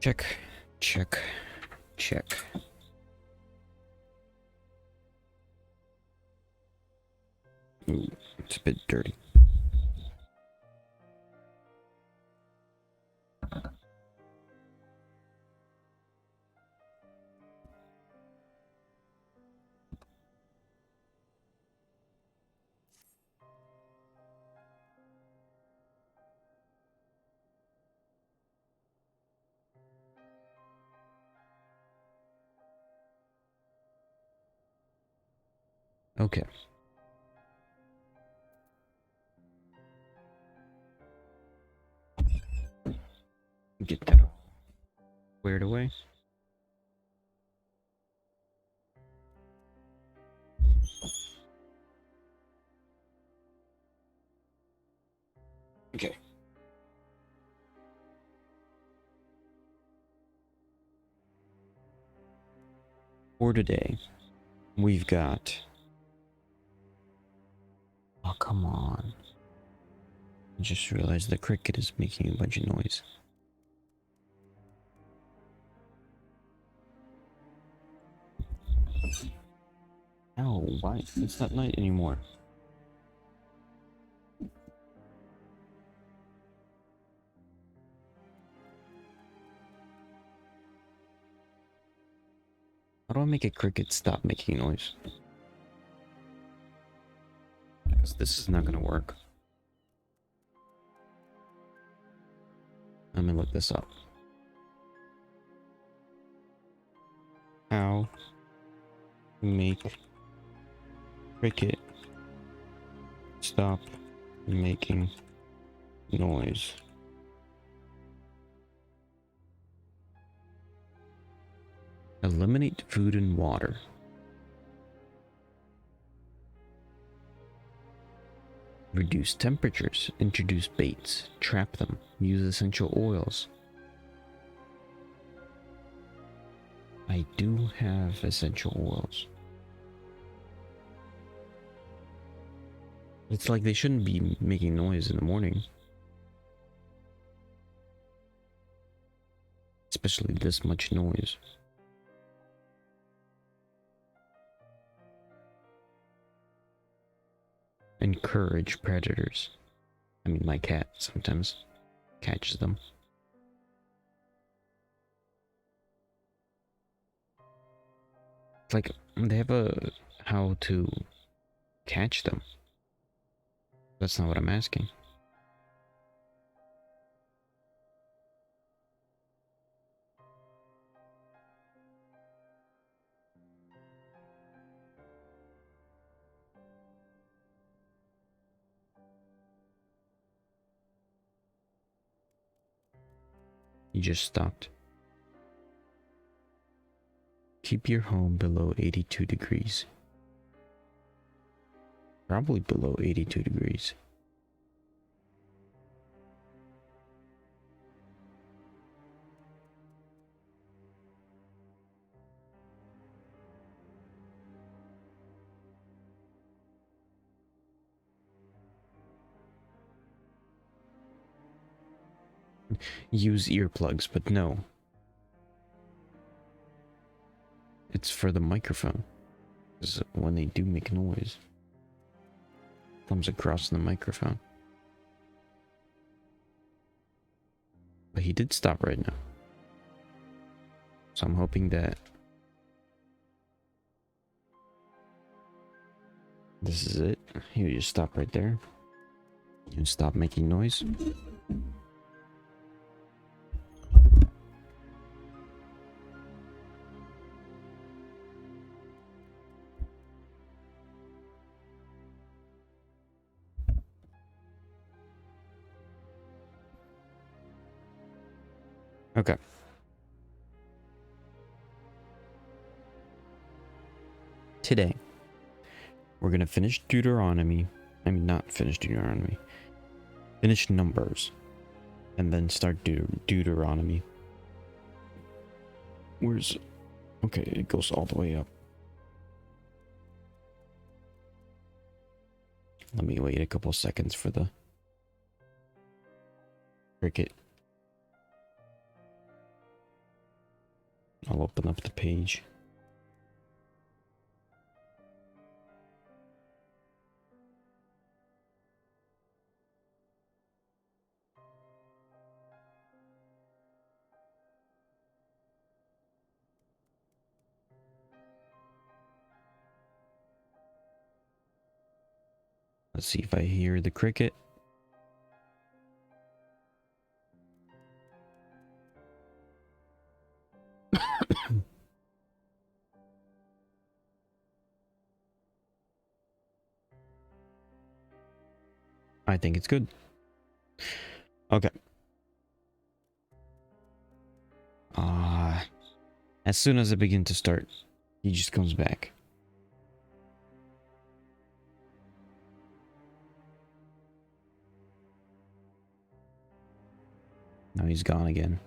Check, check, check. Ooh, it's a bit dirty. Okay. Get that all squared away. Okay. For today, we've got... Oh, come on. I just realized the cricket is making a bunch of noise. Ow, why? It's not night anymore. How do I make a cricket stop making noise? Because this is not gonna work. Let me look this up. How to make cricket stop making noise. Eliminate food and water. Reduce temperatures. Introduce baits. Trap them. Use essential oils. I do have essential oils. It's like they shouldn't be making noise in the morning. Especially this much noise. Encourage predators. I mean, my cat sometimes catches them. It's like they have a how to catch them. That's not what I'm asking. You just stopped. Keep your home below 82 degrees. Probably below 82 degrees. Use earplugs, but no. It's for the microphone. Because when they do make noise, it comes across the microphone. But he did stop right now. So I'm hoping that this is it. He'll just stop right there. And stop making noise. Okay. Today, we're gonna finish Deuteronomy. I mean, not finish Deuteronomy. Finish Numbers. And then start Deuteronomy. Where's... Okay, it goes all the way up. Let me wait a couple seconds for the cricket. I'll open up the page. Let's see if I hear the cricket. I think it's good. Okay. As soon as I begin to start, he just comes back. Now he's gone again.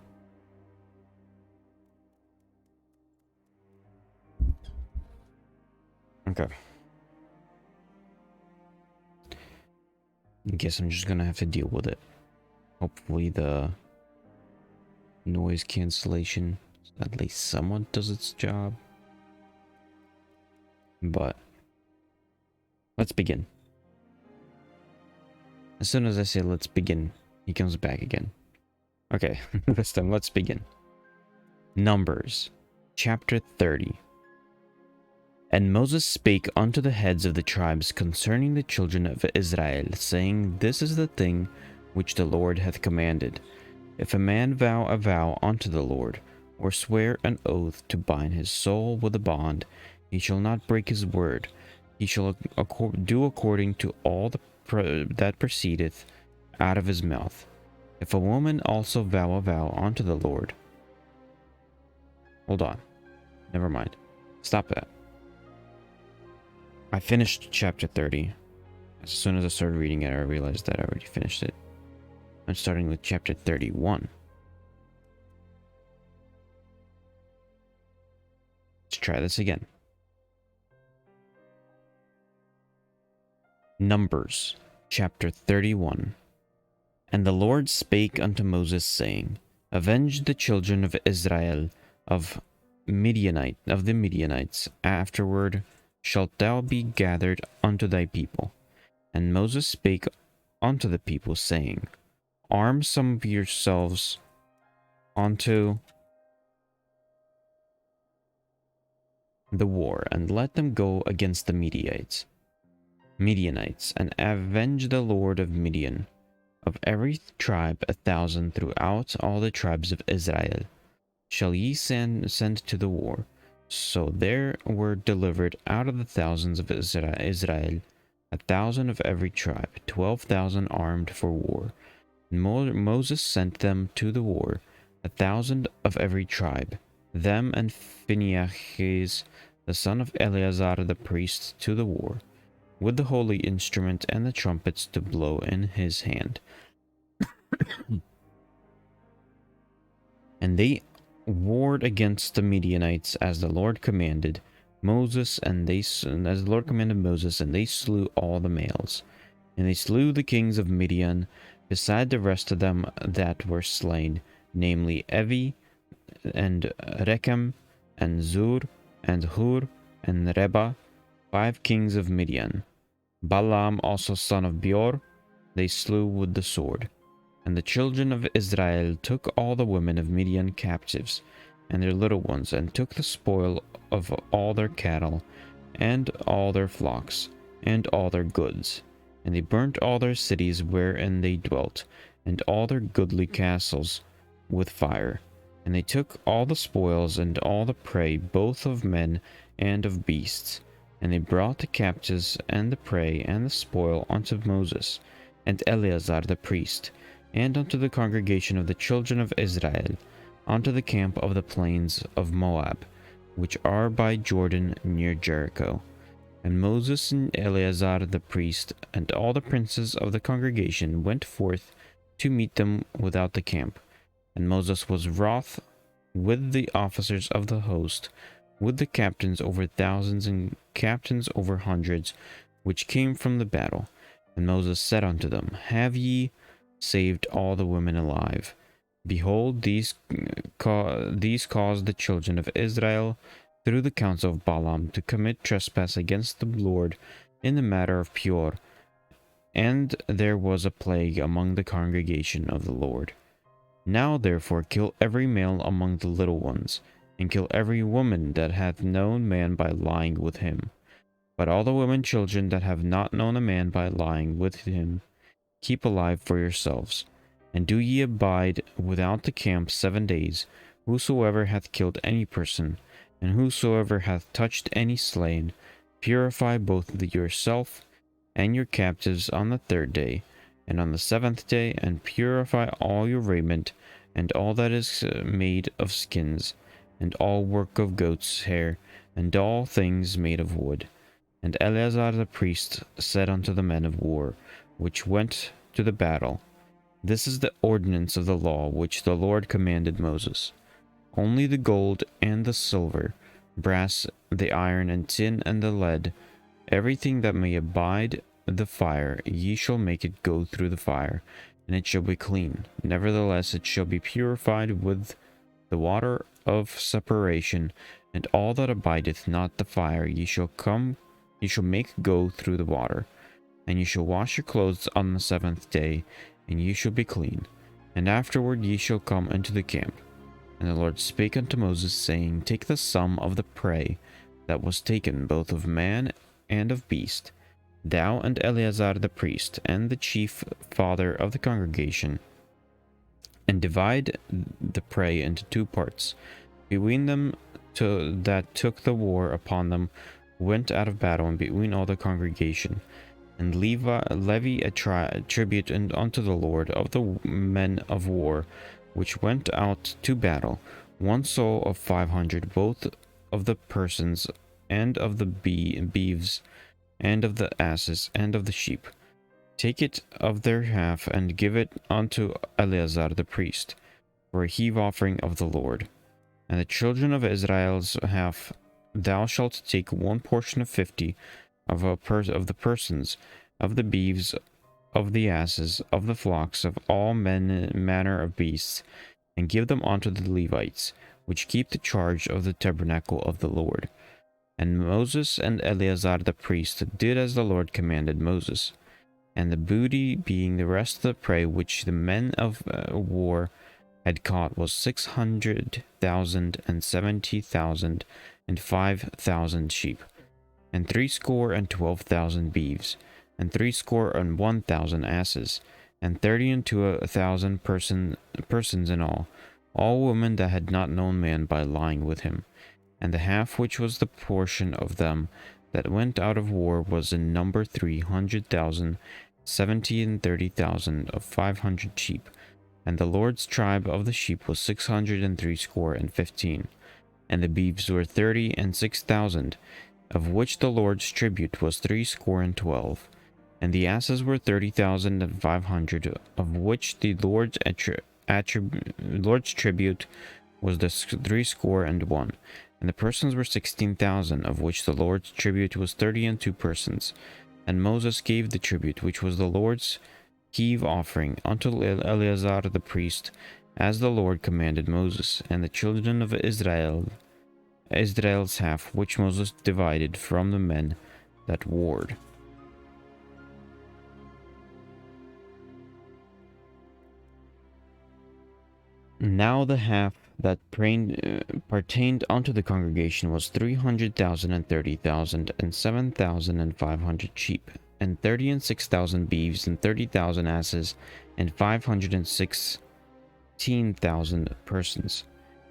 Okay. I guess I'm just gonna have to deal with it. Hopefully the noise cancellation at least somewhat does its job. But let's begin. As soon as I say let's begin, he comes back again. Okay, this time let's begin. Numbers, chapter 30. And Moses spake unto the heads of the tribes concerning the children of Israel, saying, This is the thing which the Lord hath commanded. If a man vow a vow unto the Lord, or swear an oath to bind his soul with a bond, he shall not break his word. He shall do according to all that proceedeth out of his mouth. If a woman also vow a vow unto the Lord. Hold on. Never mind. Stop that. I finished chapter 30. As soon as I started reading it, I realized that I already finished it. I'm starting with chapter 31. Let's try this again. Numbers, chapter 31. And the Lord spake unto Moses, saying, Avenge the children of Israel of the Midianites. Afterward shalt thou be gathered unto thy people. And Moses spake unto the people, saying, Arm some of yourselves unto the war, and let them go against the Midianites, and avenge the Lord of Midian. Of every tribe 1,000 throughout all the tribes of Israel shall ye send to the war. So there were delivered out of the thousands of Israel 1,000 of every tribe, 12,000 armed for war. And Moses sent them to the war, 1,000 of every tribe, them and Phinehas, the son of Eleazar the priest, to the war, with the holy instrument and the trumpets to blow in his hand. And they warred against the Midianites as the Lord commanded Moses, and they slew all the males. And they slew the kings of Midian, beside the rest of them that were slain, namely Evi, and Rechem, and Zur, and Hur, and Reba, 5 kings of Midian. Balaam also son of Beor, they slew with the sword. And the children of Israel took all the women of Midian captives, and their little ones, and took the spoil of all their cattle, and all their flocks, and all their goods. And they burnt all their cities wherein they dwelt, and all their goodly castles with fire. And they took all the spoils and all the prey, both of men and of beasts. And they brought the captives and the prey and the spoil unto Moses, and Eleazar the priest, and unto the congregation of the children of Israel, unto the camp of the plains of Moab, which are by Jordan near Jericho. And Moses and Eleazar the priest, and all the princes of the congregation went forth to meet them without the camp. And Moses was wroth with the officers of the host, with the captains over thousands and captains over hundreds, which came from the battle. And Moses said unto them, Have ye saved all the women alive? Behold, these caused the children of Israel, through the counsel of Balaam, to commit trespass against the Lord in the matter of Peor. And there was a plague among the congregation of the Lord. Now therefore kill every male among the little ones, and kill every woman that hath known man by lying with him. But all the women children that have not known a man by lying with him, keep alive for yourselves. And do ye abide without the camp 7 days. Whosoever hath killed any person, and whosoever hath touched any slain, purify both yourself and your captives on the 3rd day, and on the 7th day, and purify all your raiment, and all that is made of skins, and all work of goat's hair, and all things made of wood. And Eleazar the priest said unto the men of war, which went to the battle, This is the ordinance of the law which the Lord commanded Moses. Only the gold and the silver, brass, the iron and tin and the lead, everything that may abide the fire, ye shall make it go through the fire, and it shall be clean. Nevertheless it shall be purified with the water of separation, and all that abideth not the fire ye shall make go through the water. And ye shall wash your clothes on the 7th day, and ye shall be clean. And afterward ye shall come into the camp. And the Lord spake unto Moses, saying, Take the sum of the prey that was taken, both of man and of beast, thou and Eleazar the priest, and the chief father of the congregation, and divide the prey into 2 parts, between them that took the war upon them, went out of battle, and between all the congregation. And levy a tribute unto the Lord of the men of war, which went out to battle, 1 soul of 500, both of the persons, and of the beeves, and of the asses, and of the sheep. Take it of their half, and give it unto Eleazar the priest, for a heave offering of the Lord. And the children of Israel's half thou shalt take 1 portion of 50 of the persons, of the beeves, of the asses, of the flocks, of all manner of beasts, and give them unto the Levites, which keep the charge of the tabernacle of the Lord. And Moses and Eleazar the priest did as the Lord commanded Moses. And the booty, being the rest of the prey which the men of war had caught, was 600,000 and 70,000 and 5,000 sheep, and 62,000 beeves, and 61,000 asses, and 32,000 persons in all women that had not known man by lying with him. And the half which was the portion of them that went out of war was in number 300,000, 70 and 30,000 of 500 sheep. And the Lord's tribe of the sheep was 615. And the beeves were 30 and 6,000, of which the Lord's tribute was 12. And the asses were 30,500, of which the Lord's tribute was the 61. And the persons were 16,000, of which the Lord's tribute was 32 persons. And Moses gave the tribute, which was the Lord's heave offering, unto Eleazar the priest, as the Lord commanded Moses. And the children of Israel's half, which Moses divided from the men that warred. Now the half that pertained unto the congregation was 300,000 and 30,000 and 7,500 sheep, and 30 and 6,000 beeves, and 30,000 asses, and 516,000 persons.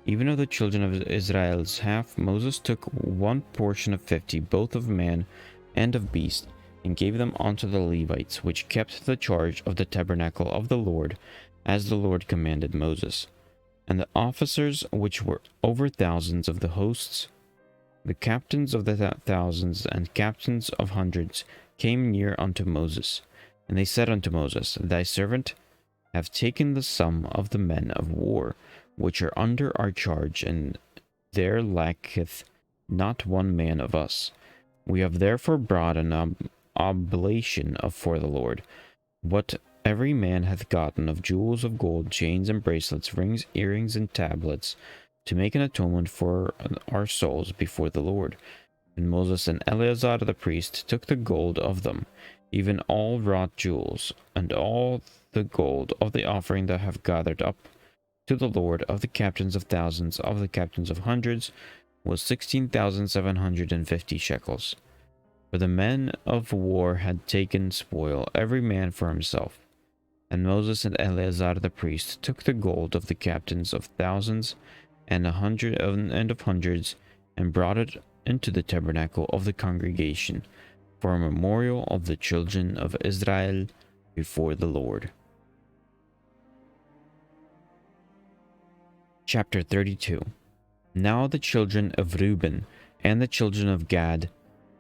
Even of the children of Israel's half, Moses took 1 portion of 50, both of man and of beast, and gave them unto the Levites, which kept the charge of the tabernacle of the Lord, as the Lord commanded Moses. And the officers which were over thousands of the hosts, the captains of the thousands and captains of hundreds, came near unto Moses. And they said unto Moses, Thy servant have taken the sum of the men of war, which are under our charge, and there lacketh not 1 man of us. We have therefore brought an oblation for the Lord. what every man hath gotten of jewels of gold, chains and bracelets, rings, earrings, and tablets, to make an atonement for our souls before the Lord. And Moses and Eleazar the priest took the gold of them, even all wrought jewels, and all the gold of the offering that have gathered up to the Lord of the captains of thousands, of the captains of hundreds, was 16,750 shekels. For the men of war had taken spoil, every man for himself. And Moses and Eleazar the priest took the gold of the captains of thousands and of hundreds, and brought it into the tabernacle of the congregation, for a memorial of the children of Israel before the Lord. Chapter 32. Now the children of Reuben and the children of Gad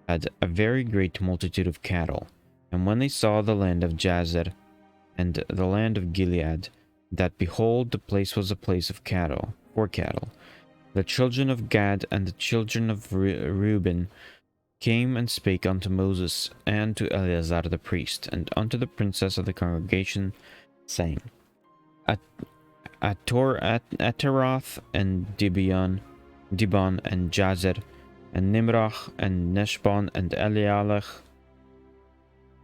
had a very great multitude of cattle, and when they saw the land of Jazer and the land of Gilead, that behold, the place was a place of cattle, for cattle, the children of Gad and the children of Reuben came and spake unto Moses and to Eleazar the priest, and unto the princes of the congregation, saying, Ataroth and Dibon and Jazer and Nimrach and Neshbon and Elialech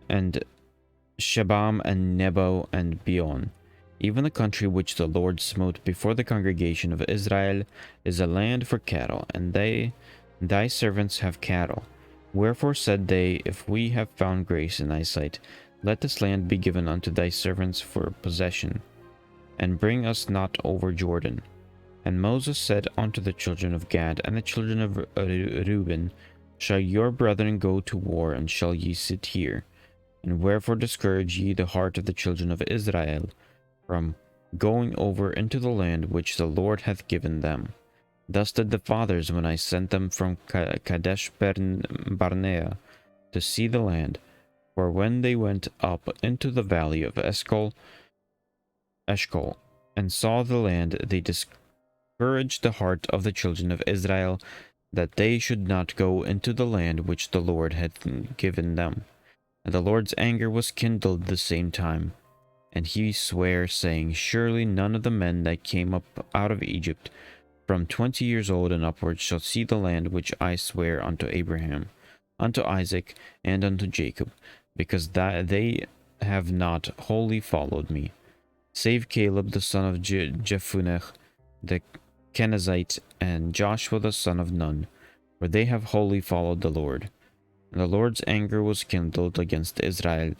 and Shebam and Nebo and Beon. Even the country which the Lord smote before the congregation of Israel is a land for cattle, and thy servants have cattle. Wherefore said they, If we have found grace in thy sight, let this land be given unto thy servants for possession, and bring us not over Jordan. And Moses said unto the children of Gad and the children of Reuben, Shall your brethren go to war, and shall ye sit here? And wherefore discourage ye the heart of the children of Israel from going over into the land which the Lord hath given them? Thus did the fathers when I sent them from Kadesh Barnea to see the land. For when they went up into the valley of Eshcol, and saw the land, they discouraged the heart of the children of Israel, that they should not go into the land which the Lord had given them. And the Lord's anger was kindled the same time. And he sware, saying, Surely none of the men that came up out of Egypt from 20 years old and upwards shall see the land which I swear unto Abraham, unto Isaac, and unto Jacob, because they have not wholly followed me, save Caleb the son of Jephunneh the Kenizzite, and Joshua the son of Nun, for they have wholly followed the Lord. And the Lord's anger was kindled against Israel,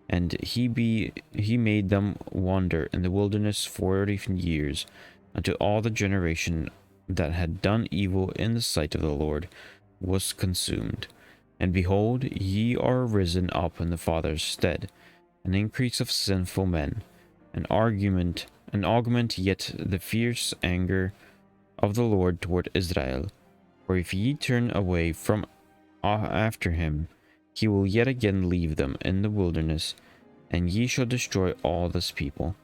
and he made them wander in the wilderness 40 years, until all the generation that had done evil in the sight of the Lord was consumed. And behold, ye are risen up in the fathers' stead, an increase of sinful men, an augment yet the fierce anger of the Lord toward Israel. For if ye turn away from after him, he will yet again leave them in the wilderness, and ye shall destroy all this people.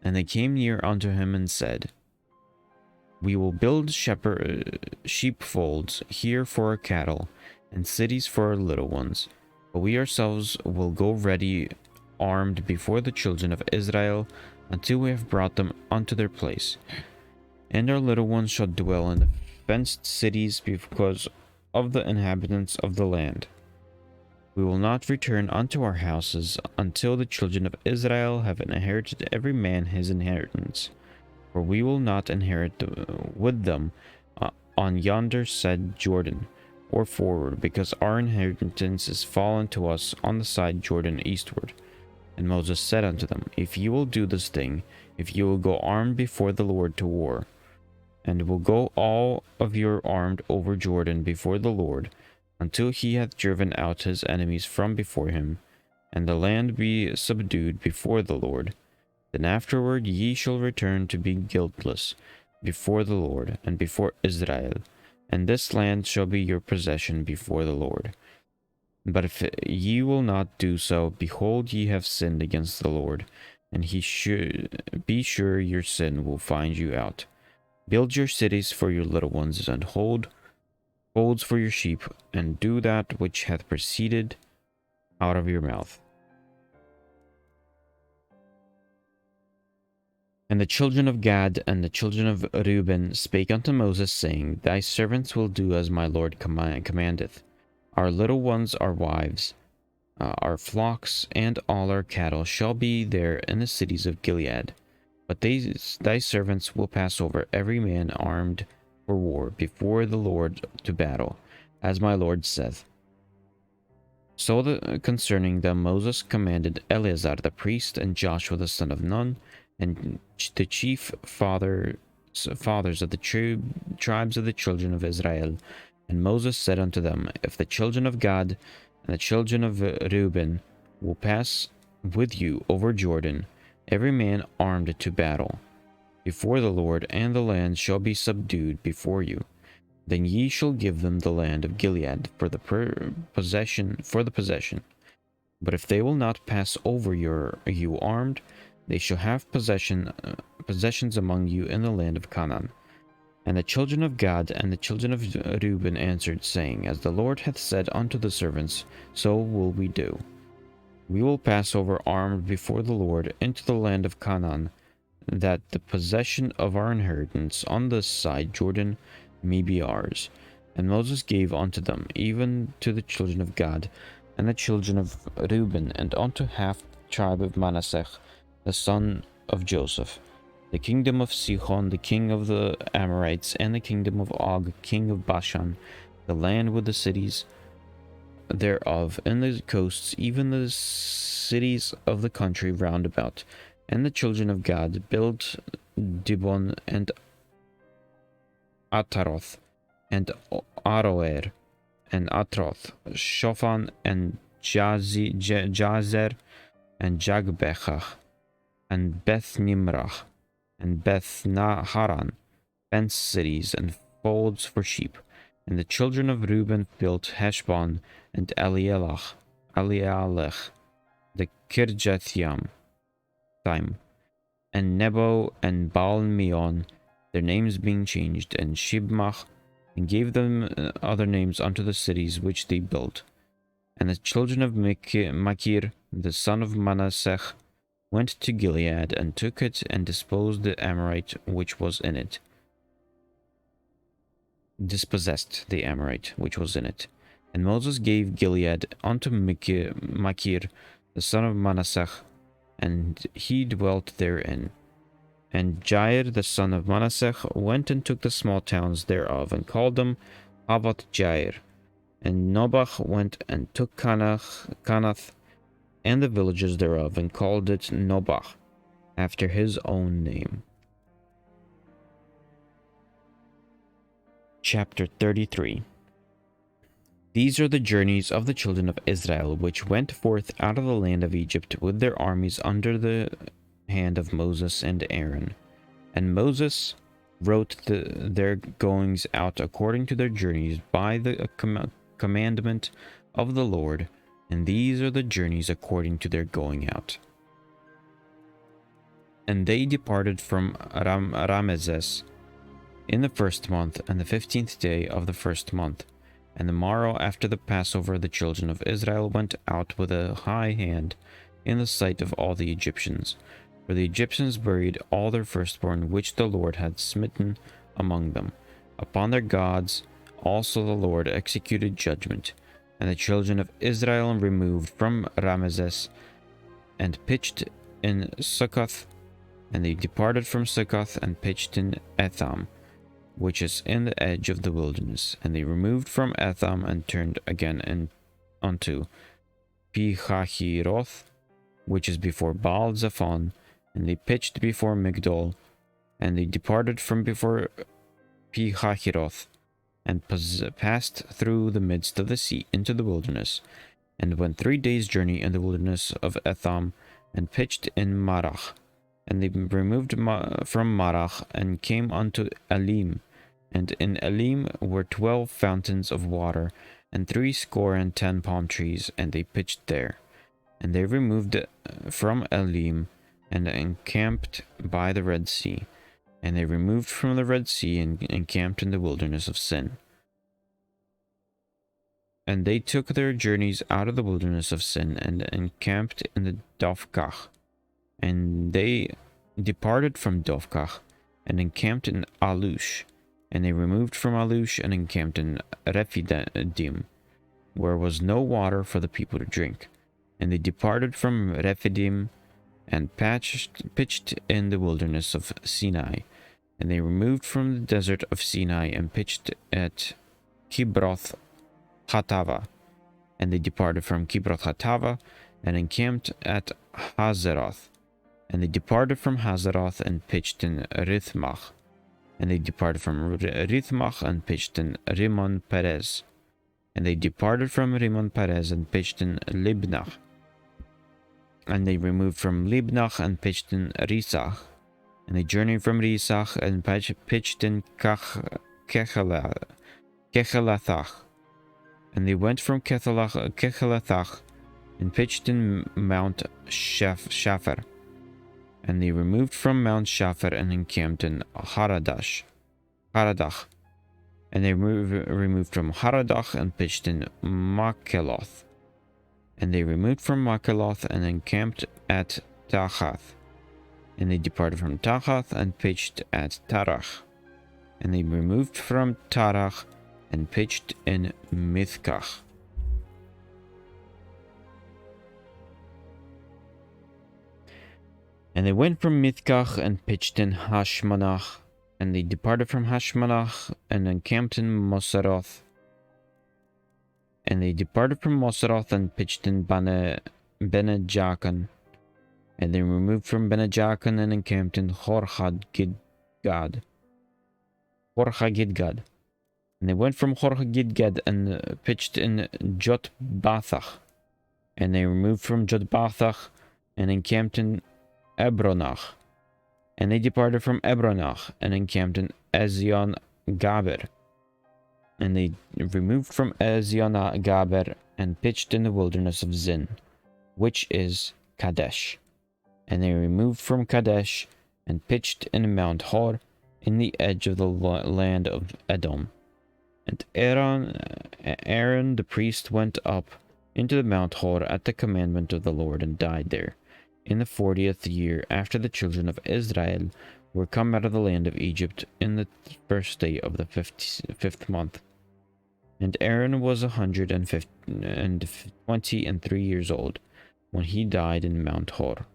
And they came near unto him and said, We will build sheepfolds here for our cattle, and cities for our little ones. But we ourselves will go ready armed before the children of Israel, until we have brought them unto their place. And our little ones shall dwell in the fenced cities because of the inhabitants of the land. We will not return unto our houses until the children of Israel have inherited every man his inheritance. For we will not inherit with them on yonder side Jordan, or forward, because our inheritance is fallen to us on the side Jordan eastward. And Moses said unto them, If ye will do this thing, if ye will go armed before the Lord to war, and will go all of you armed over Jordan before the Lord, until he hath driven out his enemies from before him, and the land be subdued before the Lord, then afterward ye shall return to be guiltless before the Lord and before Israel, and this land shall be your possession before the Lord. But if ye will not do so, behold, ye have sinned against the Lord, and he should be sure your sin will find you out. Build your cities for your little ones, and hold folds for your sheep, and do that which hath proceeded out of your mouth. And the children of Gad and the children of Reuben spake unto Moses, saying, Thy servants will do as my Lord commandeth. Our little ones, our wives, our flocks, and all our cattle shall be there in the cities of Gilead. But thy servants will pass over every man armed for war before the Lord to battle, as my Lord saith. So concerning them Moses commanded Eleazar the priest, and Joshua the son of Nun, and the chief fathers of the tribes of the children of Israel. And Moses said unto them, If the children of Gad and the children of Reuben will pass with you over Jordan, every man armed to battle, before the Lord, and the land shall be subdued before you, then ye shall give them the land of Gilead for the possession. But if they will not pass over you armed, they shall have possessions among you in the land of Canaan. And the children of Gad and the children of Reuben answered, saying, As the Lord hath said unto the servants, so will we do. We will pass over armed before the Lord into the land of Canaan, that the possession of our inheritance on this side Jordan may be ours. And Moses gave unto them, even to the children of Gad and the children of Reuben, and unto half the tribe of Manasseh, the son of Joseph, the kingdom of Sihon, the king of the Amorites, and the kingdom of Og, king of Bashan, the land with the cities thereof, and the coasts, even the cities of the country round about. And the children of Gad built Dibon, and Ataroth, and Aroer, and Atroth, Shophan, and Jazer, and Jagbechach, and Beth Nimrach, and Beth Haran, fence cities and folds for sheep. And the children of Reuben built Heshbon, and Elielech, the Kirjathaim, and Nebo, and Baal Meon, their names being changed, and Shibmach, and gave them other names unto the cities which they built. And the children of Machir, the son of Manasseh, went to Gilead, and took it, and disposed the Amorite which was in it. Dispossessed the Amorite which was in it. And Moses gave Gilead unto Machir, the son of Manasseh, and he dwelt therein. And Jair, the son of Manasseh, went and took the small towns thereof, and called them Havoth Jair. And Nobach went and took Kanath, and the villages thereof, and called it Nobach, after his own name. Chapter 33. These are the journeys of the children of Israel, which went forth out of the land of Egypt with their armies under the hand of Moses and Aaron. And Moses wrote their goings out according to their journeys by the commandment of the Lord, and these are the journeys according to their going out. And they departed from Ramesses in the first month, and the 15th day of the first month. And the morrow after the Passover, the children of Israel went out with a high hand in the sight of all the Egyptians. For the Egyptians buried all their firstborn which the Lord had smitten among them. Upon their gods also the Lord executed judgment. And the children of Israel removed from Ramesses, and pitched in Succoth. And they departed from Succoth, and pitched in Etham, which is in the edge of the wilderness. And they removed from Etham, and turned again unto Pihahiroth, which is before Baal Zephon, and they pitched before Migdol. And they departed from before Pihahiroth, and passed through the midst of the sea into the wilderness, and went 3 days' journey in the wilderness of Etham, and pitched in Marach. And they removed from Marach, and came unto Elim. And in Elim were 12 fountains of water, and 70 palm trees, and they pitched there. And they removed from Elim, and encamped by the Red Sea. And they removed from the Red Sea, and encamped in the wilderness of Sin. And they took their journeys out of the wilderness of Sin, and encamped in the Dophkach. And they departed from Dovkach and encamped in Alush, and they removed from Alush and encamped in Rephidim, where was no water for the people to drink. And they departed from Rephidim and pitched in the wilderness of Sinai. And they removed from the desert of Sinai and pitched at Kibroth Hatava. And they departed from Kibroth Hatava and encamped at Hazeroth. And they departed from Hazeroth and pitched in Rithmach. And they departed from Rithmach and pitched in Rimon Perez. And they departed from Rimon Perez and pitched in Libnach. And they removed from Libnach and pitched in Risach. And they journeyed from Risach and pitched in Kechelathach. And they went from Kechelathach and pitched in Mount Shafar. And they removed from Mount Shafar and encamped in Haradach. And they removed from Haradach and pitched in Makeloth. And they removed from Makeloth and encamped at Tachath. And they departed from Tachath and pitched at Tarach. And they removed from Tarach and pitched in Mithkach. And they went from Mithkach and pitched in Hashmanach. And they departed from Hashmanach and encamped in Moseroth. And they departed from Moseroth and pitched in Benejakan. And they removed from Benejakan and encamped in Horhagidgad. And they went from Horhagidgad and pitched in Jotbathach. And they removed from Jotbathach and encamped in Ebronach. And they departed from Ebronach and encamped in Ezion Gaber. And they removed from Ezion Gaber and pitched in the wilderness of Zin, which is Kadesh. And they removed from Kadesh and pitched in Mount Hor in the edge of the land of Edom. And Aaron the priest went up into the Mount Hor at the commandment of the Lord and died there, in the 40th year after the children of Israel were come out of the land of Egypt, in the first day of the fifth month. And Aaron was 123 years old when he died in Mount Hor.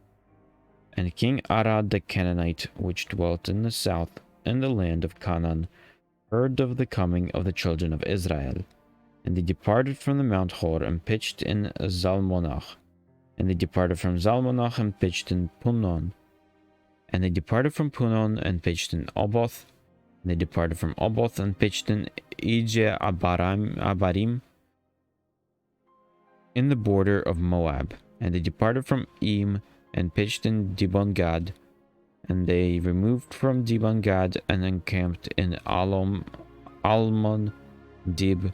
And King Arad the Canaanite, which dwelt in the south in the land of Canaan, heard of the coming of the children of Israel. And they departed from the Mount Hor and pitched in Zalmonach. And they departed from Zalmonach and pitched in Punon. And they departed from Punon and pitched in Oboth. And they departed from Oboth and pitched in Ije Abarim in the border of Moab. And they departed from Im and pitched in Dibon-Gad. And they removed from Dibon-Gad and encamped in Almon Dib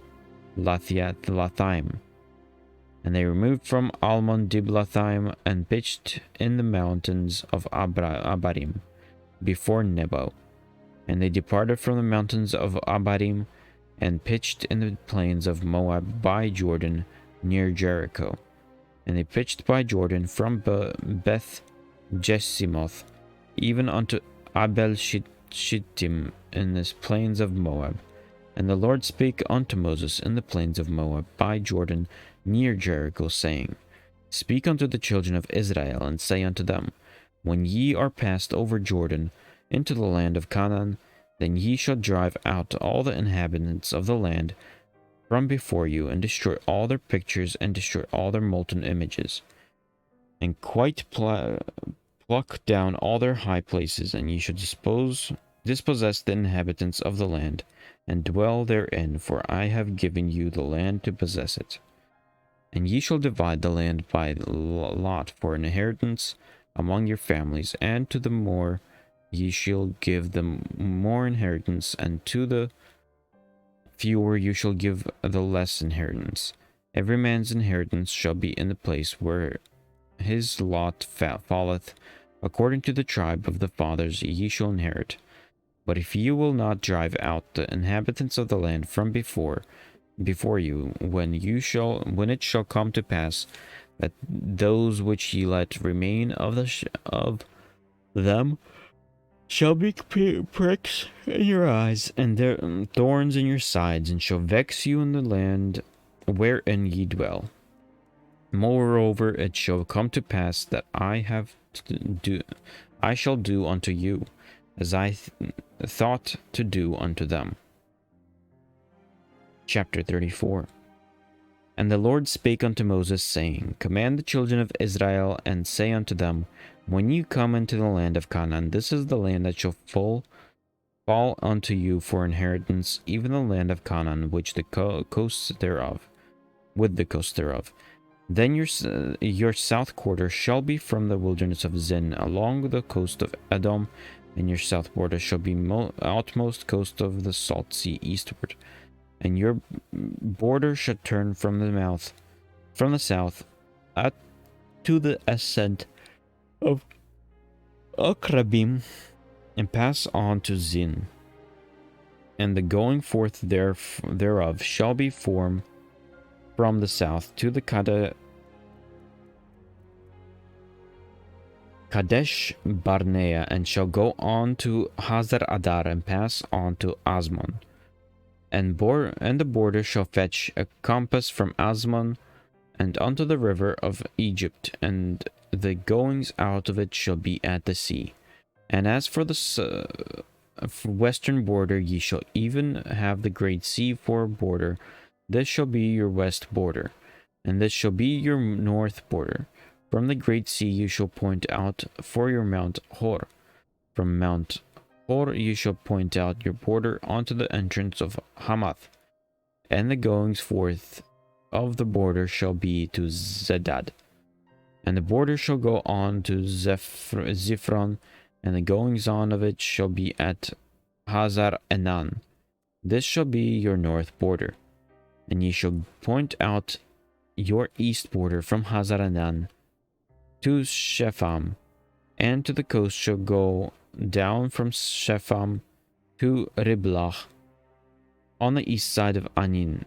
Lathaim. And they removed from Almon Diblathaim and pitched in the mountains of Abarim before Nebo. And they departed from the mountains of Abarim and pitched in the plains of Moab by Jordan near Jericho. And they pitched by Jordan from Beth Jesimoth even unto Abel Shittim in the plains of Moab. And the Lord spake unto Moses in the plains of Moab by Jordan near Jericho, saying, Speak unto the children of Israel, and say unto them, When ye are passed over Jordan into the land of Canaan, then ye shall drive out all the inhabitants of the land from before you, and destroy all their pictures, and destroy all their molten images, and quite pluck down all their high places, and ye shall dispossess the inhabitants of the land, and dwell therein, for I have given you the land to possess it. And ye shall divide the land by lot for an inheritance among your families, and to the more ye shall give them more inheritance, and to the fewer you shall give the less inheritance. Every man's inheritance shall be in the place where his lot falleth, according to the tribe of the fathers ye shall inherit. But if you will not drive out the inhabitants of the land from before you, when it shall come to pass that those which ye let remain of them shall be pricks in your eyes, and their thorns in your sides, and shall vex you in the land wherein ye dwell. Moreover, it shall come to pass that I shall do unto you, as I thought to do unto them. Chapter 34. And the Lord spake unto Moses, saying, Command the children of Israel, and say unto them, When you come into the land of Canaan, this is the land that shall fall unto you for inheritance, even the land of Canaan, which the coasts thereof, with the coast thereof. Then your south quarter shall be from the wilderness of Zin along the coast of Edom, and your south border shall be outmost coast of the salt sea eastward. And your border shall turn from the south to the ascent of Akrabim, and pass on to Zin. And the going forth thereof shall be from the south to the Kadesh Barnea, and shall go on to Hazar Adar, and pass on to Asmon. And the border shall fetch a compass from Asmon and unto the river of Egypt, and the goings out of it shall be at the sea. And as for the western border, ye shall even have the great sea for a border. This shall be your west border, and this shall be your north border. From the great sea you shall point out for your Mount Hor. From Mount Hor you shall point out your border unto the entrance of Hamath. And the goings forth of the border shall be to Zedad. And the border shall go on to Ziphron, and the goings on of it shall be at Hazar Enan. This shall be your north border. And ye shall point out your east border from Hazar Enan to Shepham, and to the coast shall go down from Shepham to Riblach on the east side of Ain,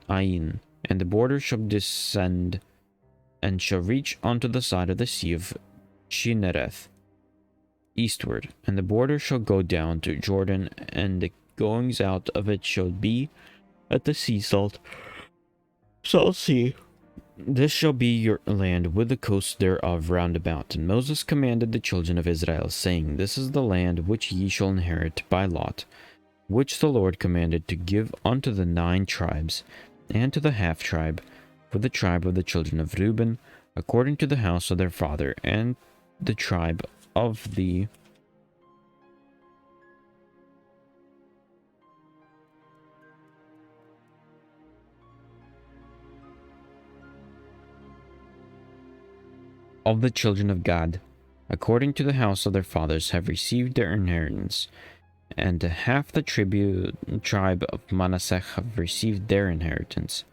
and the border shall descend and shall reach unto the side of the sea of Chinnereth eastward, and the border shall go down to Jordan, and the goings out of it shall be at the salt sea. This shall be your land with the coast thereof round about. And Moses commanded the children of Israel, saying, This is the land which ye shall inherit by lot, which the Lord commanded to give unto the 9 tribes, and to the half tribe, for the tribe of the children of Reuben, according to the house of their father, and the tribe of the children of Gad, according to the house of their fathers, have received their inheritance, and half the tribe of Manasseh have received their inheritance.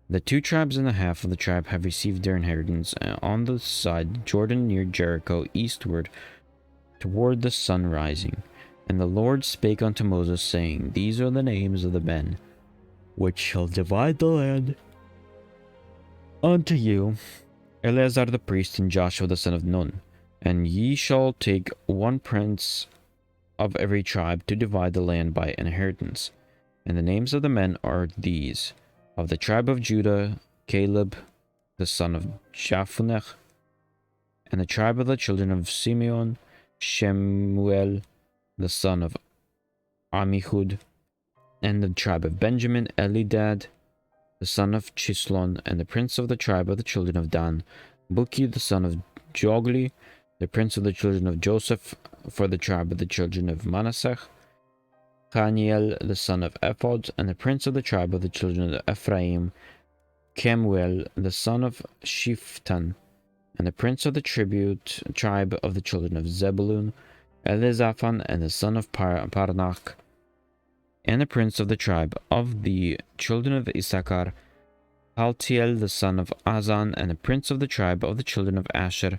The 2 tribes and the half of the tribe have received their inheritance on the side Jordan near Jericho eastward toward the sun rising. And the Lord spake unto Moses, saying, These are the names of the men which shall divide the land unto you, Eleazar the priest, and Joshua the son of Nun. And ye shall take 1 prince of every tribe to divide the land by inheritance. And the names of the men are these: of the tribe of Judah, Caleb the son of Jephunneh; and the tribe of the children of Simeon, Shemuel the son of Amihud; and the tribe of Benjamin, Elidad the son of Chislon; and the prince of the tribe of the children of Dan, Buki the son of Jogli; the prince of the children of Joseph for the tribe of the children of Manasseh, Haniel the son of Ephod; and the prince of the tribe of the children of Ephraim, Kemuel the son of Shiftan; and the prince of the tribe of the children of Zebulun, Elizaphan and the son of Parnach; and the prince of the tribe of the children of Issachar, Paltiel the son of Azan; and the prince of the tribe of the children of Asher,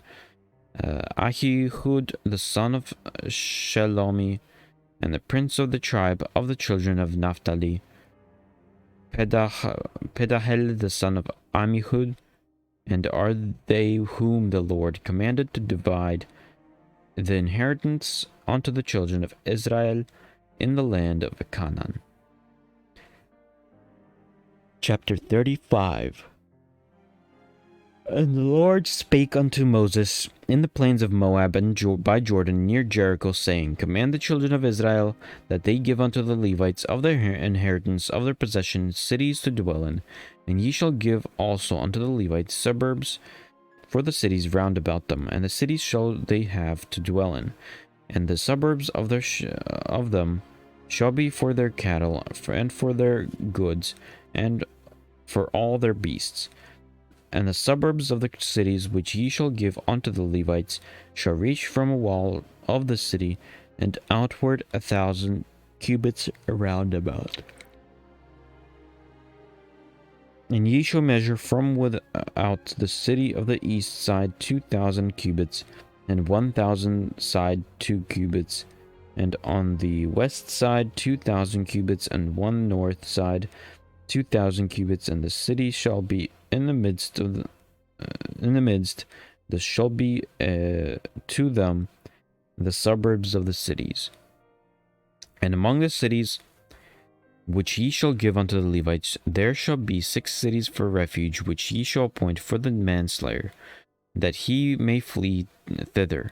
Ahihud the son of Shelomi; and the prince of the tribe of the children of Naphtali, Pedahel the son of Amihud. And are they whom the Lord commanded to divide the inheritance unto the children of Israel in the land of Canaan. Chapter 35. And the Lord spake unto Moses in the plains of Moab and by Jordan near Jericho, saying, Command the children of Israel that they give unto the Levites of their inheritance of their possession cities to dwell in, and ye shall give also unto the Levites suburbs for the cities round about them, and the cities shall they have to dwell in, and the suburbs of them shall be for their cattle and for their goods and for all their beasts. And the suburbs of the cities which ye shall give unto the Levites shall reach from a wall of the city and outward 1,000 cubits around about. And ye shall measure from without the city of the east side 2,000 cubits, and 1,000 side 2 cubits, and on the west side 2,000 cubits, and one north side 2,000 cubits, and the city shall be in the midst of there shall be to them the suburbs of the cities. And among the cities which ye shall give unto the Levites, there shall be 6 cities for refuge, which ye shall appoint for the manslayer, that he may flee thither.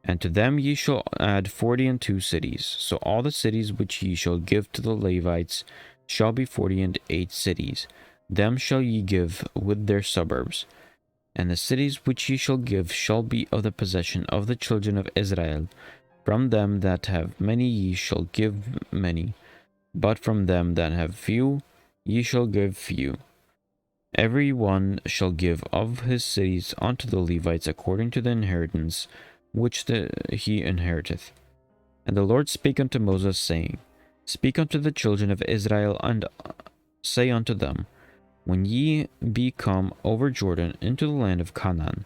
And to them ye shall add 42 cities. So all the cities which ye shall give to the Levites shall be 48 cities. Them shall ye give with their suburbs. And the cities which ye shall give shall be of the possession of the children of Israel. From them that have many ye shall give many, but from them that have few ye shall give few. Every one shall give of his cities unto the Levites according to the inheritance which he inheriteth. And the Lord spake unto Moses, saying, Speak unto the children of Israel, and say unto them, When ye be come over Jordan into the land of Canaan,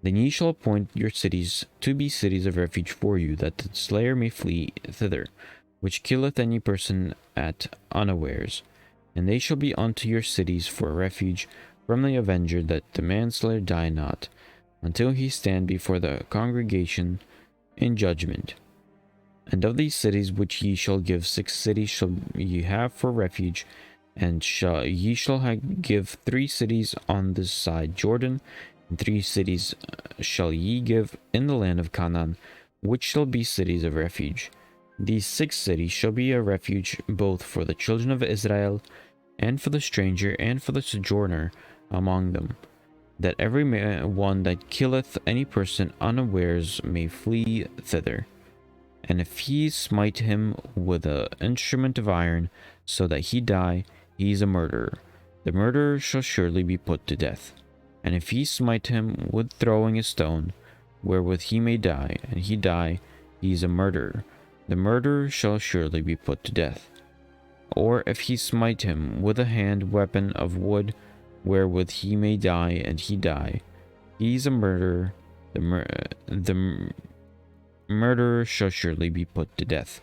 then ye shall appoint your cities to be cities of refuge for you, that the slayer may flee thither, which killeth any person at unawares. And they shall be unto your cities for a refuge from the avenger, that the manslayer die not, until he stand before the congregation in judgment. And of these cities which ye shall give, 6 cities shall ye have for refuge, and ye shall give 3 cities on this side Jordan, and 3 cities shall ye give in the land of Canaan, which shall be cities of refuge. These 6 cities shall be a refuge both for the children of Israel, and for the stranger, and for the sojourner among them, that every one that killeth any person unawares may flee thither. And if he smite him with an instrument of iron, so that he die, he is a murderer. The murderer shall surely be put to death. And if he smite him with throwing a stone, wherewith he may die, and he die, he is a murderer. The murderer shall surely be put to death. Or if he smite him with a hand weapon of wood, wherewith he may die, and he die, he is a murderer. The murderer shall surely be put to death.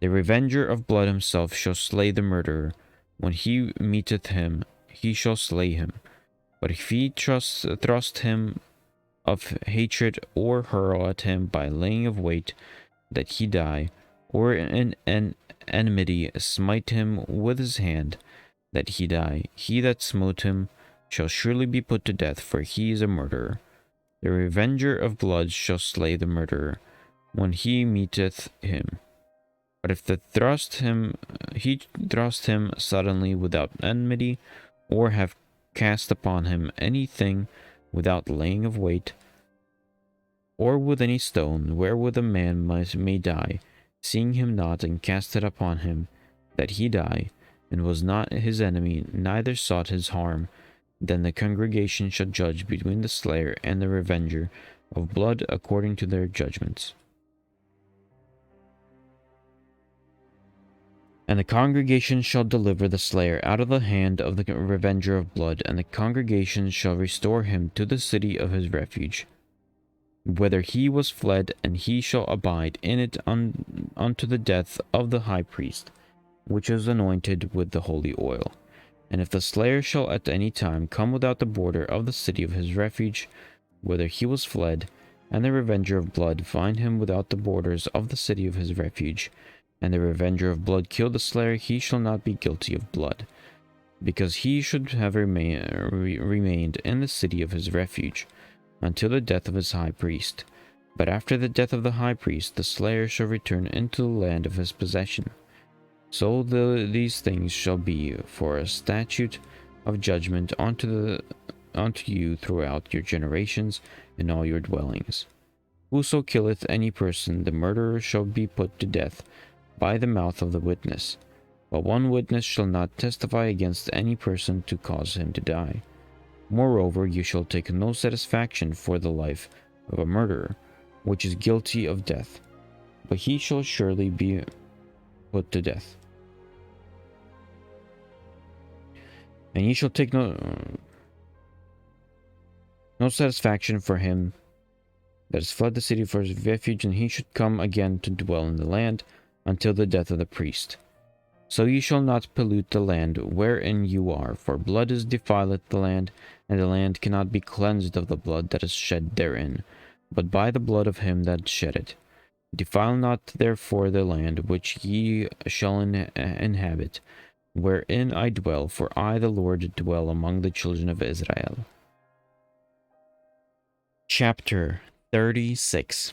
The revenger of blood himself shall slay the murderer. When he meeteth him, he shall slay him. But if he thrust him of hatred, or hurl at him by laying of weight, that he die, or in enmity smite him with his hand, that he die, he that smote him shall surely be put to death, for he is a murderer. The revenger of blood shall slay the murderer when he meeteth him. But if he thrust him suddenly without enmity, or have cast upon him anything without laying of weight, or with any stone, wherewith a man may die, seeing him not, and cast it upon him, that he die, and was not his enemy, neither sought his harm, then the congregation shall judge between the slayer and the revenger of blood according to their judgments. And the congregation shall deliver the slayer out of the hand of the revenger of blood, and the congregation shall restore him to the city of his refuge, whither he was fled, and he shall abide in it unto the death of the high priest, which is anointed with the holy oil. And if the slayer shall at any time come without the border of the city of his refuge, whither he was fled, and the revenger of blood find him without the borders of the city of his refuge, and the revenger of blood kill the slayer, he shall not be guilty of blood, because he should have remained in the city of his refuge until the death of his high priest. But after the death of the high priest, the slayer shall return into the land of his possession. So these things shall be for a statute of judgment unto you throughout your generations in all your dwellings. Whoso killeth any person, the murderer shall be put to death by the mouth of the witness. But one witness shall not testify against any person to cause him to die. Moreover, you shall take no satisfaction for the life of a murderer, which is guilty of death, but he shall surely be put to death. And ye shall take no satisfaction for him that has fled the city for his refuge, and he should come again to dwell in the land until the death of the priest. So ye shall not pollute the land wherein you are, for blood is defileth the land, and the land cannot be cleansed of the blood that is shed therein, but by the blood of him that shed it. Defile not therefore the land which ye shall inhabit, wherein I dwell, for I the Lord dwell among the children of Israel. Chapter 36.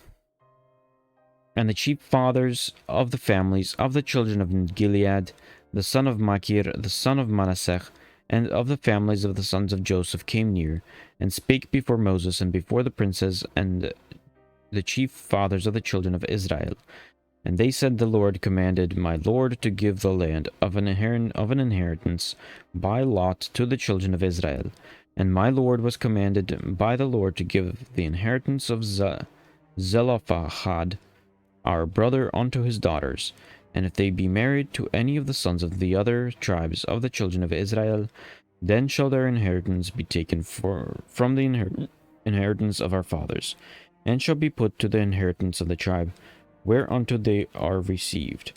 And the chief fathers of the families of the children of Gilead, the son of Machir, the son of Manasseh, and of the families of the sons of Joseph came near, and spake before Moses and before the princes and the chief fathers of the children of Israel. And they said, the Lord commanded my Lord to give the land of an inheritance by lot to the children of Israel. And my Lord was commanded by the Lord to give the inheritance of Zelophehad, our brother, unto his daughters. And if they be married to any of the sons of the other tribes of the children of Israel, then shall their inheritance be taken from the inheritance of our fathers, and shall be put to the inheritance of the tribe whereunto they are received.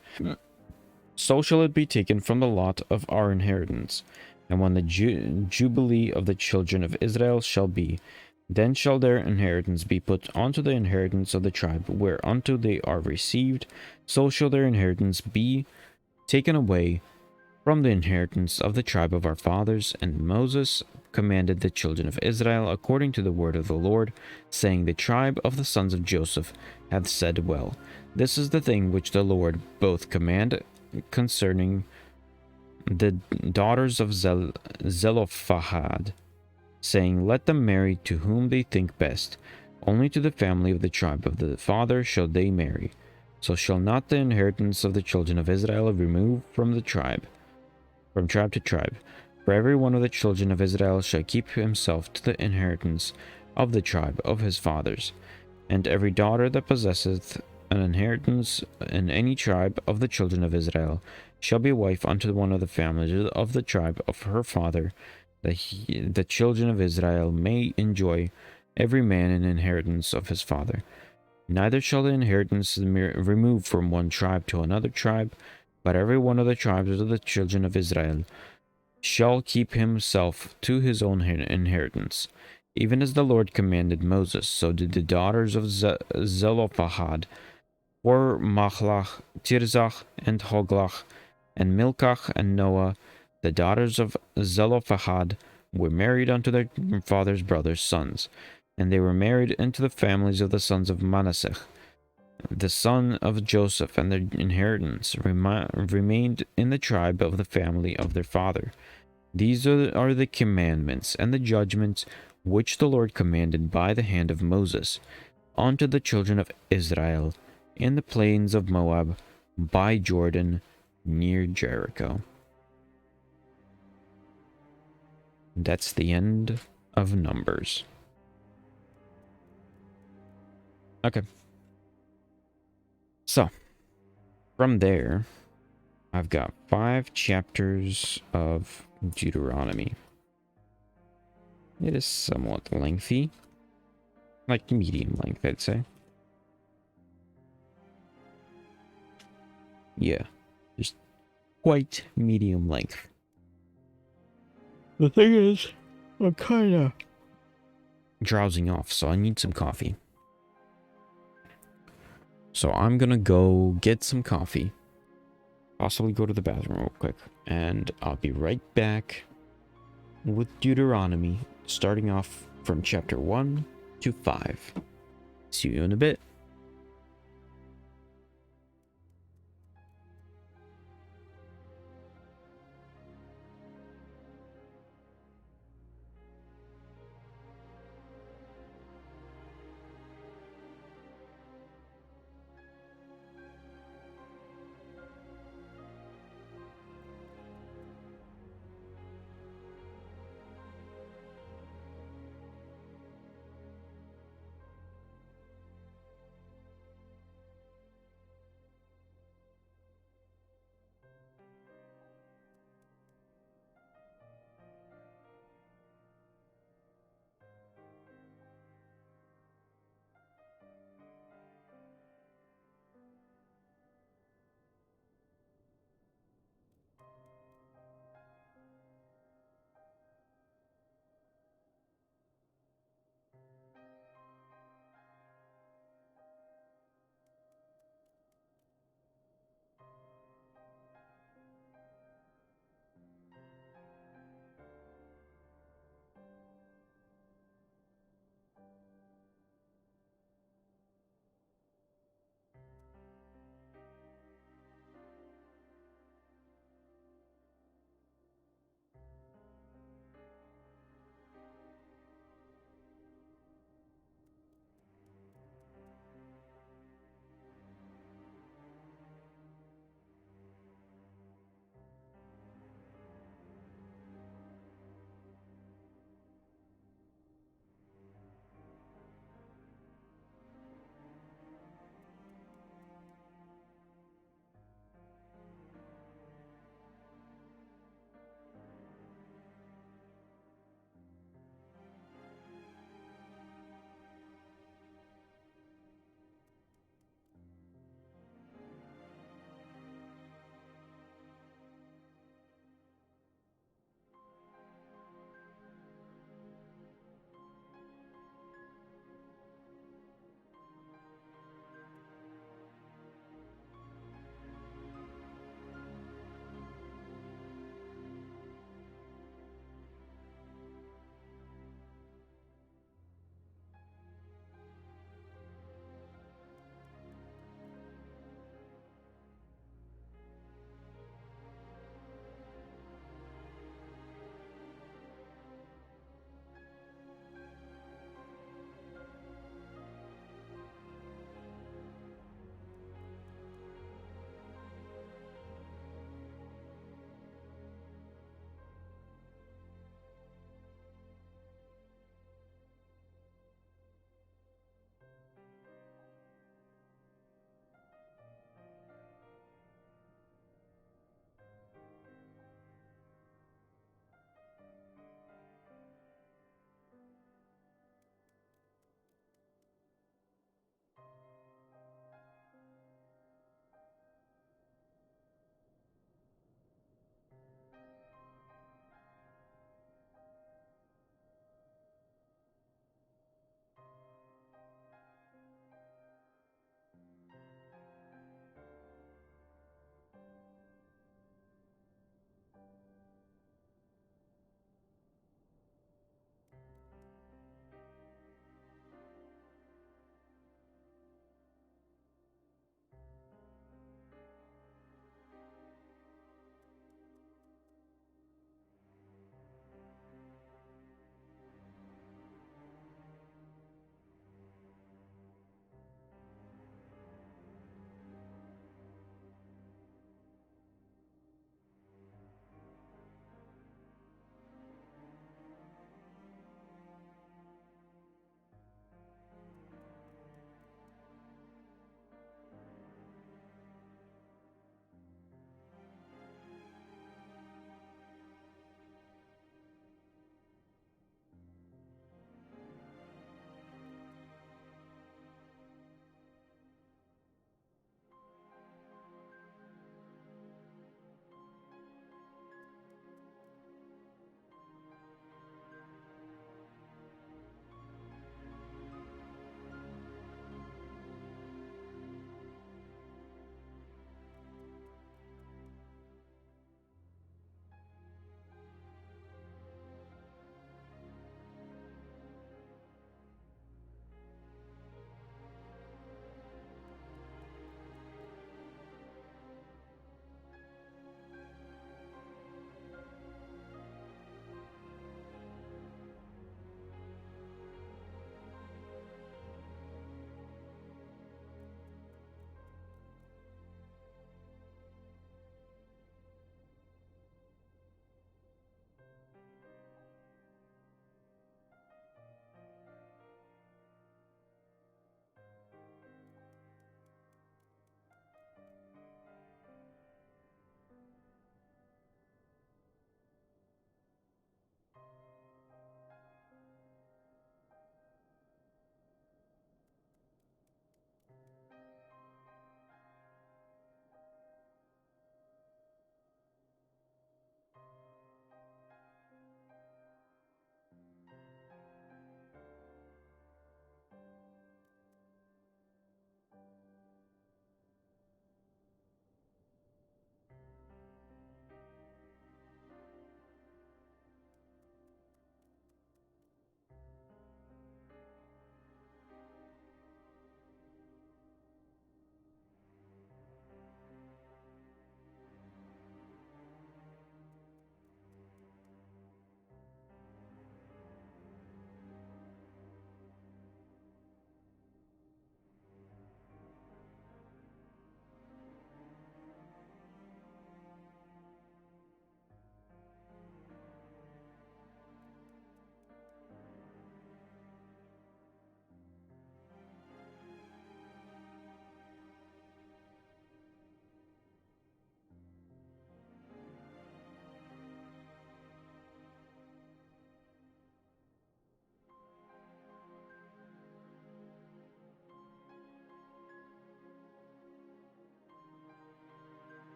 So shall it be taken from the lot of our inheritance. And when the jubilee of the children of Israel shall be, then shall their inheritance be put unto the inheritance of the tribe whereunto they are received. So shall their inheritance be taken away from the inheritance of the tribe of our fathers. And Moses commanded the children of Israel according to the word of the Lord, saying, the tribe of the sons of Joseph hath said well. This is the thing which the Lord both command concerning the daughters of Zelophehad, saying, let them marry to whom they think best. Only to the family of the tribe of the father shall they marry. So shall not the inheritance of the children of Israel remove from tribe to tribe. For every one of the children of Israel shall keep himself to the inheritance of the tribe of his fathers. And every daughter that possesseth an inheritance in any tribe of the children of Israel shall be wife unto one of the families of the tribe of her father, that the children of Israel may enjoy every man an inheritance of his father. Neither shall the inheritance remove from one tribe to another tribe, but every one of the tribes of the children of Israel shall keep himself to his own inheritance. Even as the Lord commanded Moses, so did the daughters of Zelophehad, for Machlach, Tirzach, and Hoglach, and Milcach, and Noah, the daughters of Zelophehad, were married unto their father's brothers' sons, and they were married into the families of the sons of Manasseh, the son of Joseph, and their inheritance remained in the tribe of the family of their father. These are the commandments and the judgments which the Lord commanded by the hand of Moses unto the children of Israel in the plains of Moab by Jordan near Jericho. That's the end of Numbers. Okay. So, from there, I've got 5 chapters of Deuteronomy. It is somewhat lengthy. Like medium length, I'd say. Yeah, just quite medium length. The thing is, I'm kind of drowsing off, so I need some coffee. So I'm gonna go get some coffee, possibly go to the bathroom real quick, and I'll be right back with Deuteronomy, starting off from chapter 1 to 5. See you in a bit.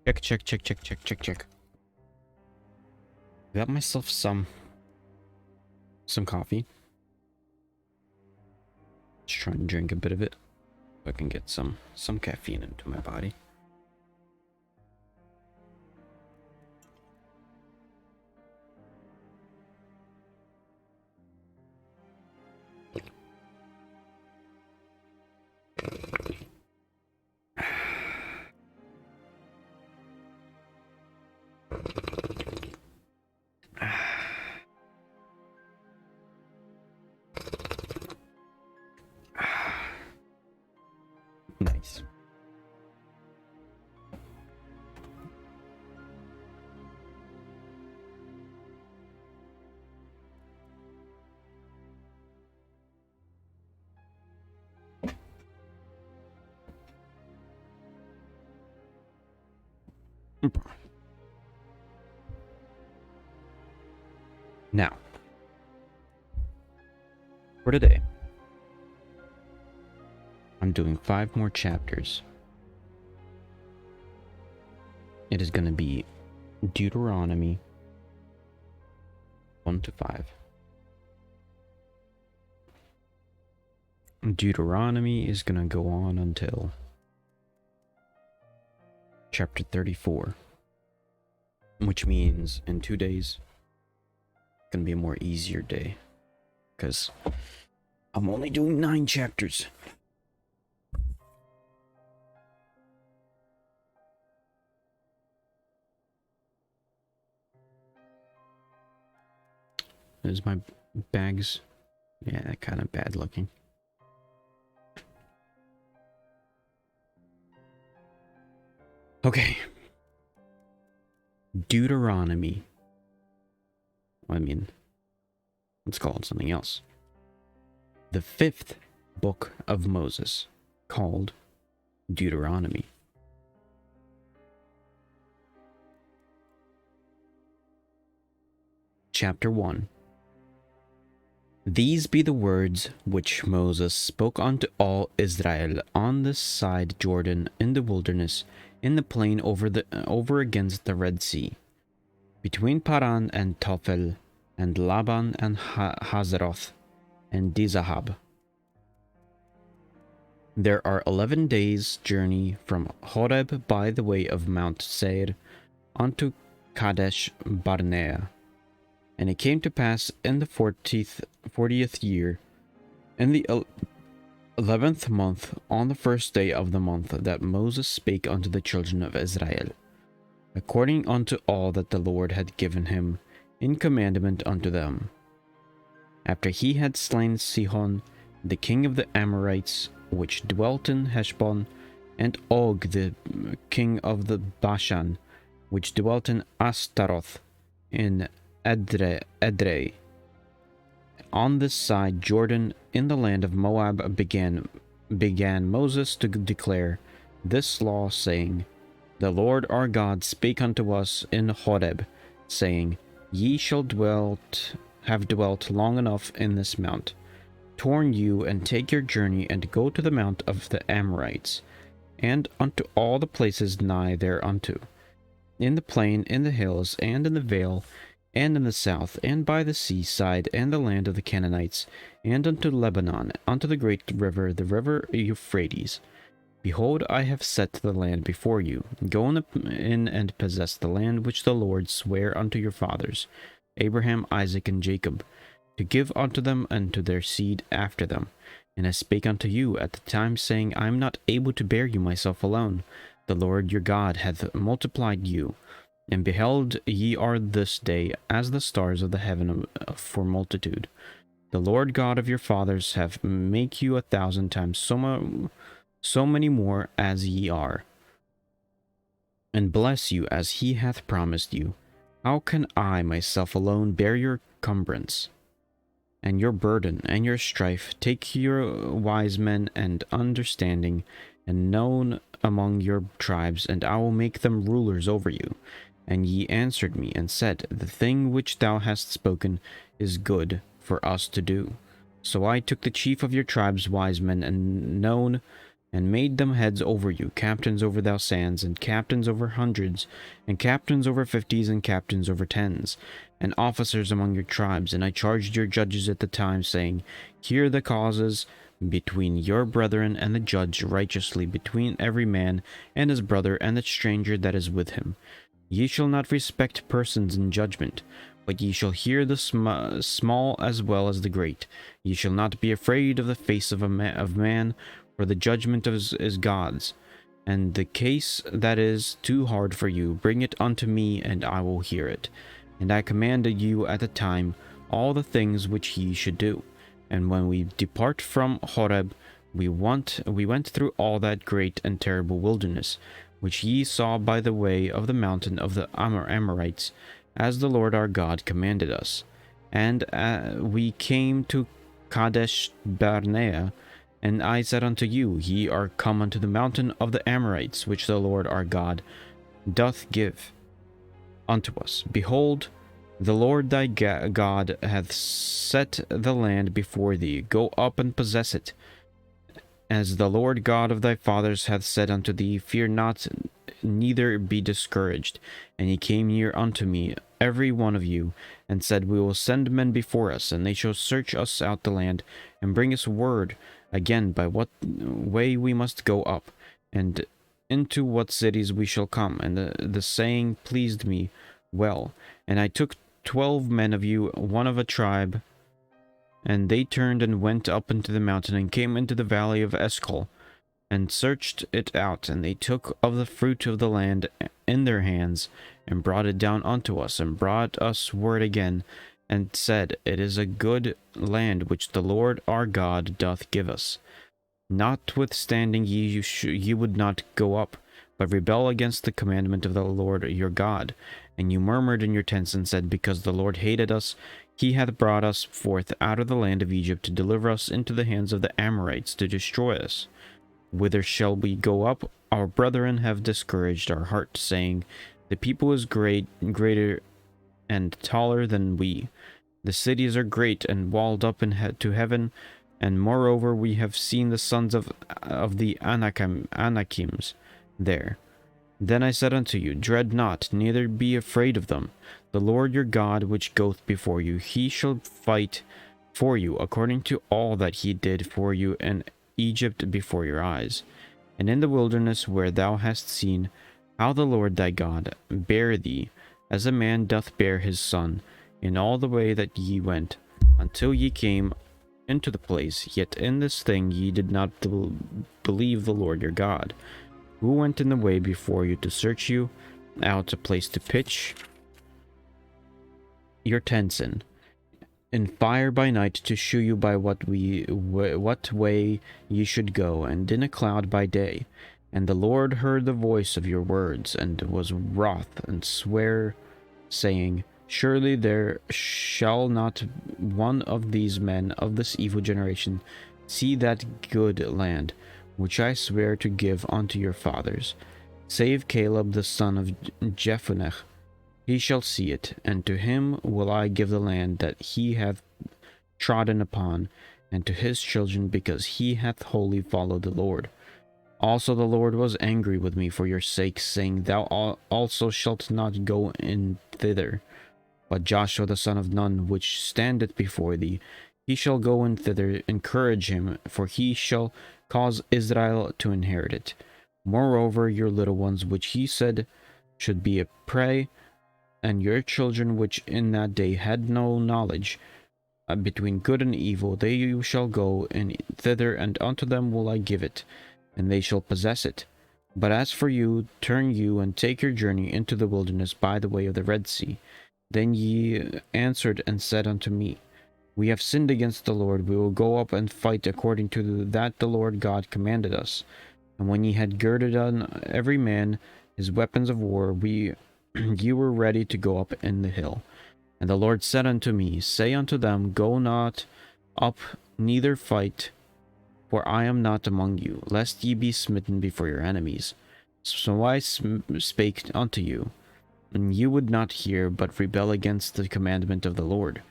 Check. Got myself some coffee. Just trying to drink a bit of it so I can get some caffeine into my body. Nice. Now, for today, I'm doing 5 more chapters. It is going to be Deuteronomy 1 to 5. Deuteronomy is going to go on until chapter 34, which means in 2 days, it's going to be a more easier day, because I'm only doing 9 chapters. There's my bags. Yeah, kind of bad looking. Okay. Deuteronomy. I mean, let's call it something else. The 5th book of Moses, called Deuteronomy. Chapter 1. These be the words which Moses spoke unto all Israel on this side Jordan, in the wilderness, in the plain over against the Red Sea, between Paran and Tophel, and Laban and Hazeroth, and Dizahab. There are 11 days' journey from Horeb by the way of Mount Seir unto Kadesh Barnea. And it came to pass in the 40th year, in the 11th month, on the first day of the month, that Moses spake unto the children of Israel, according unto all that the Lord had given him in commandment unto them. After he had slain Sihon, the king of the Amorites, which dwelt in Heshbon, and Og, the king of the Bashan, which dwelt in Astaroth, in Edrei. On this side Jordan, in the land of Moab, began Moses to declare this law, saying, The Lord our God spake unto us in Horeb, saying, Ye shall have dwelt long enough in this mount. Turn you and take your journey, and go to the mount of the Amorites, and unto all the places nigh thereunto, in the plain, in the hills, and in the vale, and in the south, and by the sea side, and the land of the Canaanites, and unto Lebanon, unto the great river, the river Euphrates. Behold, I have set the land before you. Go in and possess the land which the Lord sware unto your fathers, Abraham, Isaac, and Jacob, to give unto them and to their seed after them. And I spake unto you at the time, saying, I am not able to bear you myself alone. The Lord your God hath multiplied you. And beheld, ye are this day as the stars of the heaven for multitude. The Lord God of your fathers hath make you 1,000 times so many more as ye are, and bless you as he hath promised you. How can I myself alone bear your cumbrance, and your burden, and your strife? Take your wise men and understanding, and known among your tribes, and I will make them rulers over you. And ye answered me, and said, The thing which thou hast spoken is good for us to do. So I took the chief of your tribes' wise men, and known, and made them heads over you, captains over thousands, and captains over hundreds, and captains over fifties, and captains over tens, and officers among your tribes. And I charged your judges at the time, saying, Hear the causes between your brethren, and the judge righteously between every man and his brother and the stranger that is with him. Ye shall not respect persons in judgment, but ye shall hear the small as well as the great. Ye shall not be afraid of the face of man, for the judgment is God's. And the case that is too hard for you, bring it unto me, and I will hear it. And I commanded you at the time all the things which ye should do. And when we depart from Horeb, we went through all that great and terrible wilderness, which ye saw by the way of the mountain of the Amorites, as the Lord our God commanded us. And we came to Kadesh Barnea, and I said unto you, Ye are come unto the mountain of the Amorites, which the Lord our God doth give unto us. Behold, the Lord thy God hath set the land before thee. Go up and possess it. As the Lord God of thy fathers hath said unto thee, Fear not, neither be discouraged. And ye came near unto me, every one of you, and said, We will send men before us, and they shall search us out the land, and bring us word again by what way we must go up, and into what cities we shall come. And the saying pleased me well. And I took 12 men of you, one of a tribe, and they turned and went up into the mountain, and came into the valley of Eshcol, and searched it out. And they took of the fruit of the land in their hands, and brought it down unto us, and brought us word again, and said, It is a good land which the Lord our God doth give us. Notwithstanding ye would not go up, but rebel against the commandment of the Lord your God. And you murmured in your tents, and said, Because the Lord hated us, he hath brought us forth out of the land of Egypt, to deliver us into the hands of the Amorites, to destroy us. Whither shall we go up? Our brethren have discouraged our heart, saying, The people is greater and taller than we. The cities are great and walled up to heaven, and moreover we have seen the sons of the Anakims there. Then I said unto you, Dread not, neither be afraid of them. The Lord your God, which goeth before you, he shall fight for you, according to all that he did for you in Egypt before your eyes. And in the wilderness, where thou hast seen how the Lord thy God bare thee, as a man doth bear his son, in all the way that ye went, until ye came into the place, yet in this thing ye did not believe the Lord your God, who went in the way before you to search you out a place to pitch your tents in fire by night, to shew you by what way ye should go, and in a cloud by day. And the Lord heard the voice of your words, and was wroth, and sware, saying, Surely there shall not one of these men of this evil generation see that good land, which I swear to give unto your fathers, save Caleb the son of Jephunneh. He shall see it, and to him will I give the land that he hath trodden upon, and to his children, because he hath wholly followed the Lord. Also the Lord was angry with me for your sakes, saying, Thou also shalt not go in thither. But Joshua the son of Nun, which standeth before thee, he shall go in thither. Encourage him, for he shall cause Israel to inherit it. Moreover, your little ones, which he said should be a prey, and your children, which in that day had no knowledge between good and evil, they you shall go in thither, and unto them will I give it, and they shall possess it. But as for you, turn you and take your journey into the wilderness by the way of the Red Sea. Then ye answered and said unto me, We have sinned against the Lord. We will go up and fight according to that the Lord God commanded us. And when ye had girded on every man his weapons of war, ye were ready to go up in the hill. And the Lord said unto me, Say unto them, Go not up, neither fight, for I am not among you, lest ye be smitten before your enemies. So I spake unto you, and you would not hear, but rebel against the commandment of the Lord,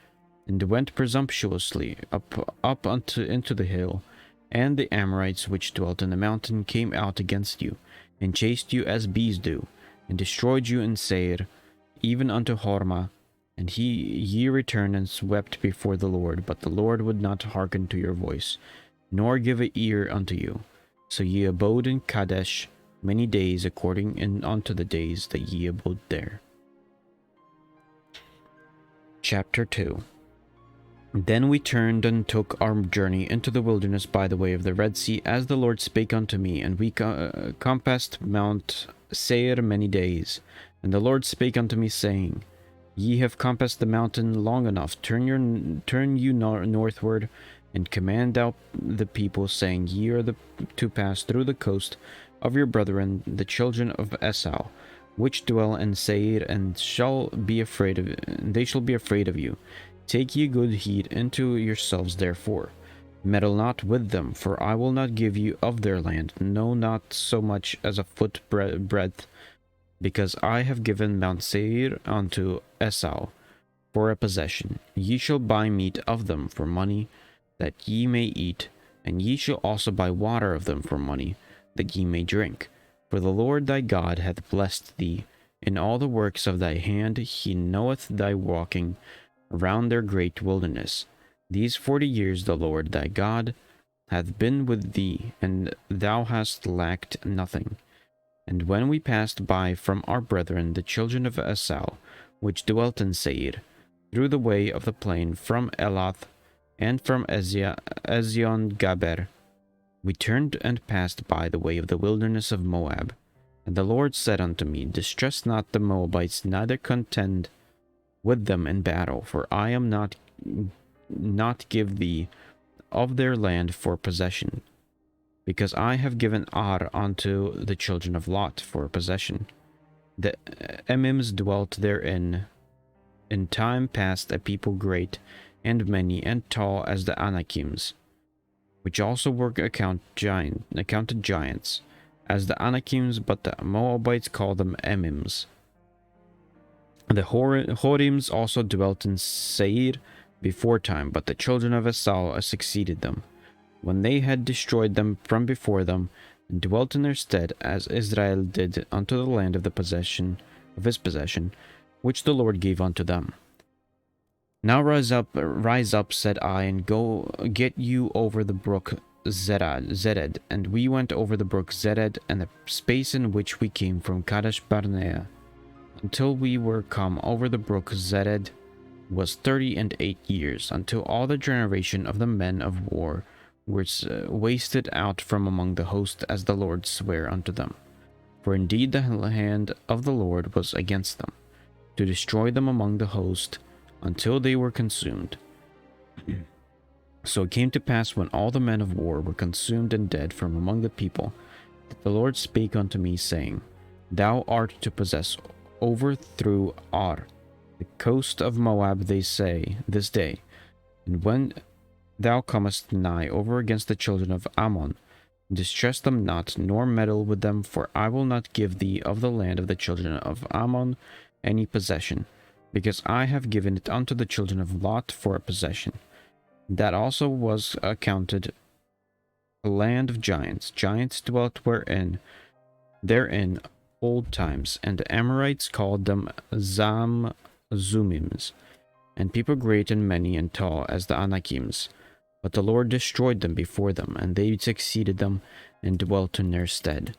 and went presumptuously up into the hill, And the Amorites which dwelt in the mountain came out against you, and chased you as bees do, and destroyed you in Seir, even unto Hormah. And ye returned and wept before the Lord, but the Lord would not hearken to your voice, nor give a ear unto you. So ye abode in Kadesh many days, according unto the days that ye abode there. Chapter 2. Then we turned and took our journey into the wilderness by the way of the Red Sea, as the Lord spake unto me, and we compassed Mount Seir many days. And the Lord spake unto me, saying, Ye have compassed the mountain long enough. Turn you northward, and command out the people, saying, Ye are to pass through the coast of your brethren, the children of Esau, which dwell in Seir, and they shall be afraid of you. Take ye good heed unto yourselves, therefore. Meddle not with them, for I will not give you of their land, no, not so much as a foot breadth, because I have given Mount Seir unto Esau for a possession. Ye shall buy meat of them for money, that ye may eat, and ye shall also buy water of them for money, that ye may drink. For the Lord thy God hath blessed thee in all the works of thy hand. He knoweth thy walking around their great wilderness. These 40 years the Lord thy God hath been with thee, and thou hast lacked nothing. And when we passed by from our brethren the children of Esau, which dwelt in Seir, through the way of the plain from Elath, and from Ezion Gaber, we turned and passed by the way of the wilderness of Moab. And the Lord said unto me, Distress not the Moabites, neither contend with them in battle, for I am not give thee of their land for possession, because I have given Ar unto the children of Lot for possession. The Emims dwelt therein in time past, a people great and many and tall as the Anakims, which also were accounted giants as the Anakims, but the Moabites called them Emims. The Horims also dwelt in Seir before time, but the children of Esau succeeded them, when they had destroyed them from before them, and dwelt in their stead, as Israel did unto the land of his possession, which the Lord gave unto them. Now rise up, said I, and go get you over the brook Zered. And we went over the brook Zered, and the space in which we came from Kadesh Barnea, until we were come over the brook Zered, was 38 years, until all the generation of the men of war were wasted out from among the host, as the Lord sware unto them. For indeed the hand of the Lord was against them, to destroy them among the host, until they were consumed. So it came to pass, when all the men of war were consumed and dead from among the people, that the Lord spake unto me, saying, Thou art to possess over through Ar, the coast of Moab, they say, this day. And when thou comest nigh over against the children of Ammon, distress them not, nor meddle with them, for I will not give thee of the land of the children of Ammon any possession, because I have given it unto the children of Lot for a possession. That also was accounted a land of giants. Giants dwelt therein old times, and the Amorites called them Zumims, and people great and many and tall as the Anakims. But the Lord destroyed them before them, and they succeeded them, and dwelt in their stead.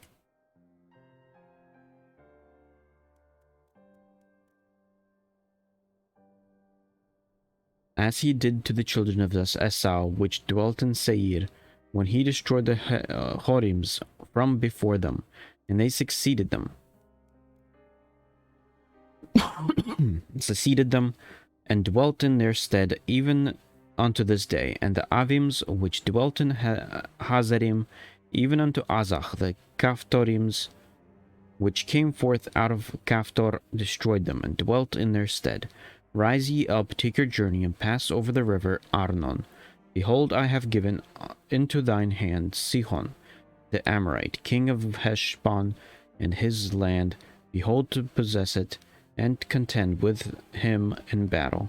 As he did to the children of Esau, which dwelt in Seir, when he destroyed the Horims from before them, and they succeeded them, and dwelt in their stead, even unto this day. And the Avims, which dwelt in Hazarim, even unto Azach, the Kaphtorims, which came forth out of Kaphtor, destroyed them, and dwelt in their stead. Rise ye up, take your journey, and pass over the river Arnon. Behold, I have given into thine hand Sihon, the Amorite, king of Heshbon, and his land. Behold, to possess it, and contend with him in battle.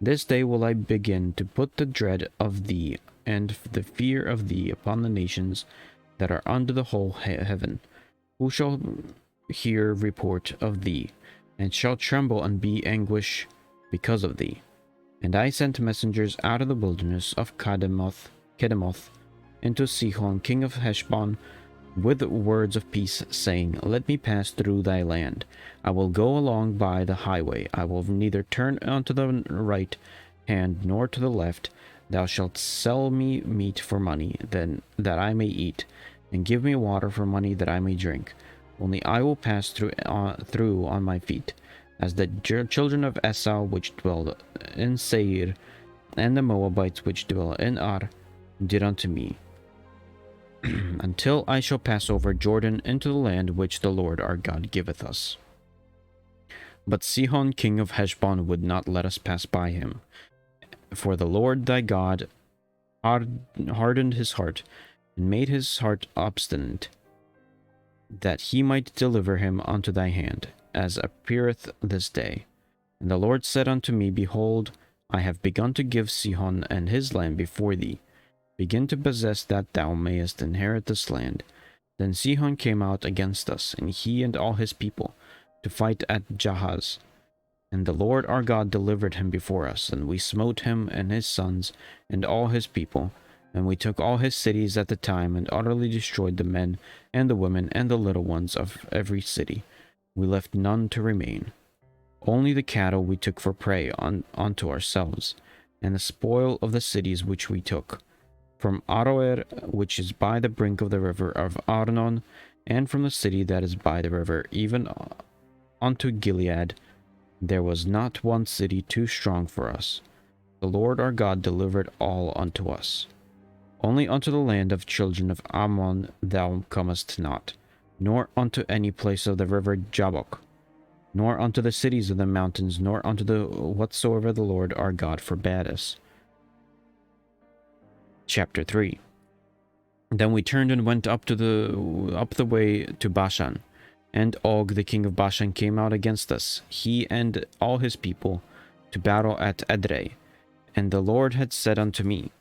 This day will I begin to put the dread of thee and the fear of thee upon the nations that are under the whole heaven, who shall hear report of thee, and shall tremble and be anguish because of thee. And I sent messengers out of the wilderness of Kedemoth into Sihon king of Heshbon, with words of peace, saying, Let me pass through thy land. I will go along by the highway. I will neither turn unto the right hand nor to the left. Thou shalt sell me meat for money, then that I may eat, and give me water for money that I may drink. Only I will pass through on my feet, as the children of Esau which dwell in Seir, and the Moabites which dwell in Ar, did unto me, until I shall pass over Jordan into the land which the Lord our God giveth us. But Sihon king of Heshbon would not let us pass by him, for the Lord thy God hardened his heart, and made his heart obstinate, that he might deliver him unto thy hand, as appeareth this day. And the Lord said unto me, Behold, I have begun to give Sihon and his land before thee. Begin to possess that thou mayest inherit this land. Then Sihon came out against us, and he and all his people, to fight at Jahaz. And the Lord our God delivered him before us, and we smote him and his sons and all his people. And we took all his cities at the time, and utterly destroyed the men and the women and the little ones of every city. We left none to remain. Only the cattle we took for prey unto ourselves, and the spoil of the cities which we took. From Aroer, which is by the brink of the river of Arnon, and from the city that is by the river, even unto Gilead, there was not one city too strong for us. The Lord our God delivered all unto us. Only unto the land of children of Ammon thou comest not, nor unto any place of the river Jabbok, nor unto the cities of the mountains, nor unto the whatsoever the Lord our God forbade us. Chapter 3. Then we turned and went up the way to Bashan, and Og the king of Bashan came out against us, he and all his people, to battle at Edrei. And the Lord had said unto me,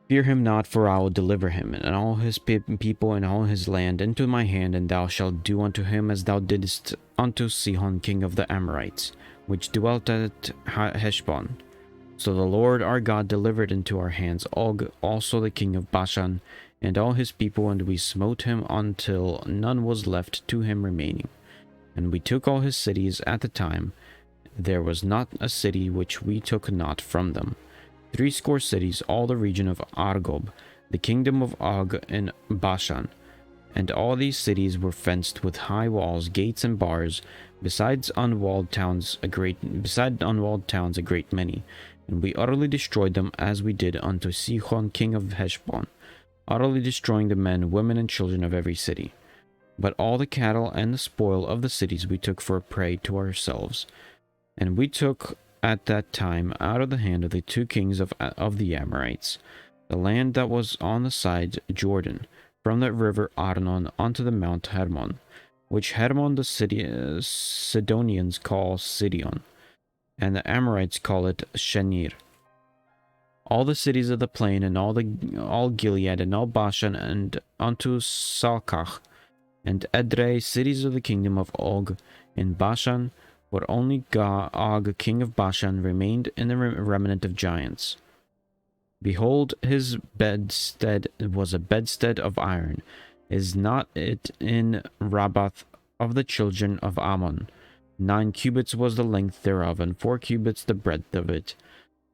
Fear him not, for I will deliver him, and all his people and all his land into my hand, and thou shalt do unto him as thou didst unto Sihon king of the Amorites, which dwelt at Heshbon. So the Lord our God delivered into our hands Og, also the king of Bashan, and all his people, and we smote him until none was left to him remaining. And we took all his cities at the time. There was not a city which we took not from them. 80 cities, all the region of Argob, the kingdom of Og in Bashan. And all these cities were fenced with high walls, gates, and bars, besides unwalled towns a great many. And we utterly destroyed them, as we did unto Sihon king of Heshbon, utterly destroying the men, women, and children of every city. But all the cattle and the spoil of the cities we took for a prey to ourselves. And we took at that time out of the hand of the 2 kings of the Amorites the land that was on the side Jordan, from the river Arnon unto the Mount Hermon, which Hermon the Sidonians call Sidon, and the Amorites call it Shenir. All the cities of the plain, and all Gilead, and all Bashan, and unto Salkach, and Edrei, cities of the kingdom of Og in Bashan, but only Og king of Bashan remained in the remnant of giants. Behold, his bedstead was a bedstead of iron. Is not it in Rabbath of the children of Ammon? 9 cubits was the length thereof, and 4 cubits the breadth of it,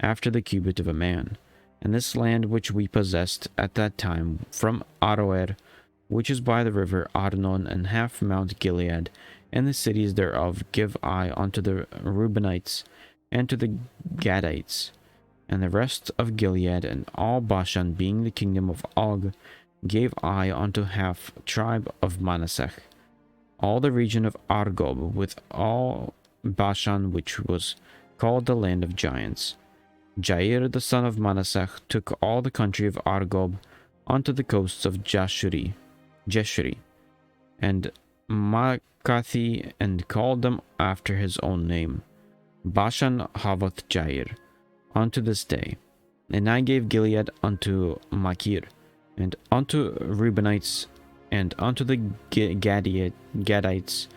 after the cubit of a man. And this land which we possessed at that time, from Aroer, which is by the river Arnon, and half Mount Gilead, and the cities thereof, give I unto the Reubenites, and to the Gadites. And the rest of Gilead, and all Bashan, being the kingdom of Og, gave I unto half tribe of Manasseh. All the region of Argob, with all Bashan, which was called the land of giants. Jair the son of Manasseh took all the country of Argob unto the coasts of Jeshuri, and and called them after his own name, Bashan Havoth Jair. unto this day. And I gave Gilead unto Machir, and unto Reubenites, and unto the Gadites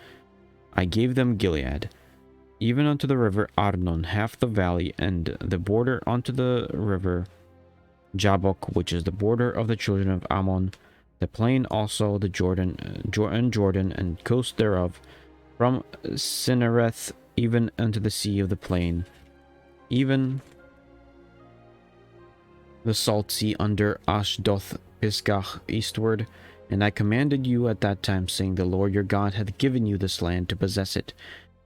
I gave them Gilead, even unto the river Arnon, half the valley, and the border unto the river Jabbok, which is the border of the children of Ammon, the plain also, the Jordan, and coast thereof, from Cinnereth even unto the sea of the plain, even the salt sea under Ashdoth Pisgah eastward. And I commanded you at that time, saying, The Lord your God hath given you this land to possess it.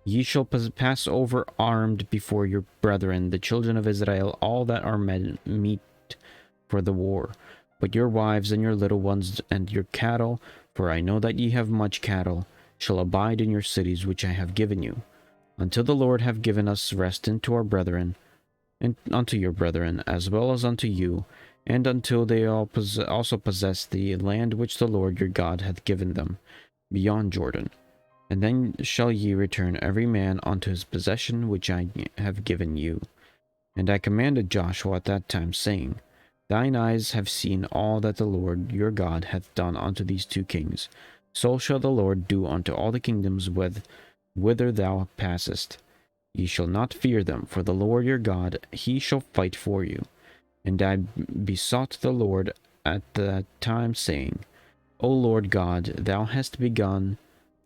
Ye shall pass over armed before your brethren, the children of Israel, all that are meet for the war, but your wives and your little ones and your cattle, for I know that ye have much cattle, shall abide in your cities which I have given you, until the Lord have given us rest unto our brethren, and unto your brethren, as well as unto you, and until they all also possess the land which the Lord your God hath given them, beyond Jordan. And then shall ye return every man unto his possession which I have given you. And I commanded Joshua at that time, saying, Thine eyes have seen all that the Lord your God hath done unto these two kings. So shall the Lord do unto all the kingdoms whither thou passest. Ye shall not fear them, for the Lord your God, he shall fight for you. And I besought the Lord at that time, saying, O Lord God, thou hast begun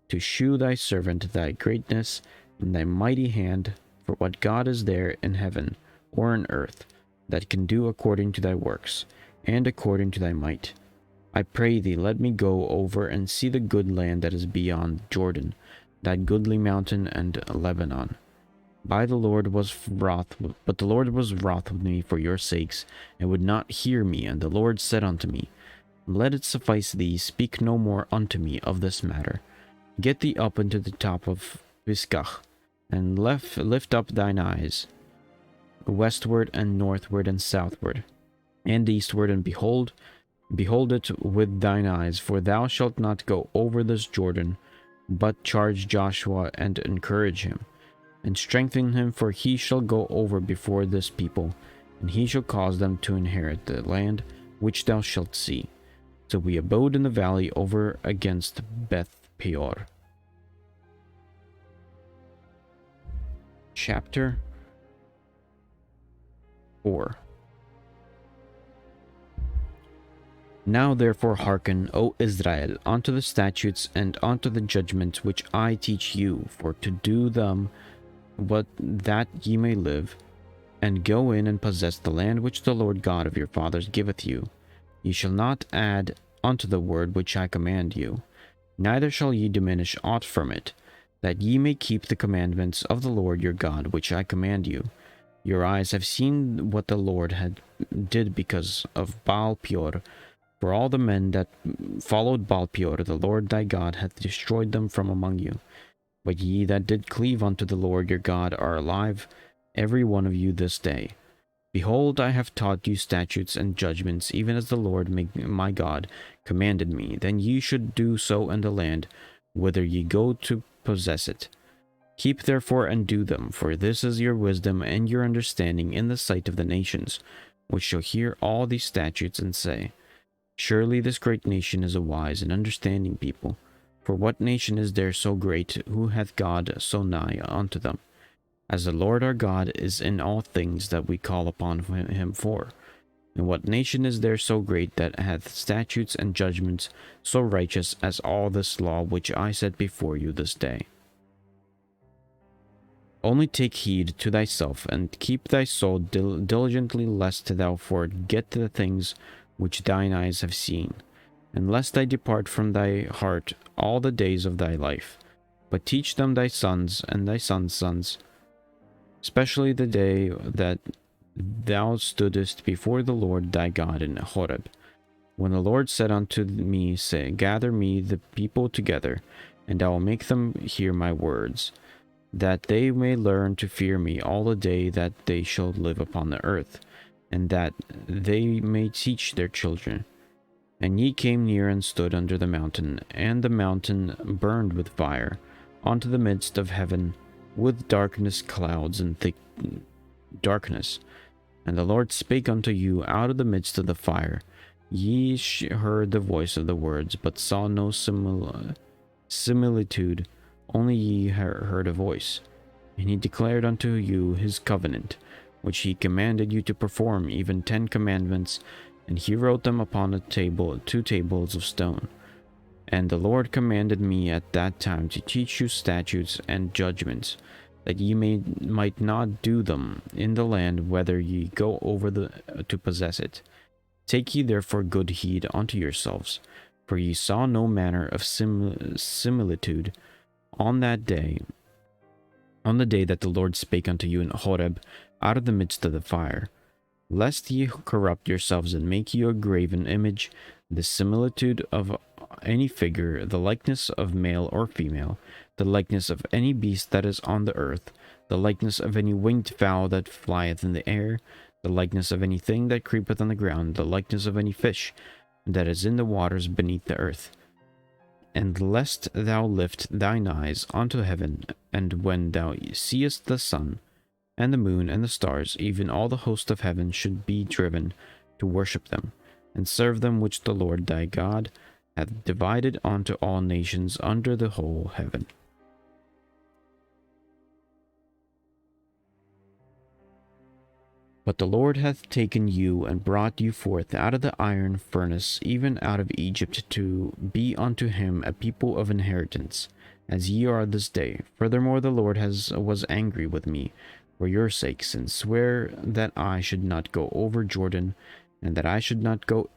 to shew thy servant thy greatness and thy mighty hand, for what God is there in heaven or in earth that can do according to thy works, and according to thy might? I pray thee, let me go over and see the good land that is beyond Jordan, that goodly mountain and Lebanon. But the Lord was wroth with me for your sakes, and would not hear me. And the Lord said unto me, Let it suffice thee, speak no more unto me of this matter. Get thee up into the top of Pisgah, and lift up thine eyes westward and northward and southward, and eastward, and behold it with thine eyes, for thou shalt not go over this Jordan, but charge Joshua and encourage him, and strengthen him, for he shall go over before this people, and he shall cause them to inherit the land which thou shalt see. So we abode in the valley over against Beth Peor. Chapter 4. Now therefore hearken, O Israel, unto the statutes and unto the judgments which I teach you, for to do them, but that ye may live, and go in and possess the land which the Lord God of your fathers giveth you. Ye shall not add unto the word which I command you, neither shall ye diminish aught from it, that ye may keep the commandments of the Lord your God which I command you. Your eyes have seen what the Lord did because of Baal Peor. For all the men that followed Baal Peor, the Lord thy God hath destroyed them from among you. But ye that did cleave unto the Lord your God are alive, every one of you this day. Behold, I have taught you statutes and judgments, even as the Lord my God commanded me. Then ye should do so in the land whither ye go to possess it. Keep therefore and do them, for this is your wisdom and your understanding in the sight of the nations, which shall hear all these statutes and say, Surely this great nation is a wise and understanding people. For what nation is there so great, who hath God so nigh unto them, as the Lord our God is in all things that we call upon him for? And what nation is there so great that hath statutes and judgments so righteous as all this law which I set before you this day? Only take heed to thyself, and keep thy soul diligently, lest thou forget the things which thine eyes have seen, and lest they depart from thy heart all the days of thy life. But teach them thy sons and thy sons' sons, especially the day that thou stoodest before the Lord thy God in Horeb, when the Lord said unto me, Say, gather me the people together, and I will make them hear my words, that they may learn to fear me all the day that they shall live upon the earth, and that they may teach their children. And ye came near and stood under the mountain, and the mountain burned with fire, unto the midst of heaven, with darkness, clouds, and thick darkness. And the Lord spake unto you out of the midst of the fire. Ye heard the voice of the words, but saw no similitude, only ye heard a voice. And he declared unto you his covenant, which he commanded you to perform, even 10 commandments, and he wrote them upon a table, 2 tables of stone. And the Lord commanded me at that time to teach you statutes and judgments, that ye might not do them in the land whether ye go over to possess it. Take ye therefore good heed unto yourselves, for ye saw no manner of similitude on that day, on the day that the Lord spake unto you in Horeb out of the midst of the fire, lest ye corrupt yourselves and make you a graven image, the similitude of any figure, the likeness of male or female, the likeness of any beast that is on the earth, the likeness of any winged fowl that flieth in the air, the likeness of anything that creepeth on the ground, the likeness of any fish that is in the waters beneath the earth. And lest thou lift thine eyes unto heaven, and when thou seest the sun, and the moon, and the stars, even all the host of heaven, should be driven to worship them, and serve them which the Lord thy God hath divided unto all nations under the whole heaven. But the Lord hath taken you and brought you forth out of the iron furnace, even out of Egypt, to be unto him a people of inheritance, as ye are this day. Furthermore, the Lord was angry with me for your sakes, and sware that I should not go over Jordan, and that I should not go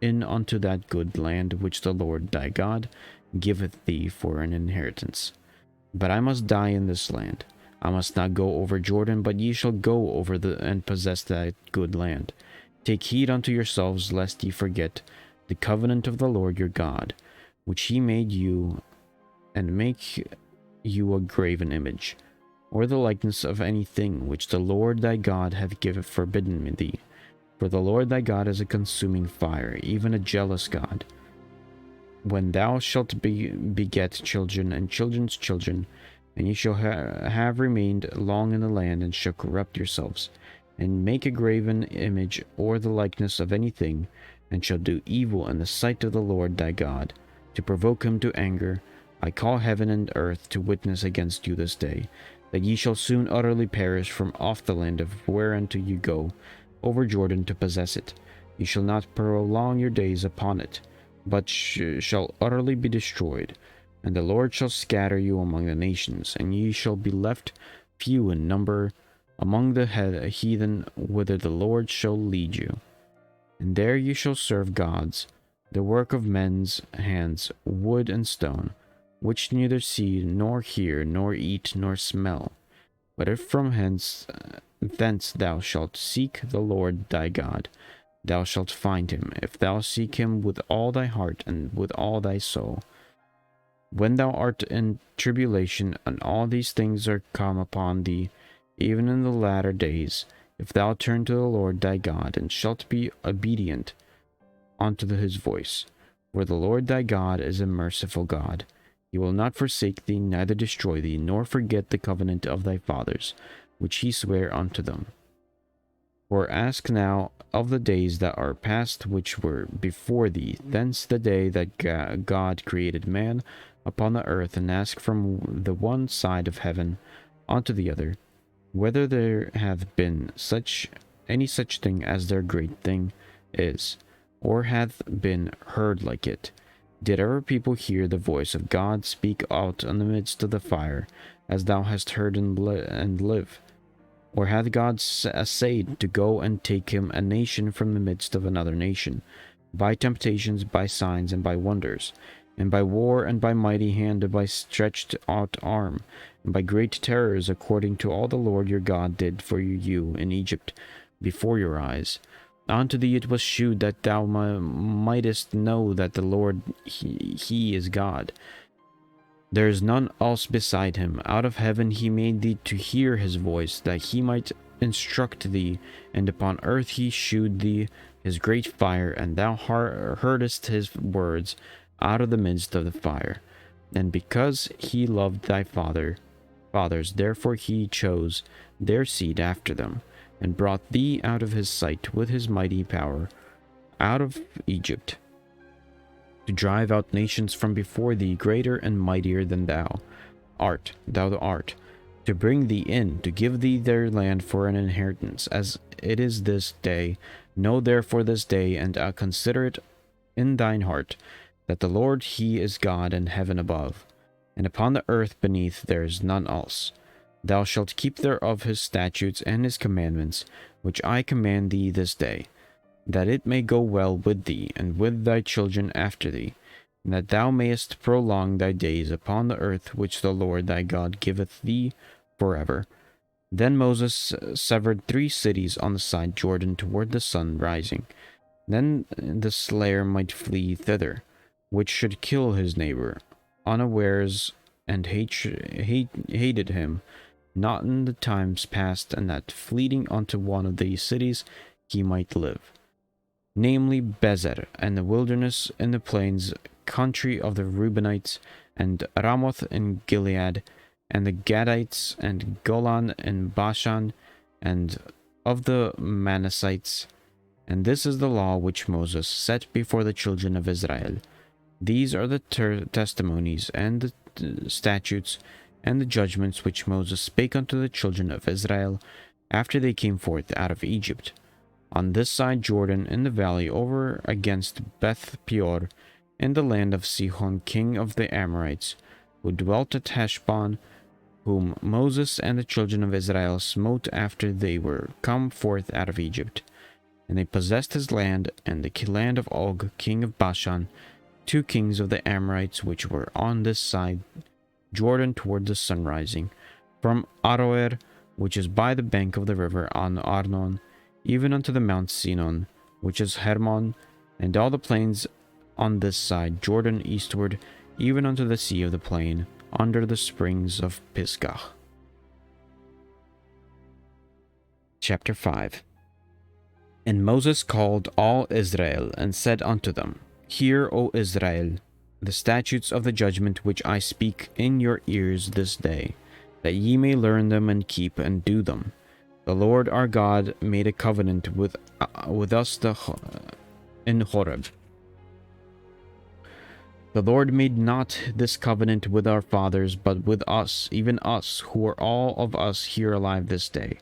in unto that good land which the Lord thy God giveth thee for an inheritance. But I must die in this land. I must not go over Jordan, but ye shall go over and possess that good land. Take heed unto yourselves, lest ye forget the covenant of the Lord your God, which he made you, and make you a graven image, or the likeness of anything which the Lord thy God hath forbidden thee. For the Lord thy God is a consuming fire, even a jealous God. When thou shalt beget children and children's children, and ye shall have remained long in the land, and shall corrupt yourselves, and make a graven image or the likeness of anything, and shall do evil in the sight of the Lord thy God, to provoke him to anger, I call heaven and earth to witness against you this day, that ye shall soon utterly perish from off the land of whereunto you go over Jordan to possess it. Ye shall not prolong your days upon it, but shall utterly be destroyed. And the Lord shall scatter you among the nations, and ye shall be left few in number among the heathen, whither the Lord shall lead you. And there ye shall serve gods, the work of men's hands, wood and stone, which neither see, nor hear, nor eat, nor smell. But if from thence thou shalt seek the Lord thy God, thou shalt find him, if thou seek him with all thy heart and with all thy soul. When thou art in tribulation, and all these things are come upon thee, even in the latter days, if thou turn to the Lord thy God, and shalt be obedient unto his voice, for the Lord thy God is a merciful God. He will not forsake thee, neither destroy thee, nor forget the covenant of thy fathers, which he sware unto them. For ask now of the days that are past, which were before thee, thence the day that God created man upon the earth, and ask from the one side of heaven unto the other, whether there hath been any such thing as their great thing is, or hath been heard like it. Did ever people hear the voice of God speak out in the midst of the fire, as thou hast heard and live? Or hath God essayed to go and take him a nation from the midst of another nation, by temptations, by signs, and by wonders, and by war, and by mighty hand, and by stretched out arm, and by great terrors, according to all the Lord your God did for you in Egypt before your eyes? Unto thee it was shewed that thou mightest know that the Lord, he is God. There is none else beside him. Out of heaven he made thee to hear his voice, that he might instruct thee, and upon earth he shewed thee his great fire, and thou heardest his words out of the midst of the fire. And because he loved thy fathers, therefore he chose their seed after them, and brought thee out of his sight with his mighty power, out of Egypt, to drive out nations from before thee greater and mightier than thou art, to bring thee in, to give thee their land for an inheritance, as it is this day. Know therefore this day, and consider it in thine heart, that the Lord he is God in heaven above, and upon the earth beneath there is none else. Thou shalt keep thereof his statutes and his commandments, which I command thee this day, that it may go well with thee and with thy children after thee, and that thou mayest prolong thy days upon the earth which the Lord thy God giveth thee forever. Then Moses severed 3 cities on the side Jordan toward the sun rising. Then the slayer might flee thither, which should kill his neighbor unawares, and hated him not in the times past, and that fleeting unto one of these cities he might live, namely Bezer, and the wilderness in the plains country of the Reubenites, and Ramoth in Gilead, and the Gadites, and Golan in Bashan, and of the Manassites. And this is the law which Moses set before the children of Israel. These are the testimonies, and the statutes, and the judgments which Moses spake unto the children of Israel after they came forth out of Egypt, on this side Jordan, in the valley over against Beth Peor, in the land of Sihon king of the Amorites, who dwelt at Heshbon, whom Moses and the children of Israel smote after they were come forth out of Egypt. And they possessed his land, and the land of Og king of Bashan, 2 kings of the Amorites, which were on this side Jordan toward the sun rising, from Aroer, which is by the bank of the river on Arnon, even unto the Mount Sinon, which is Hermon, and all the plains on this side Jordan eastward, even unto the sea of the plain, under the springs of Pisgah. Chapter 5. And Moses called all Israel, and said unto them, Hear, O Israel, the statutes of the judgment which I speak in your ears this day, that ye may learn them and keep and do them. The Lord our God made a covenant with us in Horeb. The Lord made not this covenant with our fathers, but with us, even us, who are all of us here alive this day.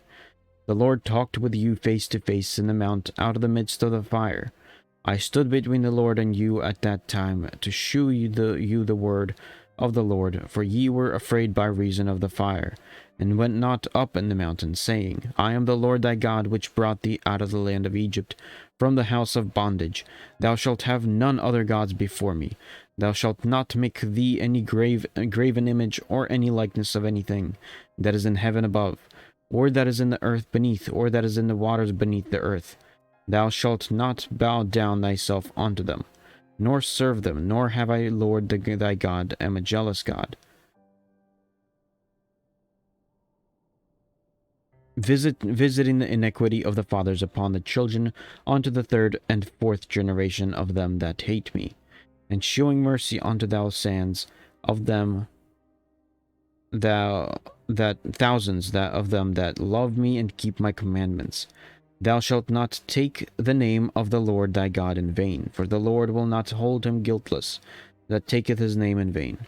The Lord talked with you face to face in the mount out of the midst of the fire. I stood between the Lord and you at that time, to shew you the word of the Lord, for ye were afraid by reason of the fire, and went not up in the mountain, saying, I am the Lord thy God, which brought thee out of the land of Egypt, from the house of bondage. Thou shalt have none other gods before me. Thou shalt not make thee any graven image, or any likeness of anything that is in heaven above, or that is in the earth beneath, or that is in the waters beneath the earth. Thou shalt not bow down thyself unto them, nor serve them, nor have I, Lord thy God, am a jealous God, visiting the iniquity of the fathers upon the children unto the 3rd and 4th generation of them that hate me, and shewing mercy unto thousands of them that of them that love me and keep my commandments. Thou shalt not take the name of the Lord thy God in vain, for the Lord will not hold him guiltless that taketh his name in vain.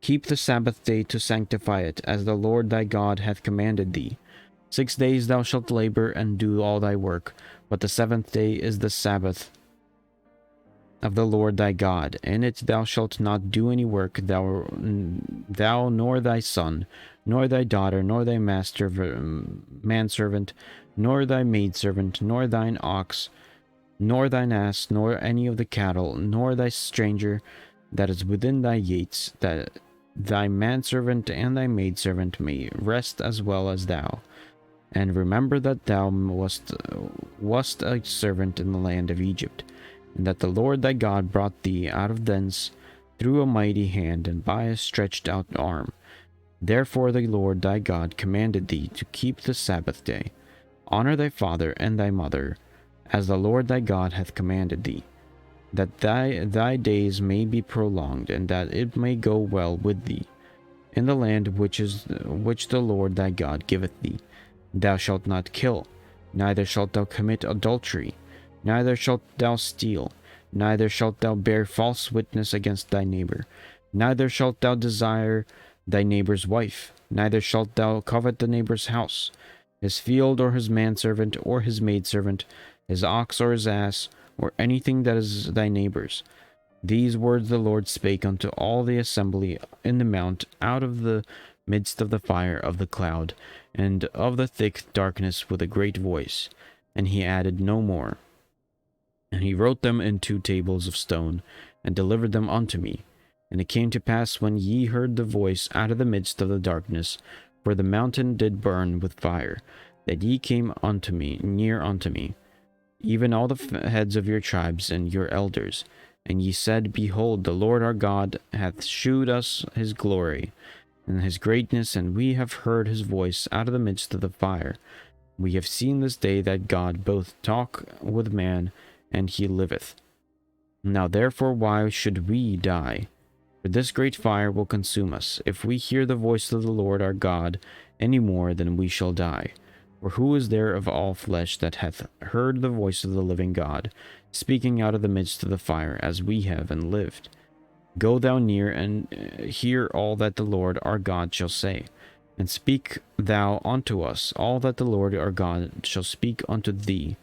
Keep the Sabbath day to sanctify it, as the Lord thy God hath commanded thee. 6 days thou shalt labor and do all thy work, but the 7th day is the Sabbath of the Lord thy God. In it thou shalt not do any work, thou nor thy son, nor thy daughter, nor thy manservant, nor thy maidservant, nor thine ox, nor thine ass, nor any of the cattle, nor thy stranger that is within thy gates, that thy manservant and thy maidservant may rest as well as thou. And remember that thou wast a servant in the land of Egypt, and that the Lord thy God brought thee out of thence through a mighty hand and by a stretched out arm. Therefore the Lord thy God commanded thee to keep the Sabbath day. Honor thy father and thy mother, as the Lord thy God hath commanded thee, that thy days may be prolonged, and that it may go well with thee in the land which the Lord thy God giveth thee. Thou shalt not kill. Neither shalt thou commit adultery, neither shalt thou steal, neither shalt thou bear false witness against thy neighbor, neither shalt thou desire thy neighbor's wife, neither shalt thou covet the neighbor's house, his field, or his manservant, or his maidservant, his ox or his ass, or anything that is thy neighbor's. These words the Lord spake unto all the assembly in the mount out of the midst of the fire of the cloud, and of the thick darkness with a great voice. And he added no more. And he wrote them in 2 tables of stone, and delivered them unto me. And it came to pass, when ye heard the voice out of the midst of the darkness, for the mountain did burn with fire, that ye came unto me, near unto me, even all the heads of your tribes and your elders. And ye said, Behold, the Lord our God hath shewed us his glory and his greatness, and we have heard his voice out of the midst of the fire. We have seen this day that God both talk with man, and he liveth. Now therefore why should we die? For this great fire will consume us, if we hear the voice of the Lord our God any more than we shall die. For who is there of all flesh that hath heard the voice of the living God, speaking out of the midst of the fire, as we have, and lived? Go thou near, and hear all that the Lord our God shall say. And speak thou unto us all that the Lord our God shall speak unto thee.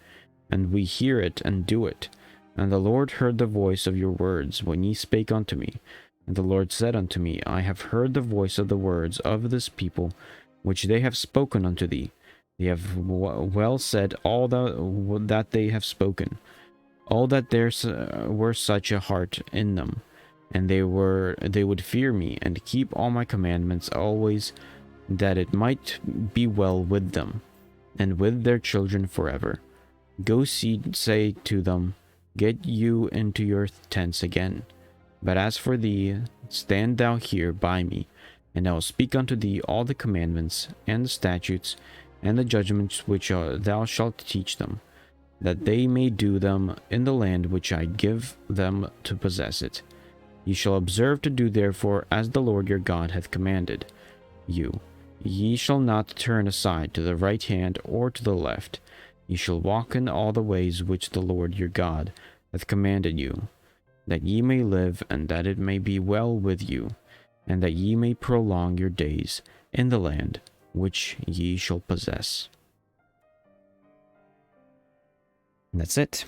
And we hear it, and do it. And the Lord heard the voice of your words, when ye spake unto me. And the Lord said unto me, I have heard the voice of the words of this people, which they have spoken unto thee. They have well said all that they have spoken, all that there were such a heart in them, and they would fear me, and keep all my commandments always, that it might be well with them, and with their children forever. Go say to them, Get you into your tents again. But as for thee, stand thou here by me, and I will speak unto thee all the commandments, and the statutes, and the judgments which thou shalt teach them, that they may do them in the land which I give them to possess it. Ye shall observe to do therefore as the Lord your God hath commanded you. Ye shall not turn aside to the right hand or to the left. Ye shall walk in all the ways which the Lord your God hath commanded you, that ye may live, and that it may be well with you, and that ye may prolong your days in the land which ye shall possess. And that's it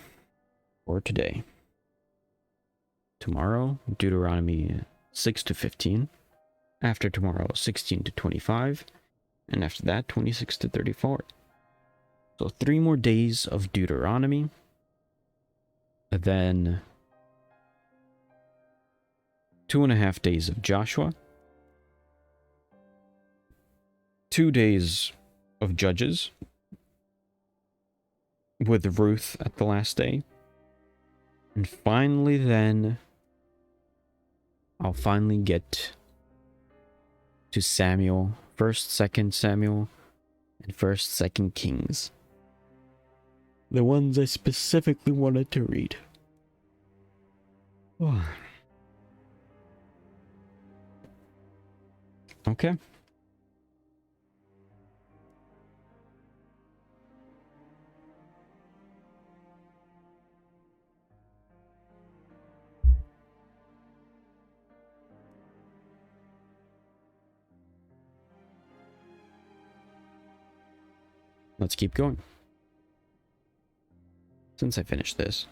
for today. Tomorrow, Deuteronomy 6 to 15. After tomorrow, 16 to 25. And after that, 26 to 34. So 3 more days of Deuteronomy. And then 2.5 days of Joshua. 2 days of Judges, with Ruth at the last day. And finally then, I'll finally get to Samuel, 1st, 2nd Samuel, and 1st, 2nd Kings. The ones I specifically wanted to read. Okay. Let's keep going. Since I finished this.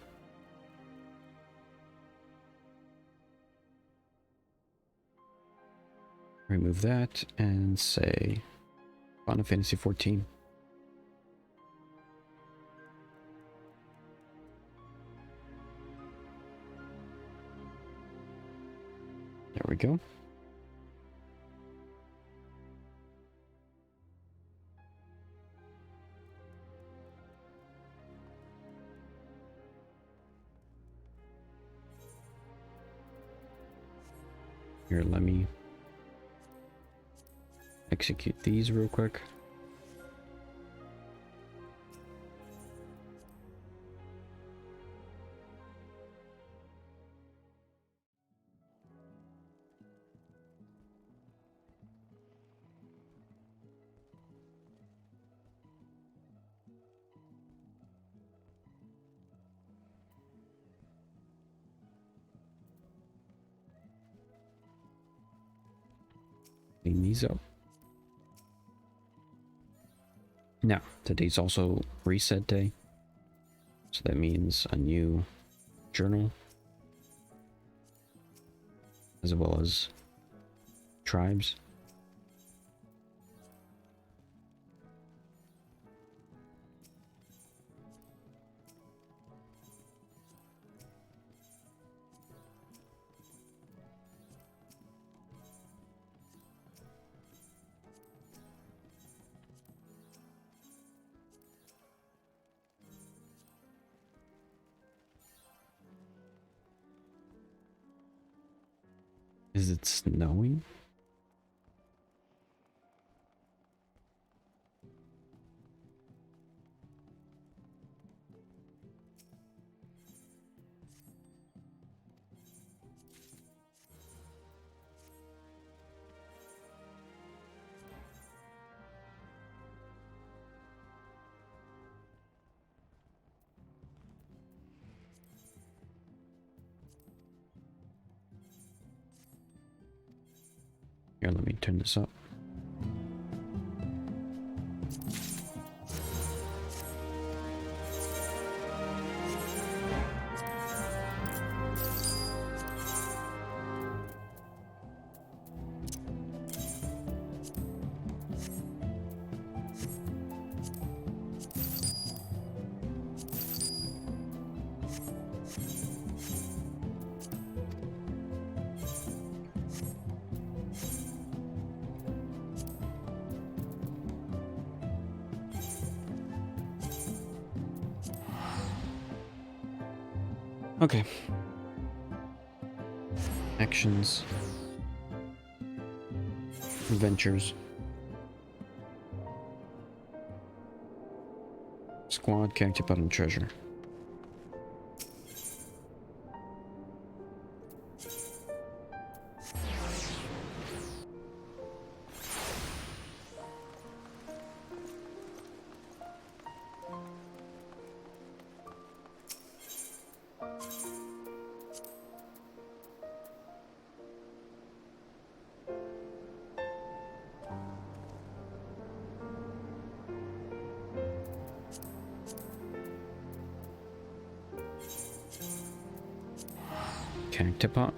Remove that and say Final Fantasy 14. There we go. Here, let me execute these real quick. Clean these up. Now, today's also reset day. So that means a new journal. As well as tribes. Is it snowing? Here, let me turn this up. Okay. Actions. Adventures. Squad, character, button, treasure. Character pot.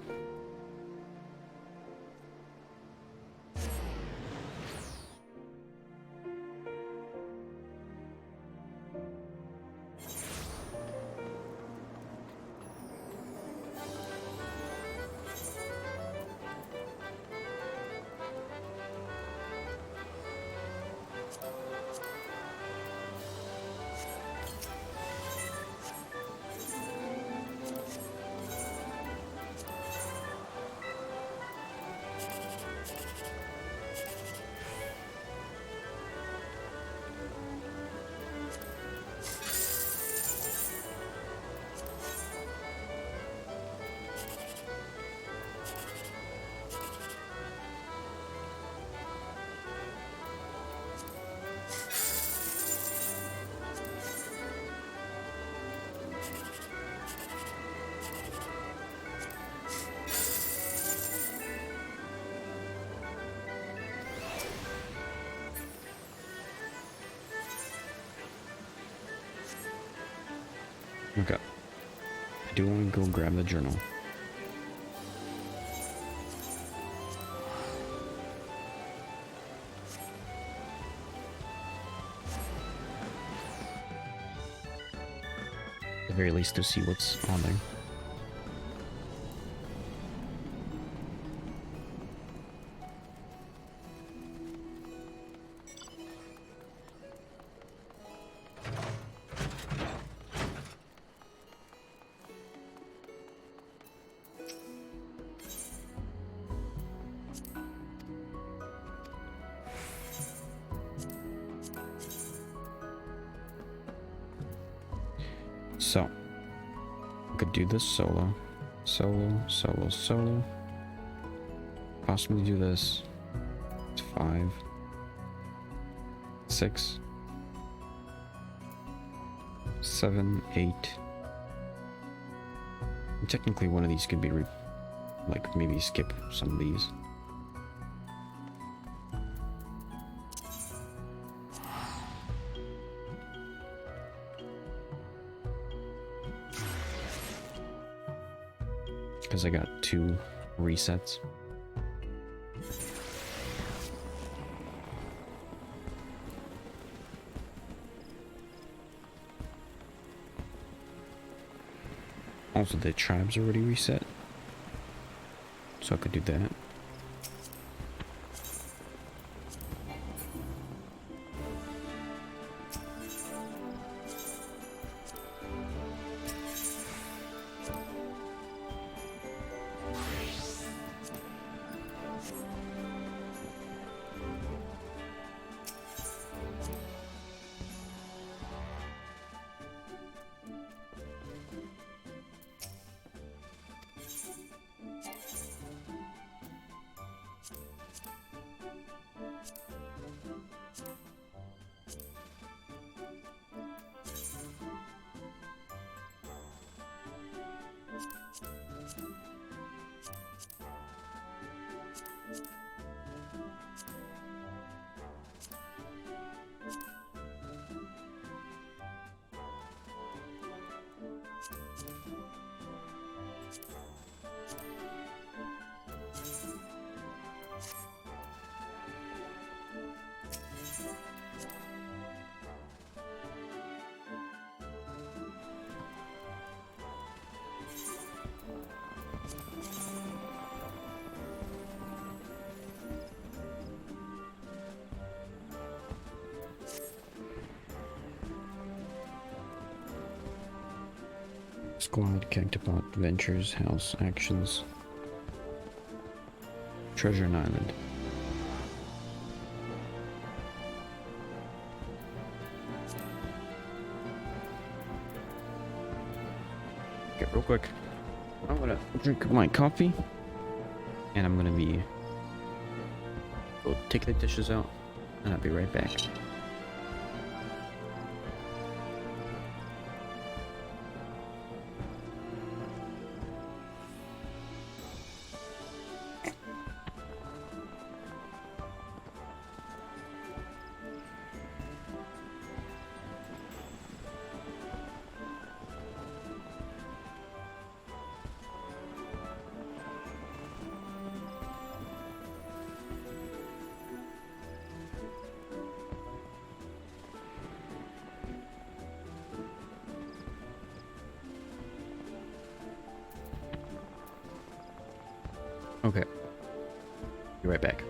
Okay. I do want to go grab the journal. At the very least to see what's on there. So, I could do this solo. Solo. Possibly do this. It's 5, 6, 7, 8. And technically one of these could be like maybe skip some of these. because I got 2 resets. Also, the tribes already reset, so I could do that. Squad, Cactopod, Ventures, House, Actions, Treasure Island. Okay, real quick. I'm gonna drink my coffee, and I'm gonna go take the dishes out, and I'll be right back. Okay. Be right back.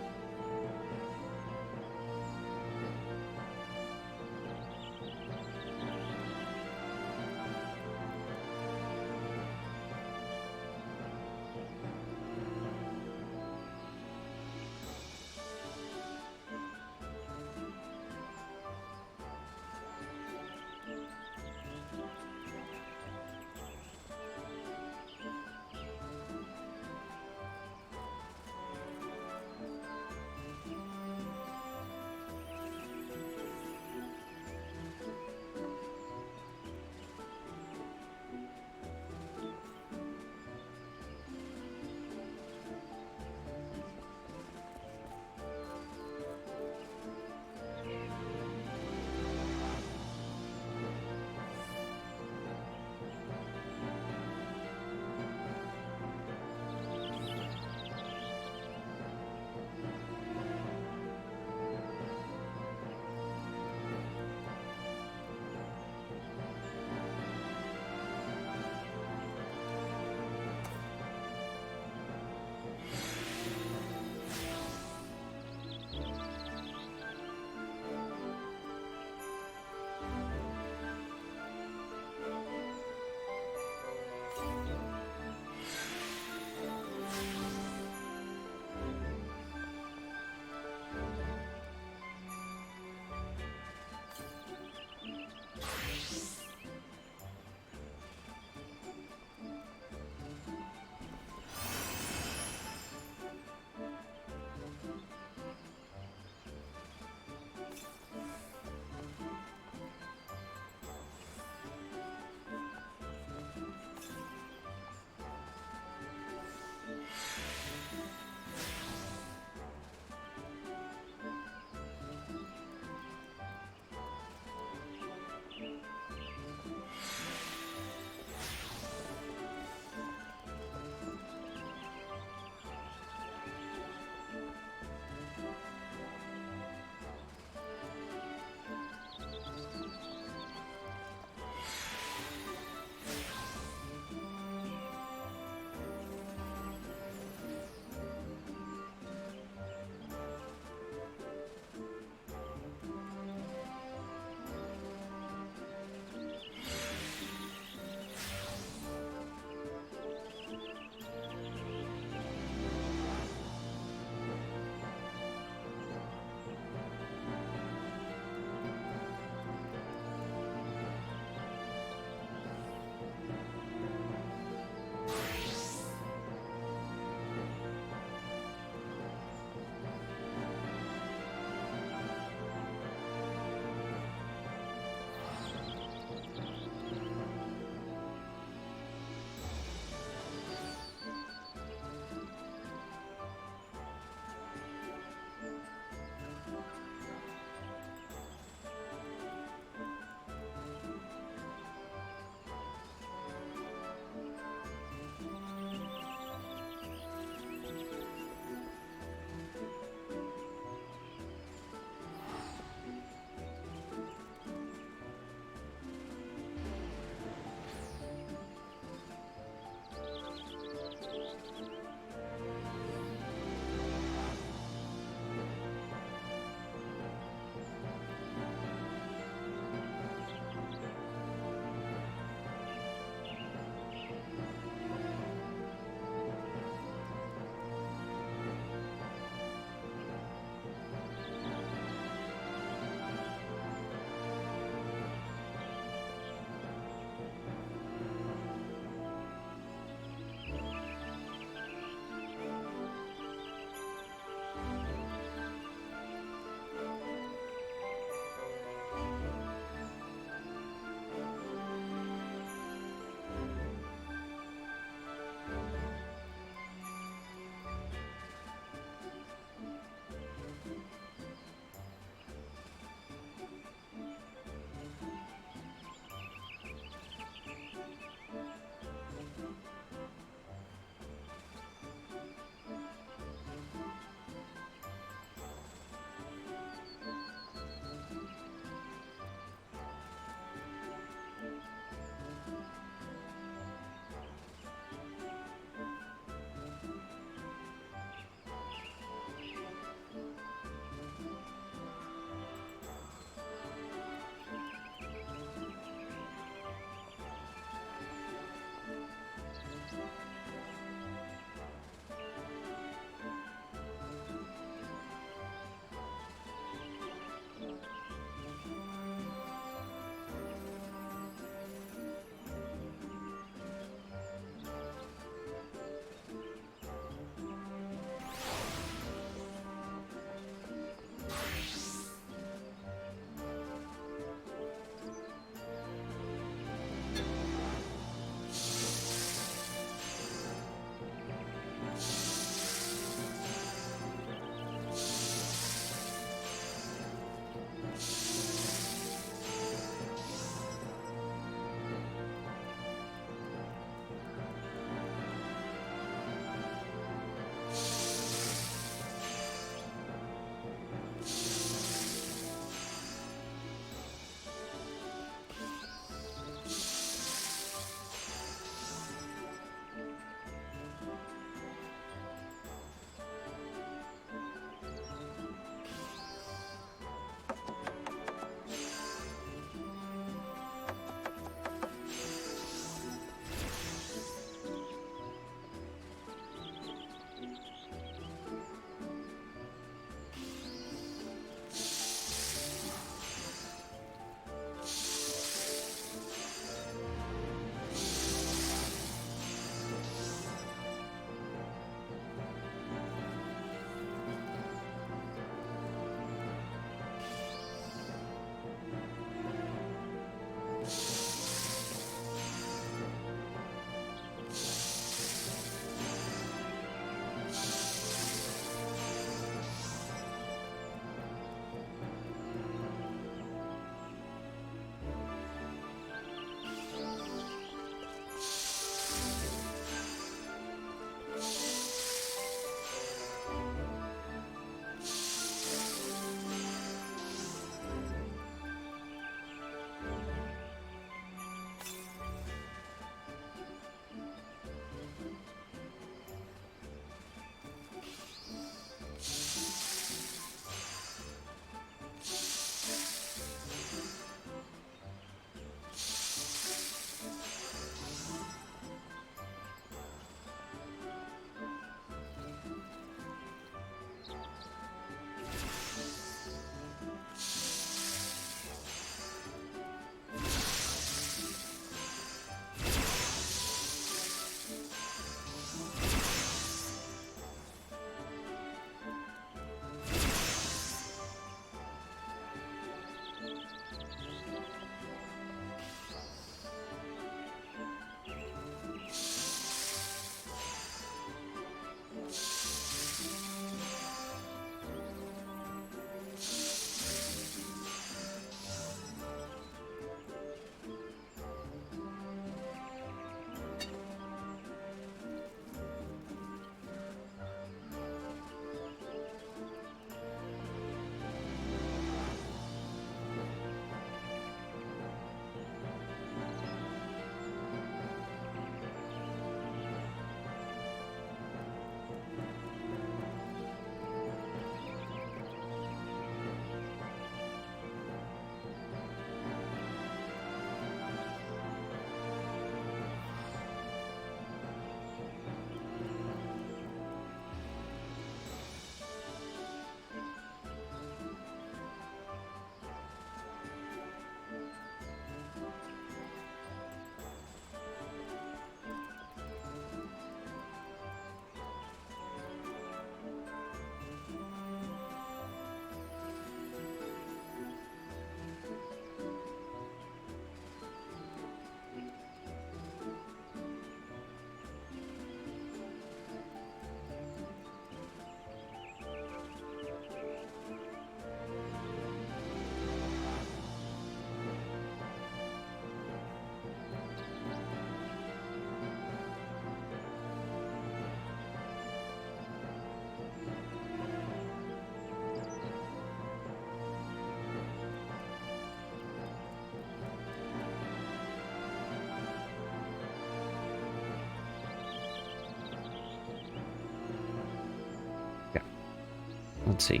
let's see.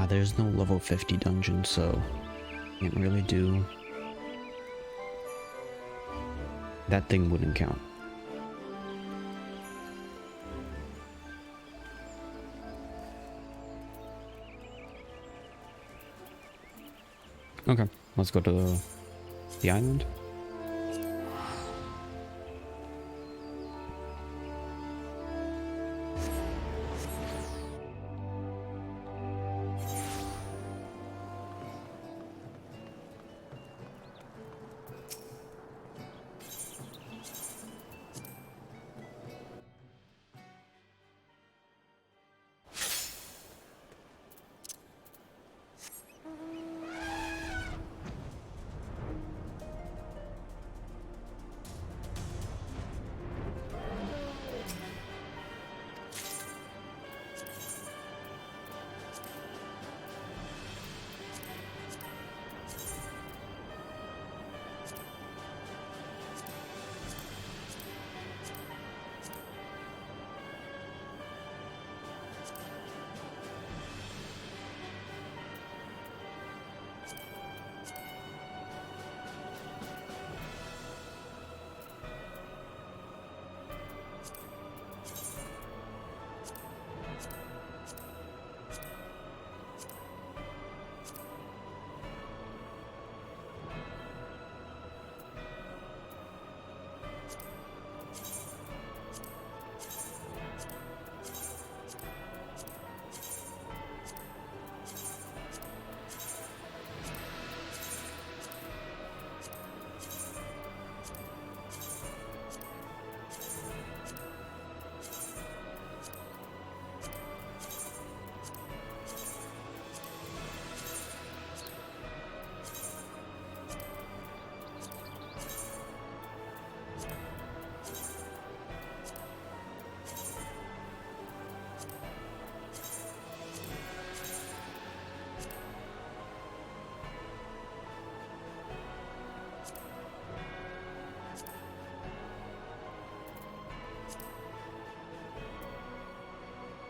There's no level 50 dungeon, so can't really do... That thing wouldn't count. Okay, let's go to the island.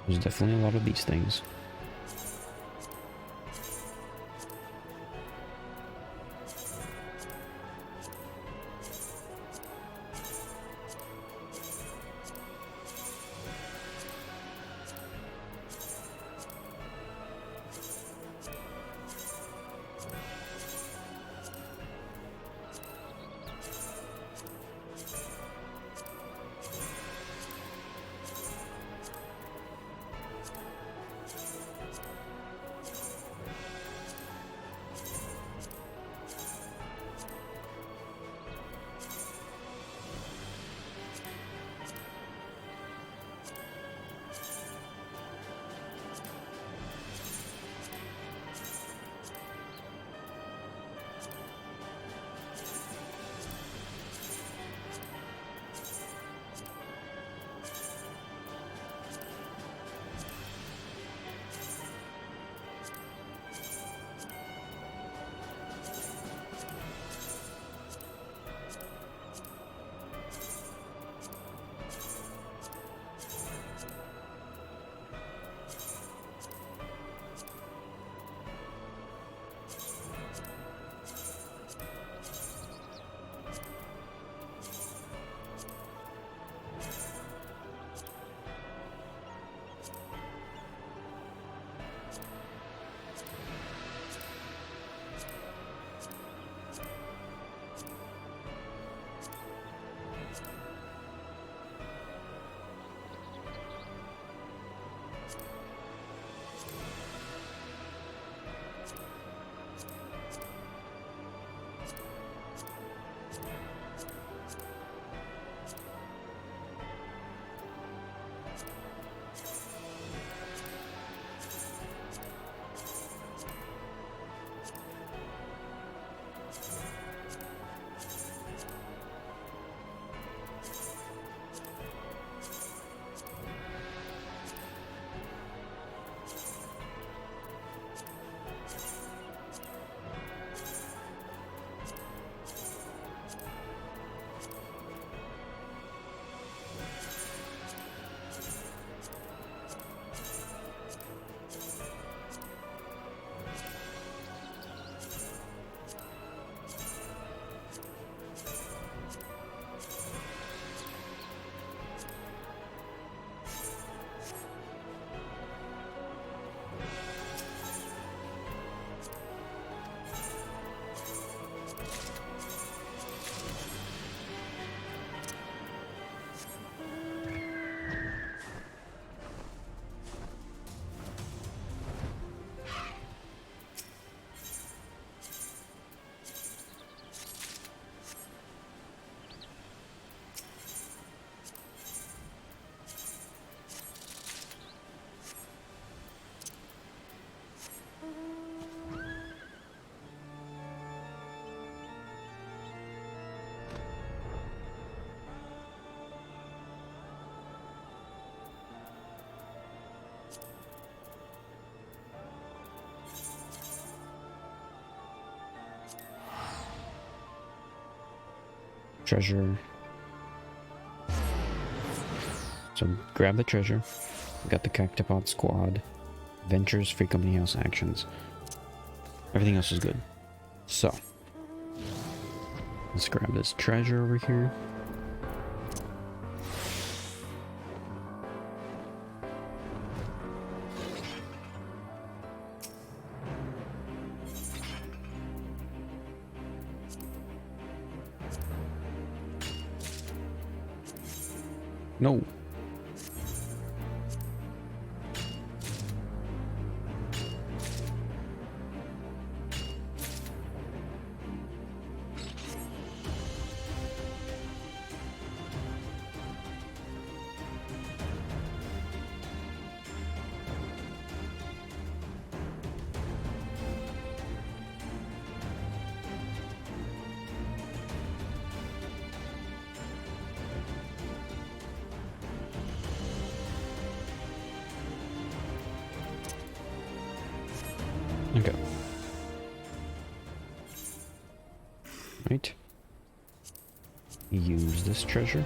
There's definitely a lot of these things. treasure. So grab the treasure. Got the Cactopod squad. Ventures, free company house actions. Everything else is good. So let's grab this treasure over here. No. Okay. Right. Use this treasure.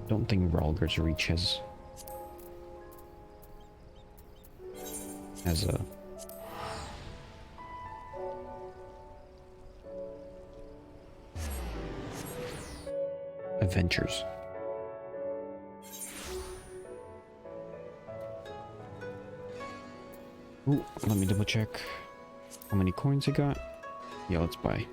Don't think Ralger's Reach has a adventures. Ooh, let me double check how many coins I got. Yeah, let's buy.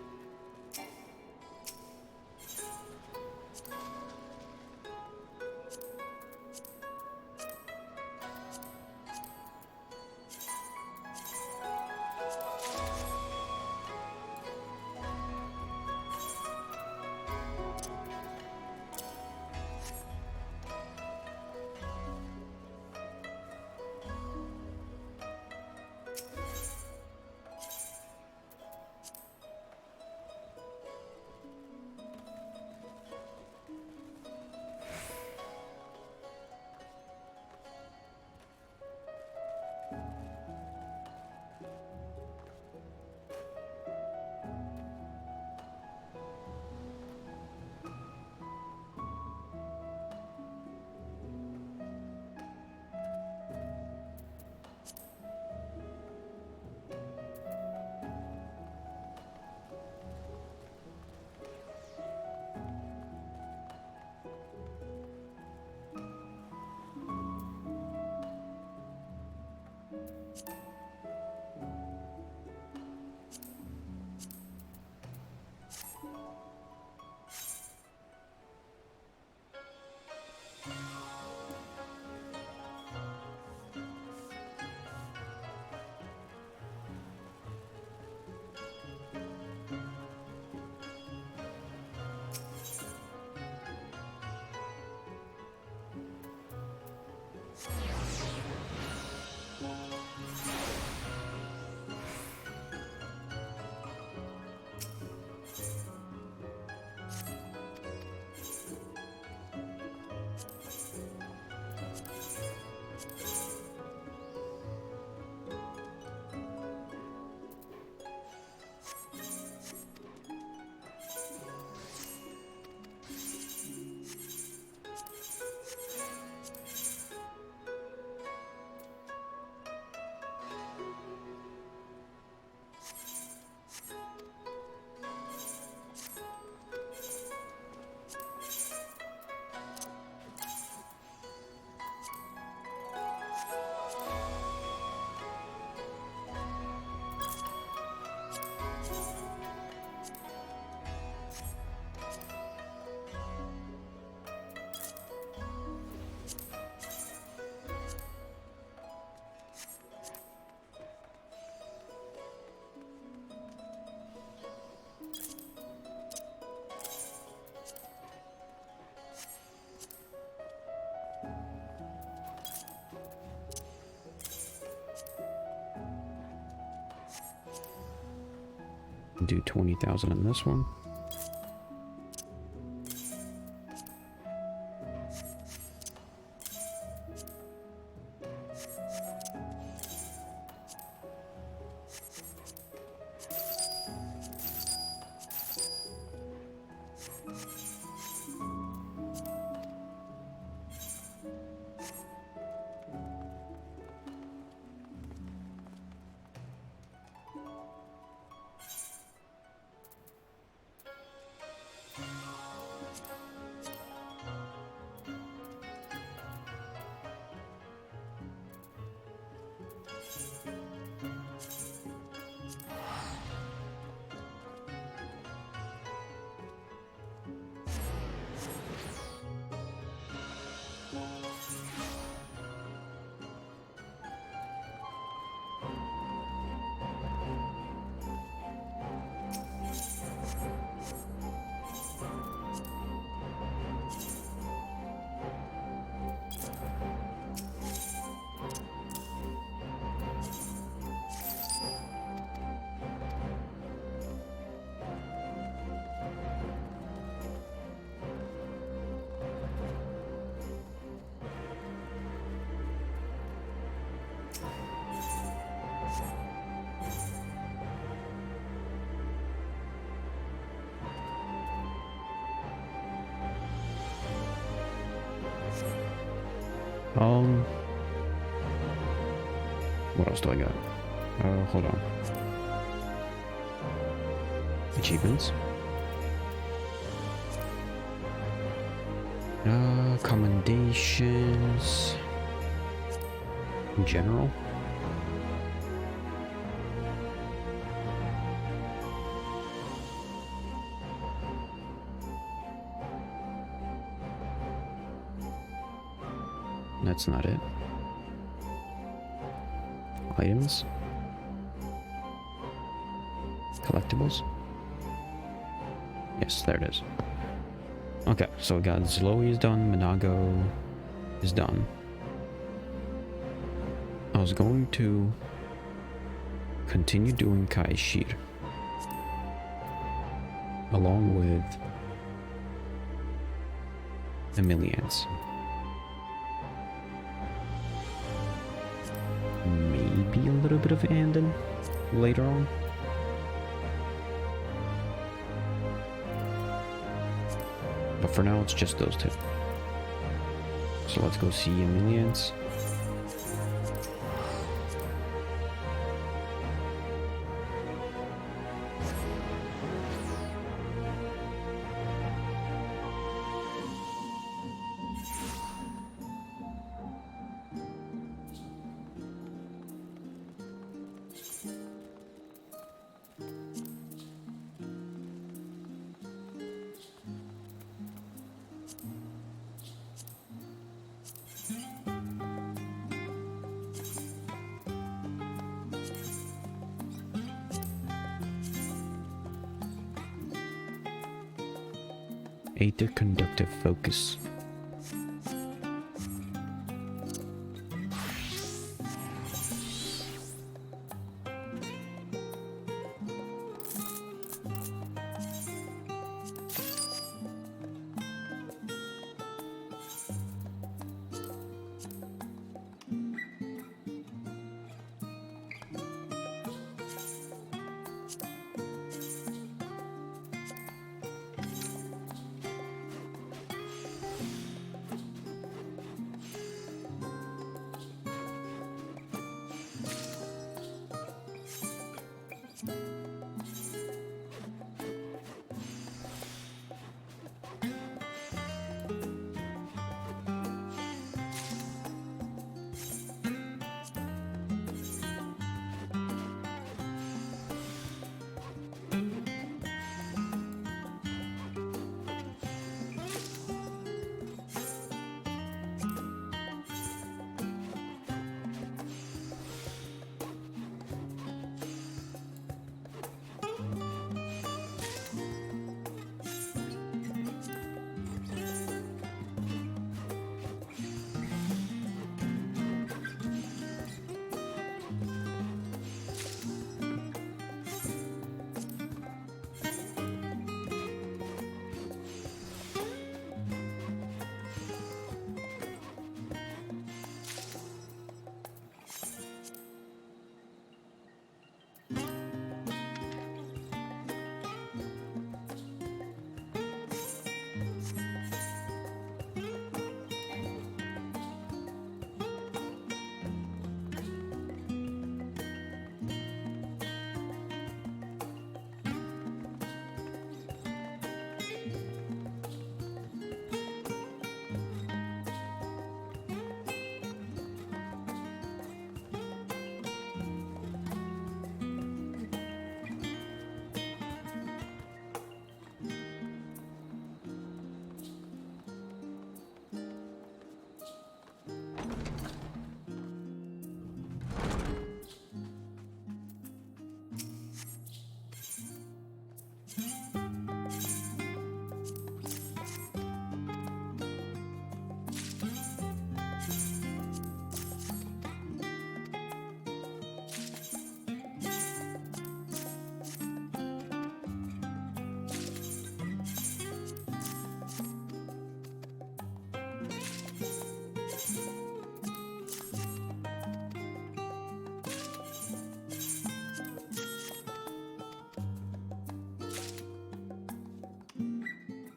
Do 20,000 on this one. What else do I got? Hold on. Achievements. Commendations. In general. That's not it. Items. Collectibles. Yes, there it is. Okay, so we got Zloe is done, Minago is done. I was going to continue doing Kaishir along with Emilians. Maybe a little bit of Andon later on. But for now, it's just those two. So let's go see Emilians. Aether conductive focus.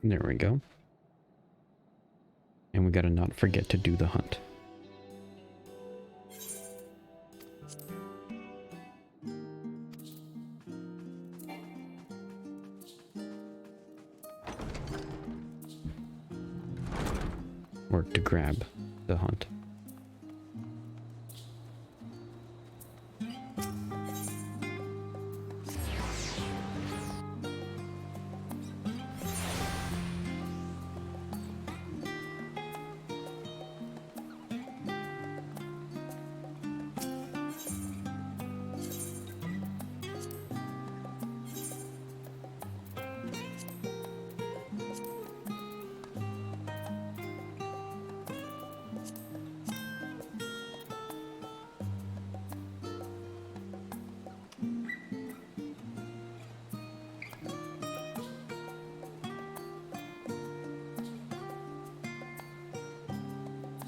There we go. And we gotta not forget to do the hunt. Or to grab the hunt.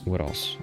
What else?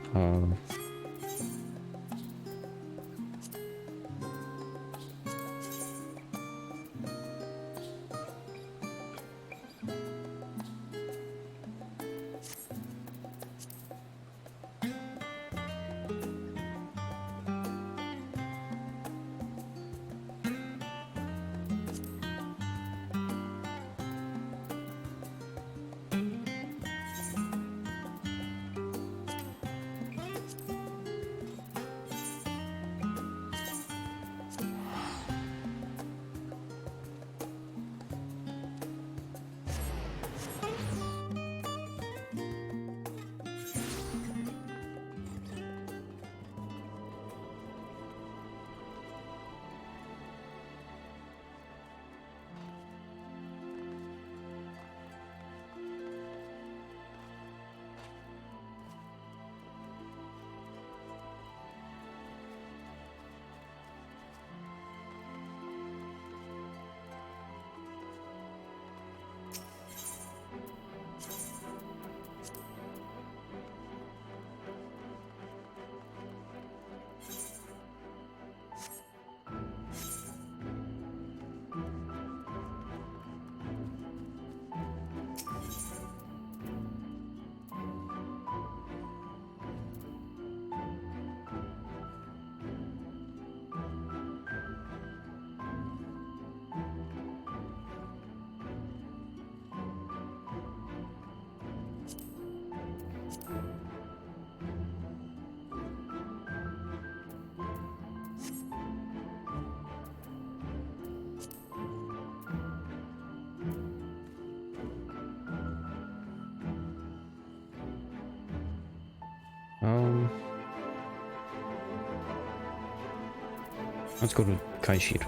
Let's go to Kaishir.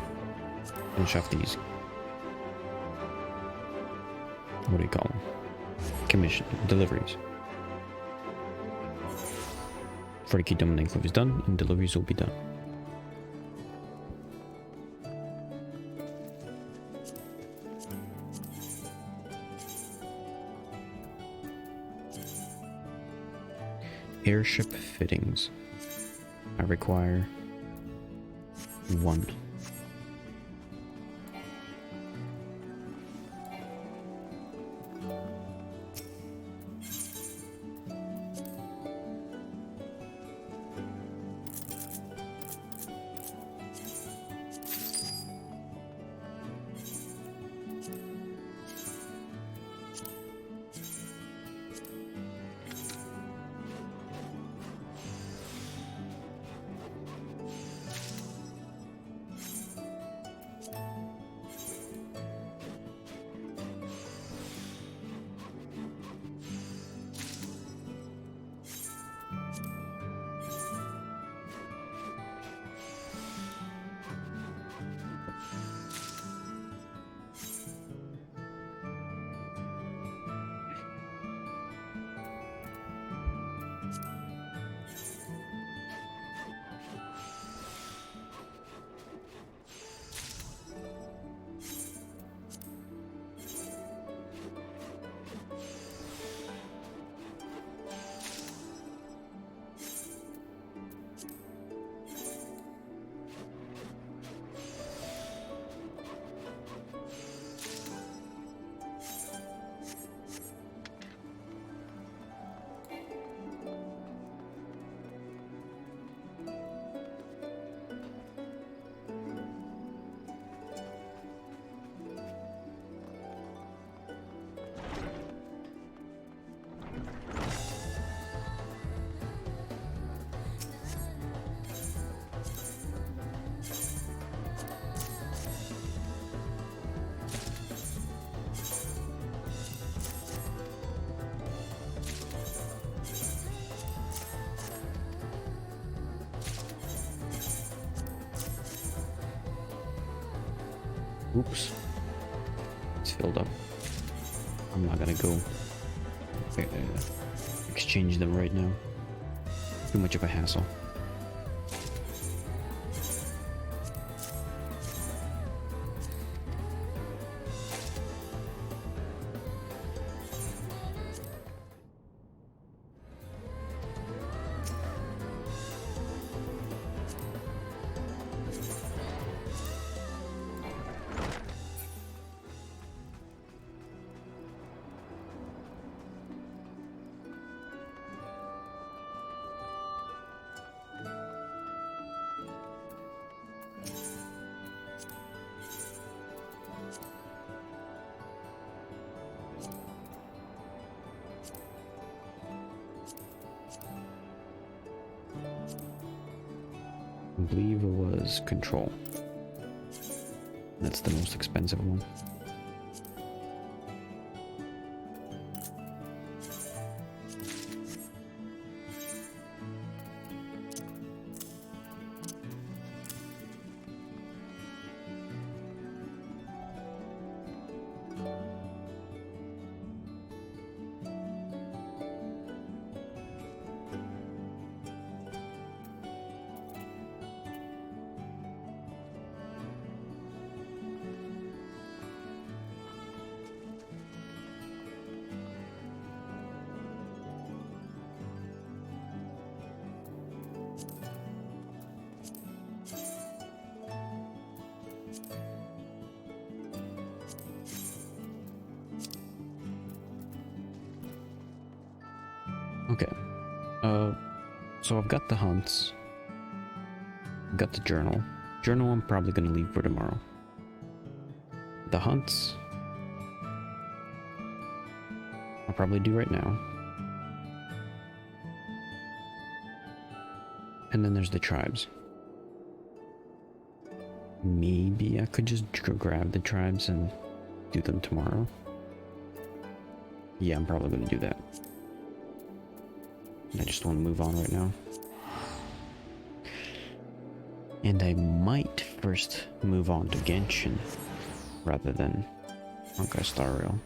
Finish off these. What do you call them? Commission deliveries. 40 Diamond Enclave is done, and deliveries will be done. Airship fittings. I require 1. Oops. It's filled up. I'm not gonna go exchange them right now. Too much of a hassle. I believe it was Control. That's the most expensive one. Okay. So I've got the hunts. I've got the journal. Journal I'm probably gonna leave for tomorrow. The hunts I'll probably do right now. And then there's the tribes. Maybe I could just grab the tribes and do them tomorrow. Yeah, I'm probably gonna do that. I just want to move on right now. And I might first move on to Genshin rather than Honkai Star Rail.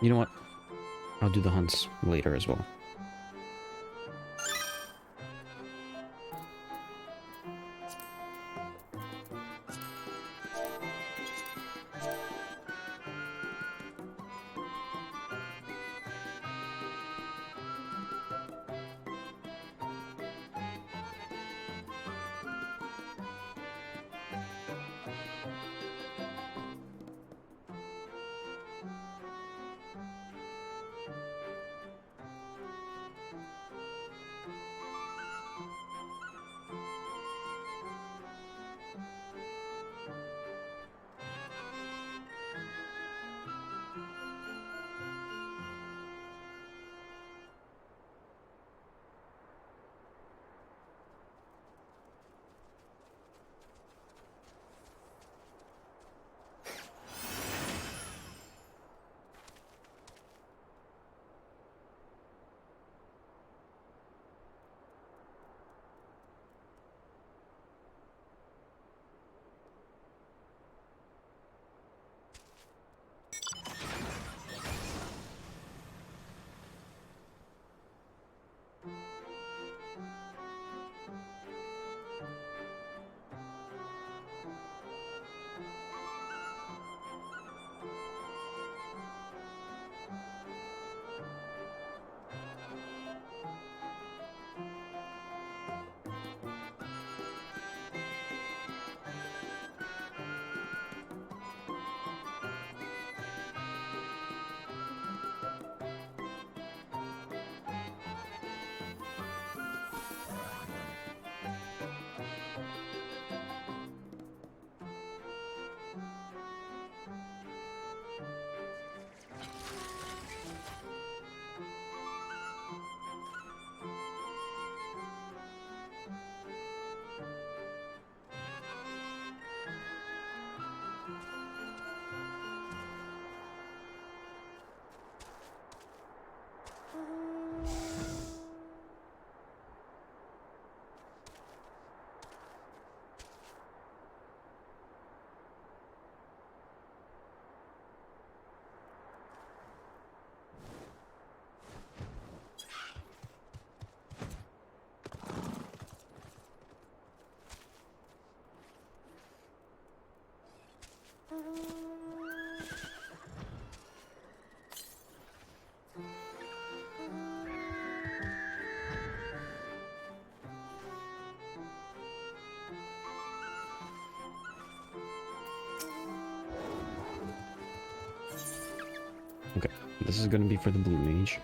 You know what? I'll do the hunts later as well. Okay, this is gonna be for the blue mage.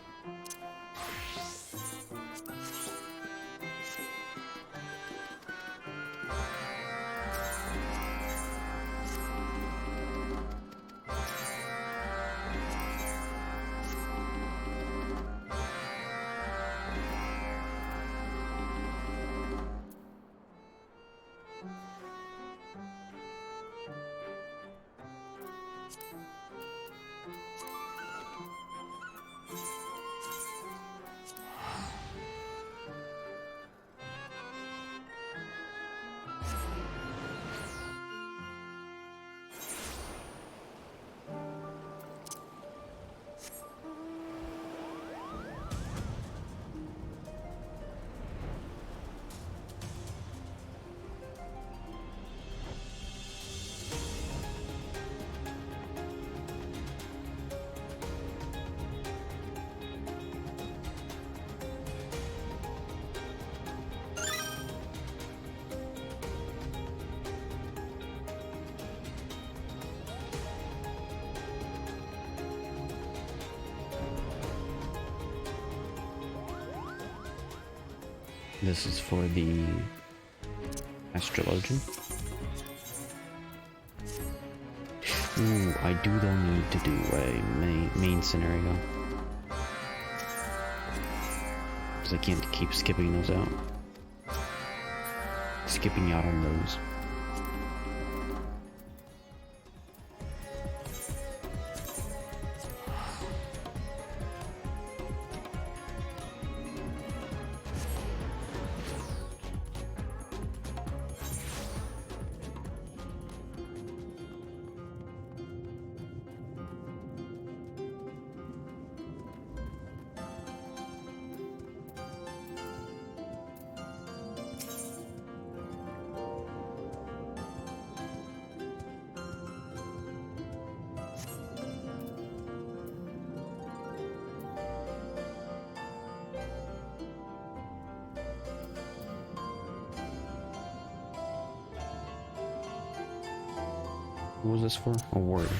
This is for the astrologian. Ooh, I do though need to do a main scenario. Because I can't keep skipping those out. Skipping out on those. What was this for? A word.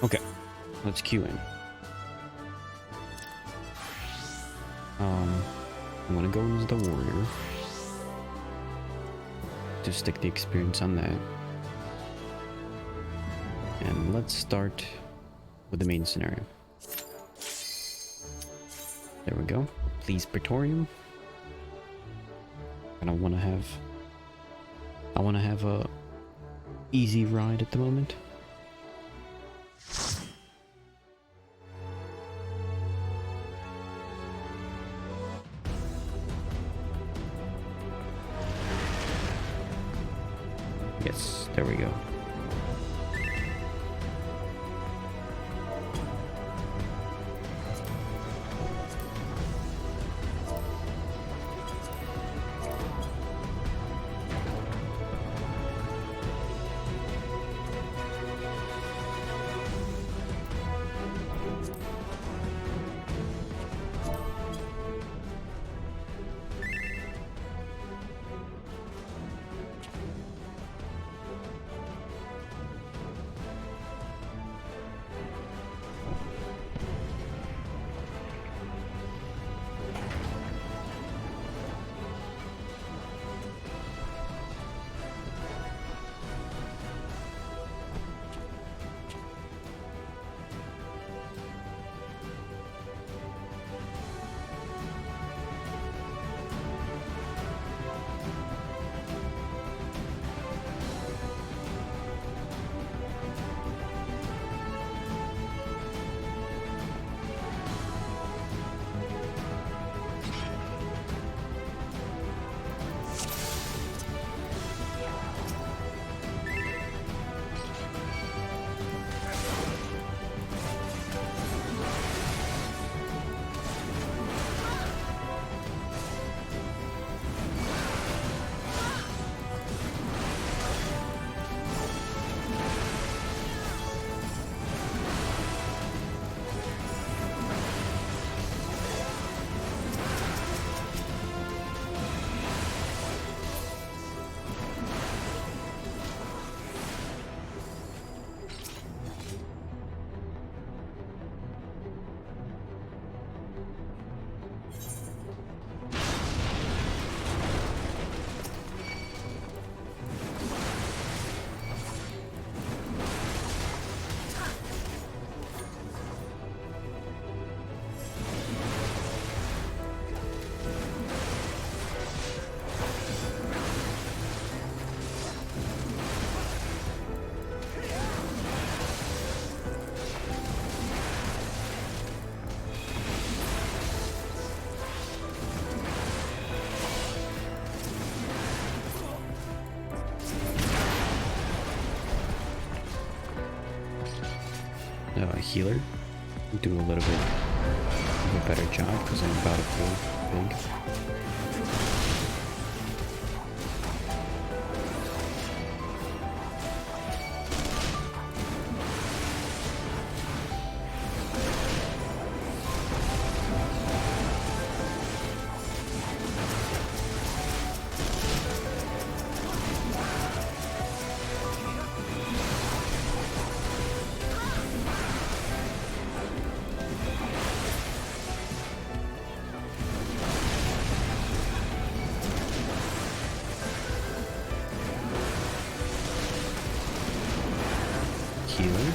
Okay, let's queue in. I'm gonna go as the warrior to stick the experience on that. And let's start with the main scenario. There we go. Please, Praetorium. And I wanna have a easy ride at the moment. Yes, there we go. healer. Do a little bit of a better job because I'm about to pull big. Healer.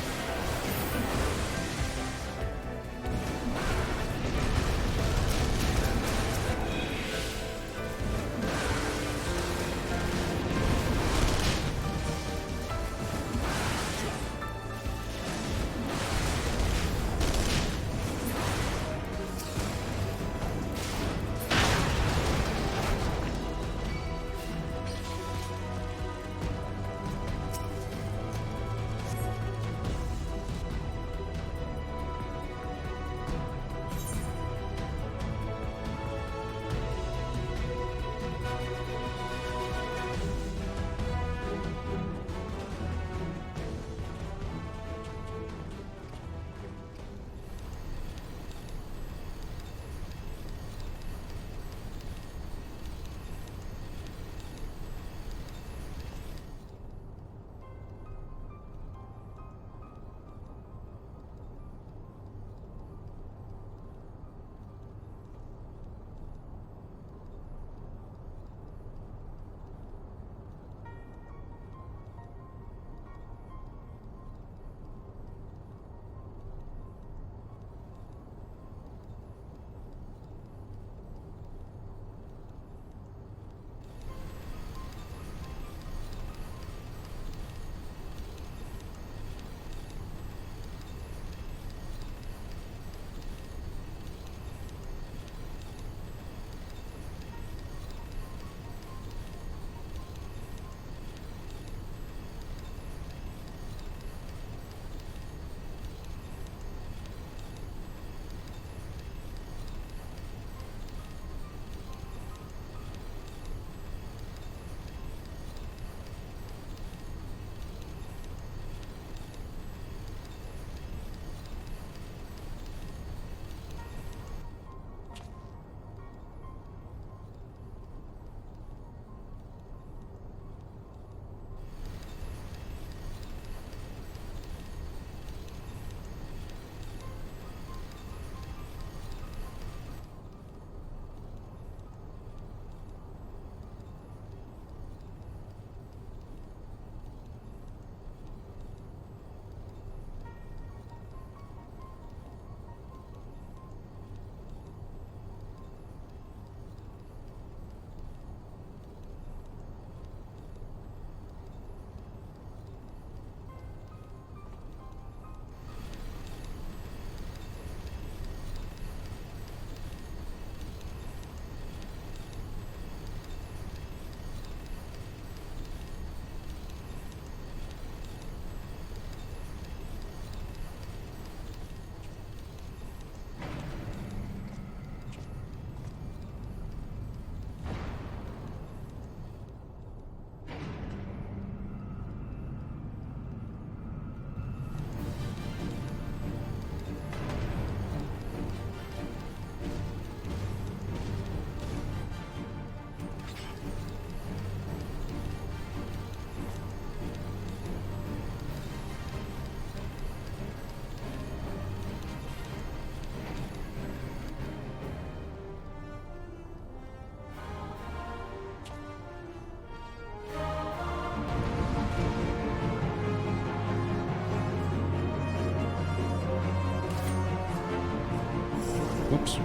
Whoops.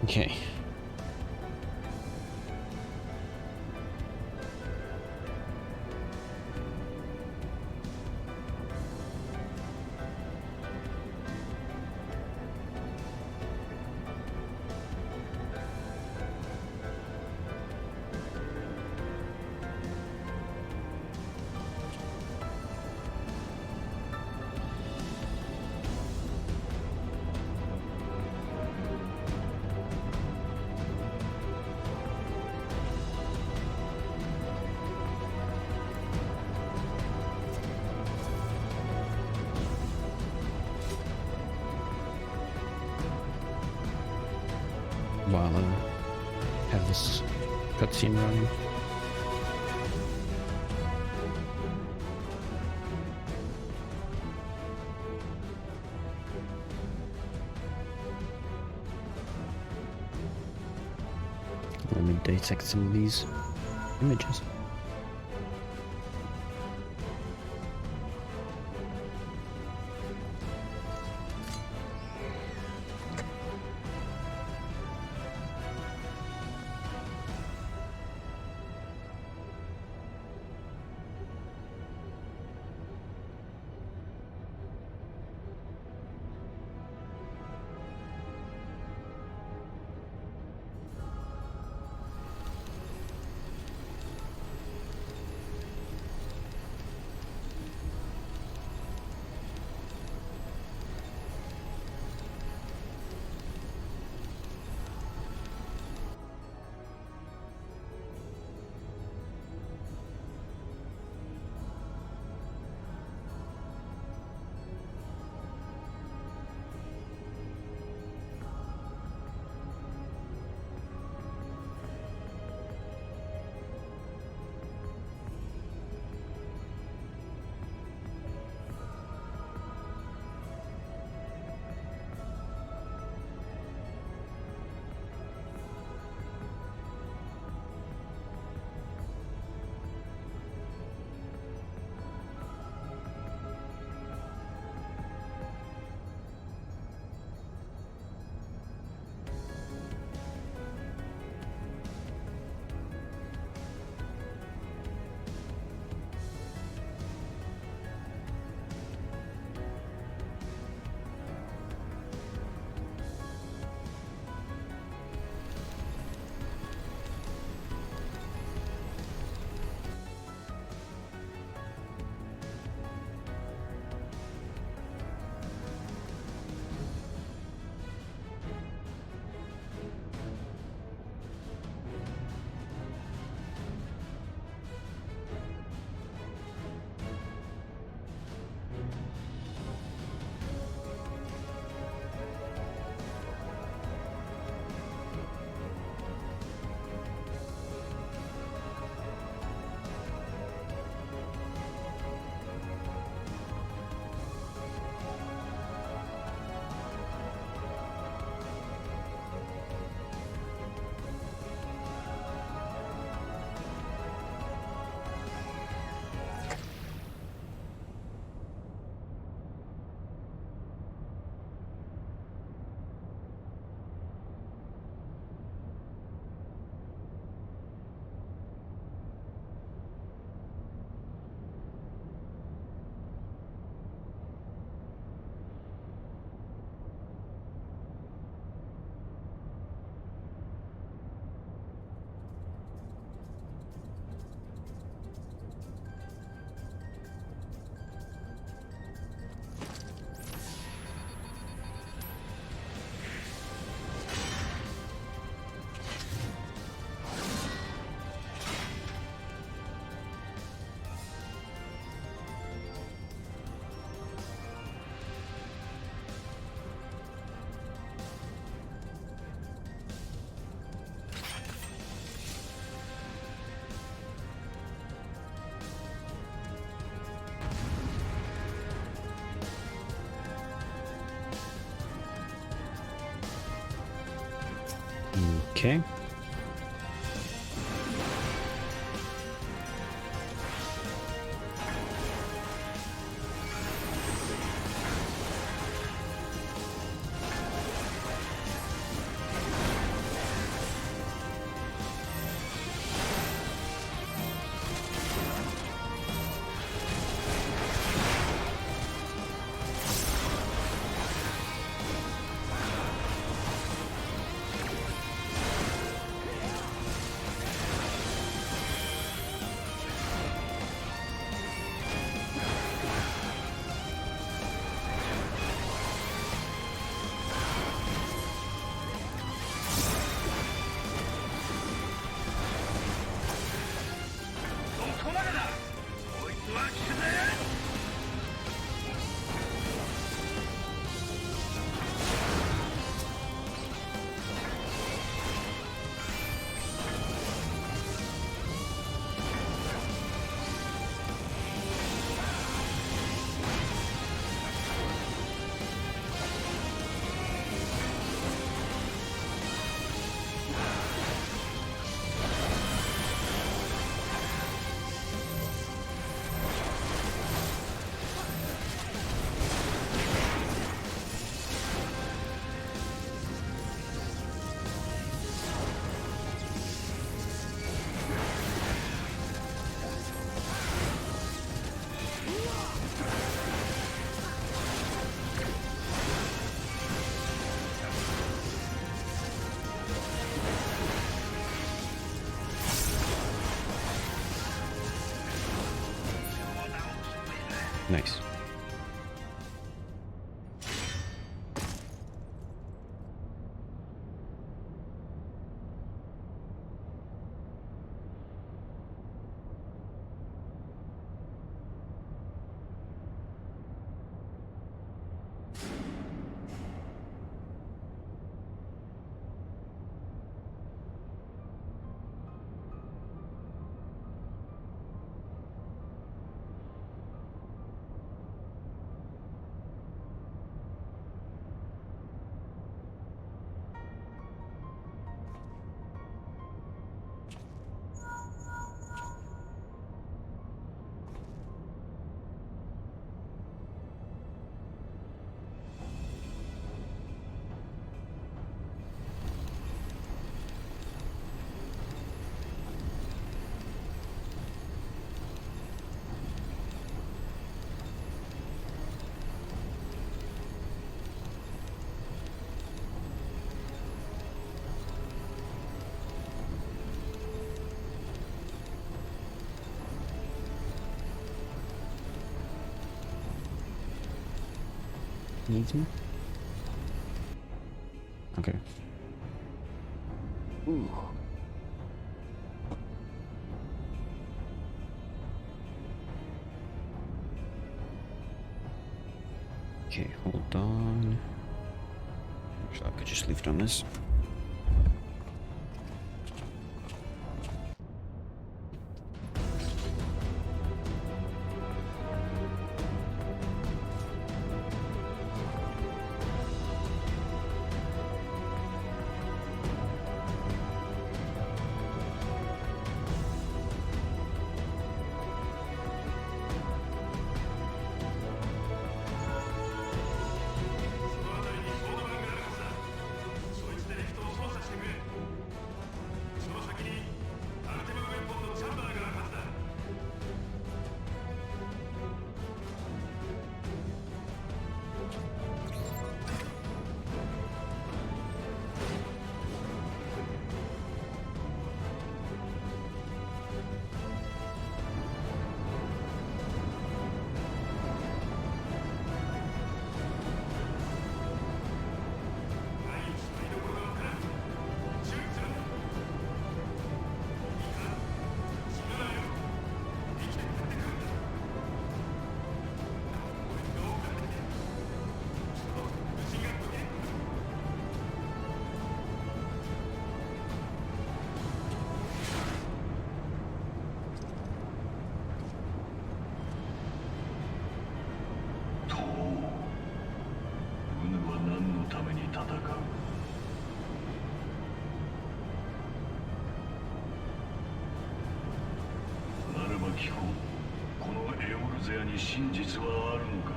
Okay. While I have this cutscene running. Let me dissect some of these images. Okay. こまでだ。こいつは死ね。Nice. Needs me? Okay. Ooh. Okay, hold on. Actually, I could just leave it on this.聞こう。このエオルゼアに真実はあるのか。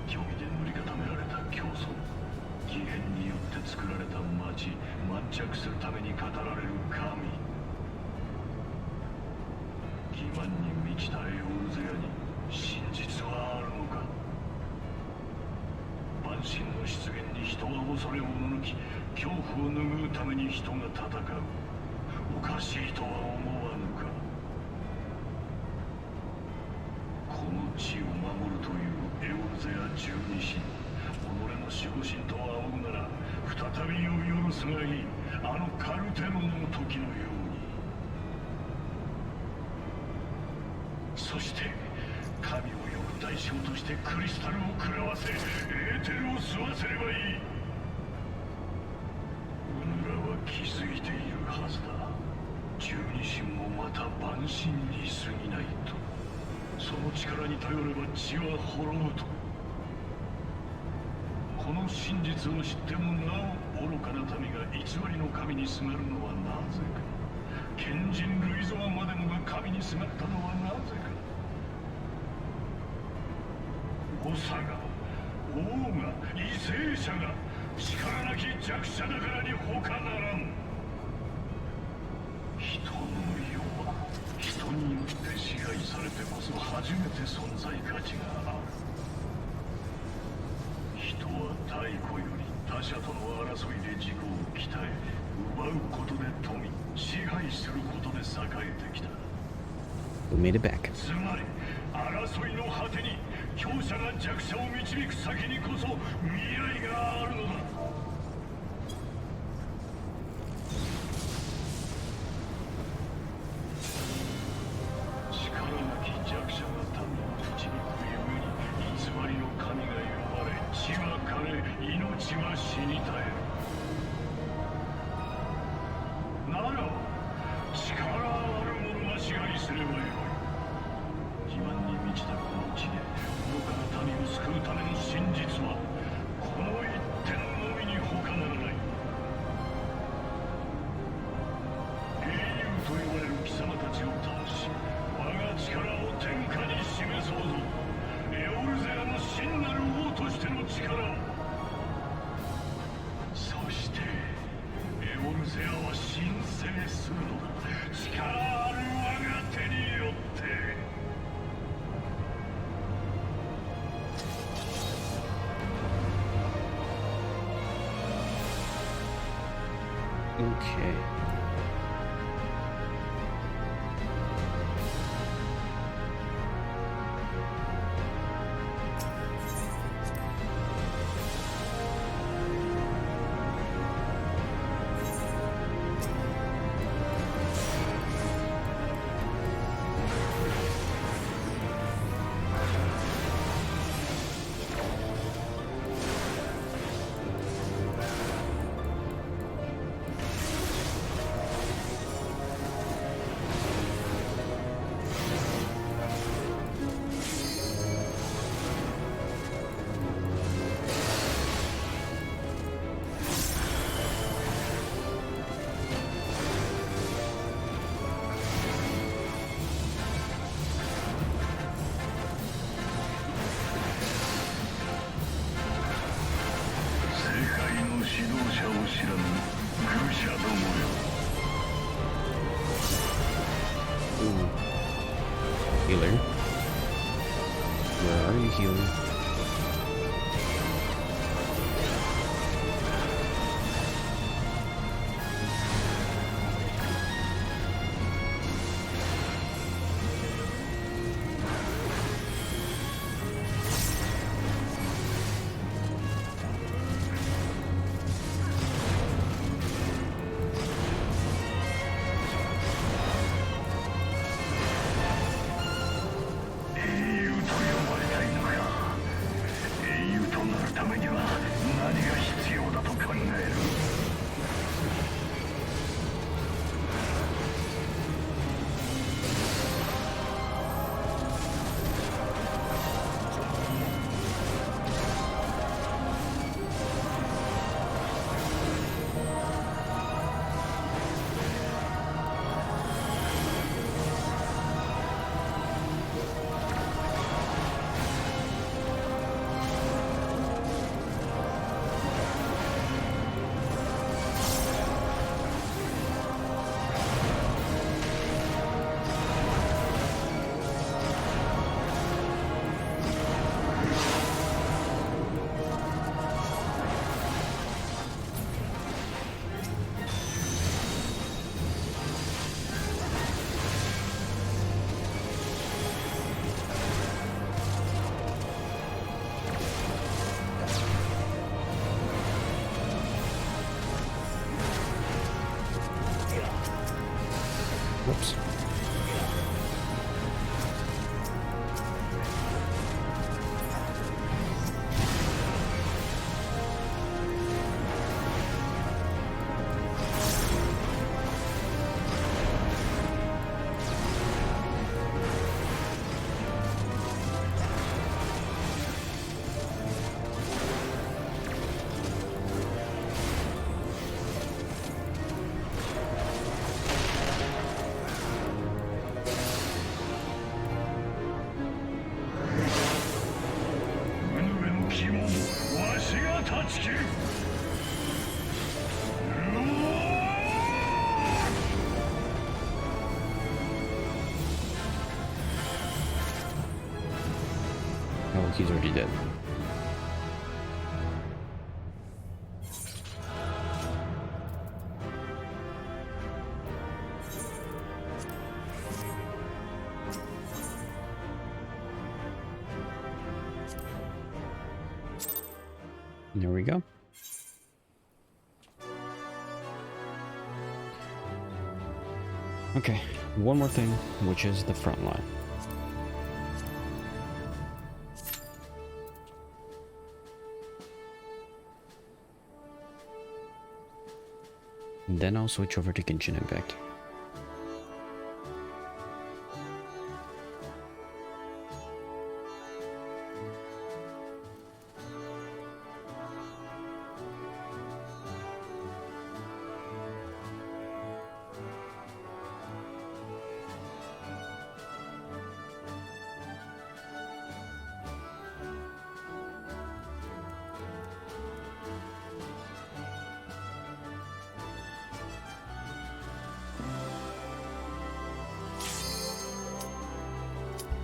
虚偽で塗り固められた競争、義変によって作られた町、満着するために語られる神。欺瞞に満ちたエオルゼアに真実はあるのか。万神の出現に人は恐れを抜き、恐怖を拭うために人が戦う。おかしいとは思わぬか。この地を守るというエオルゼア十二神、己の守護神と仰ぐなら再び呼び下ろすがいいあのカルテロンの時のように。そして神を呼ぶ代償としてクリスタルを食らわせエーテルを吸わせればいい。ウヌラは気づいているはずだ。十二神もまた万神に過ぎないと。その力に頼れば血は滅ぶと。この真実を知ってもなお愚かな民が偽りの神にすがるのはなぜか。賢人類ゾアまでもが神にすがったのはなぜか。長が王が為政者が力なき弱者だからに他ならん。人の世は人によって支配されてこそ初めて存在価値がある。人は太古より他者との争いで自己を鍛え奪うことで富み支配することで栄えてきた。 We made it back. つまり争いの果てに強者が弱者を導く先にこそ未来があるのだ。力なき弱者が民を導くゆえに偽りの神が呼ばれ血は枯れ命は死に絶える。なら力ある者が支配すればよい。自慢に満ちたこの地で愚かな民を救うための真実はこの一点のみに他ならない。英雄と呼ばれる貴様たちを倒し我が力を天下に示そうぞ。エオルゼアの真なる王としての力を。そしてエオルゼアは神聖するのだ。力ある我が手によって。Okay. Ooh. Healer. Where are you, healer? He's already dead. There we go. Okay, one more thing, which is the front line. And then I'll switch over to Genshin Impact.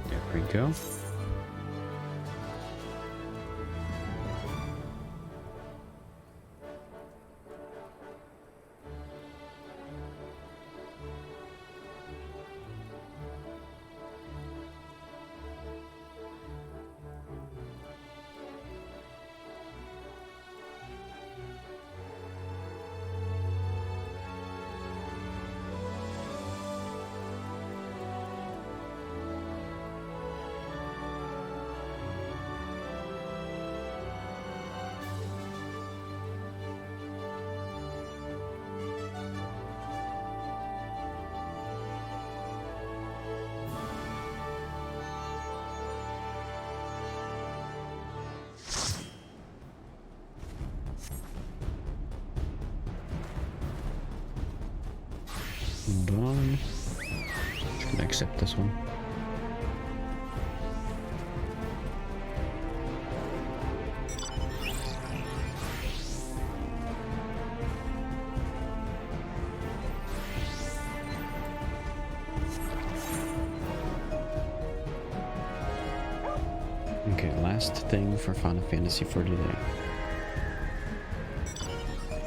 There we go. Done. Just gonna accept this one. Okay, last thing for Final Fantasy for today.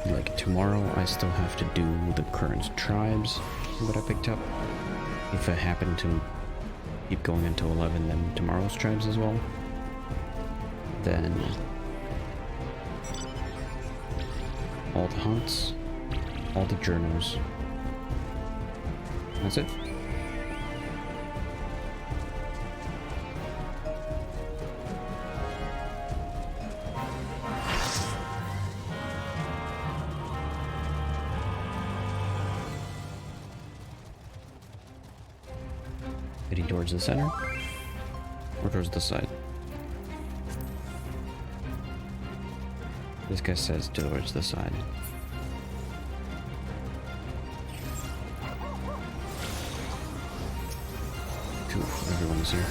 Like tomorrow I still have to do the current tribes that I picked up. If I happen to keep going until 11, then tomorrow's tribes as well. Then all the hunts, all the journals. That's it. Heading towards the center or towards the side. This guy says towards the side. Cool, everyone's here.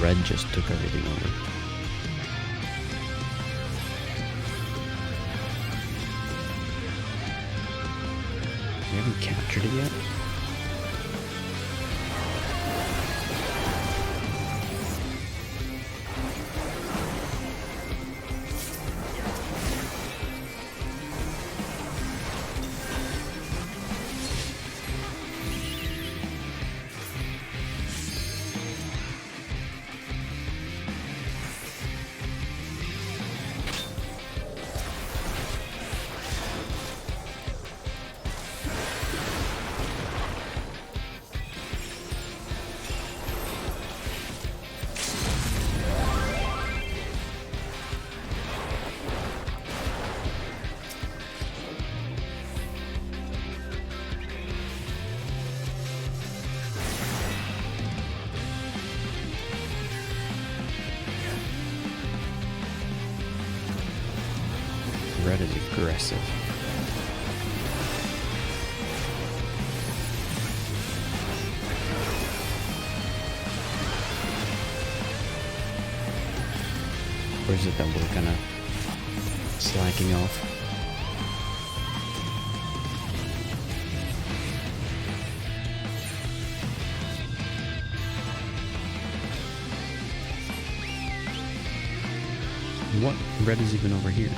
Red just took everything over. We haven't captured it yet? aggressive. Or is it that we're kind of slacking off? What? Red is even over here.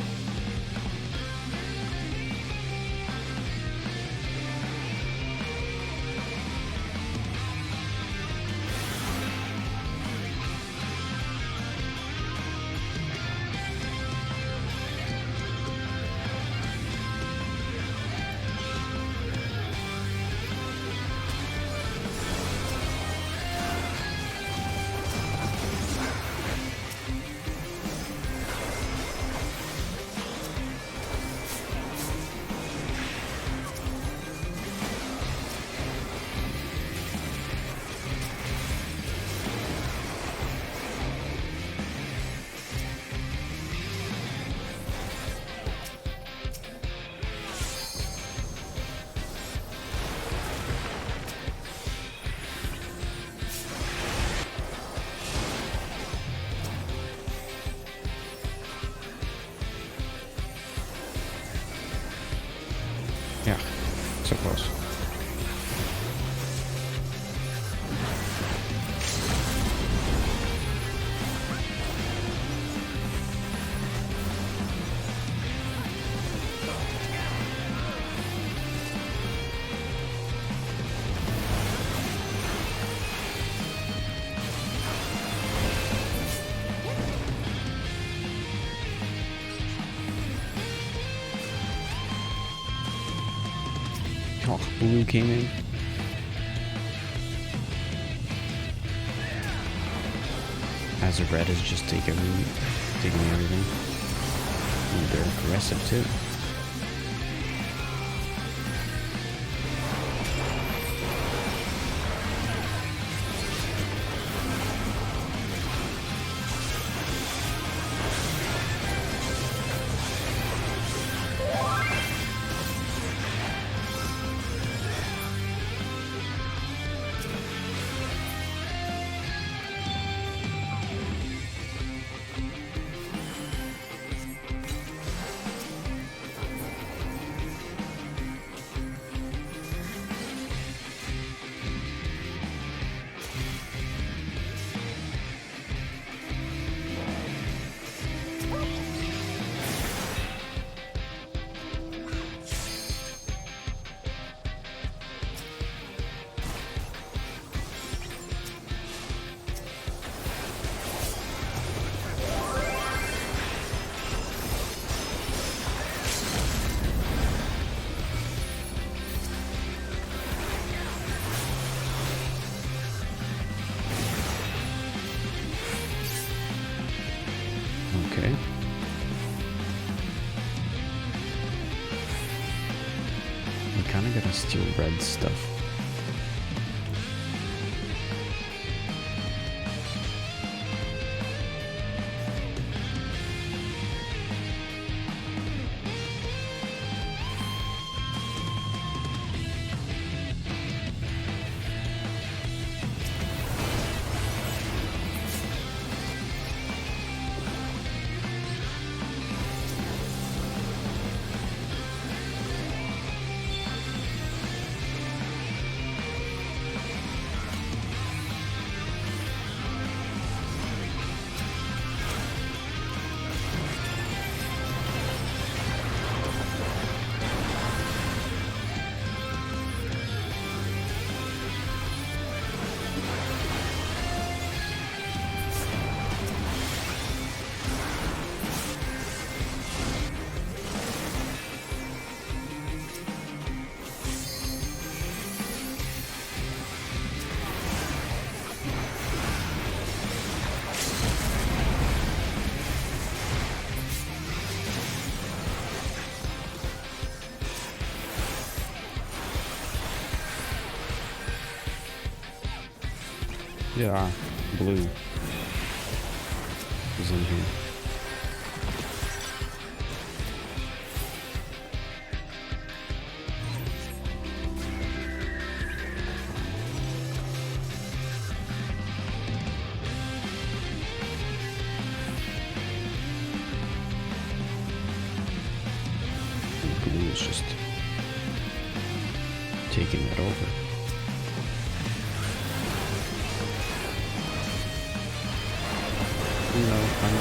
Yeah, so close. Oh, blue came in. As a red is just taking everything. Ooh, they're aggressive too. Okay. We kind of gotta steal red stuff. Yeah, blue is in here. blue is just taking it over. No, I'm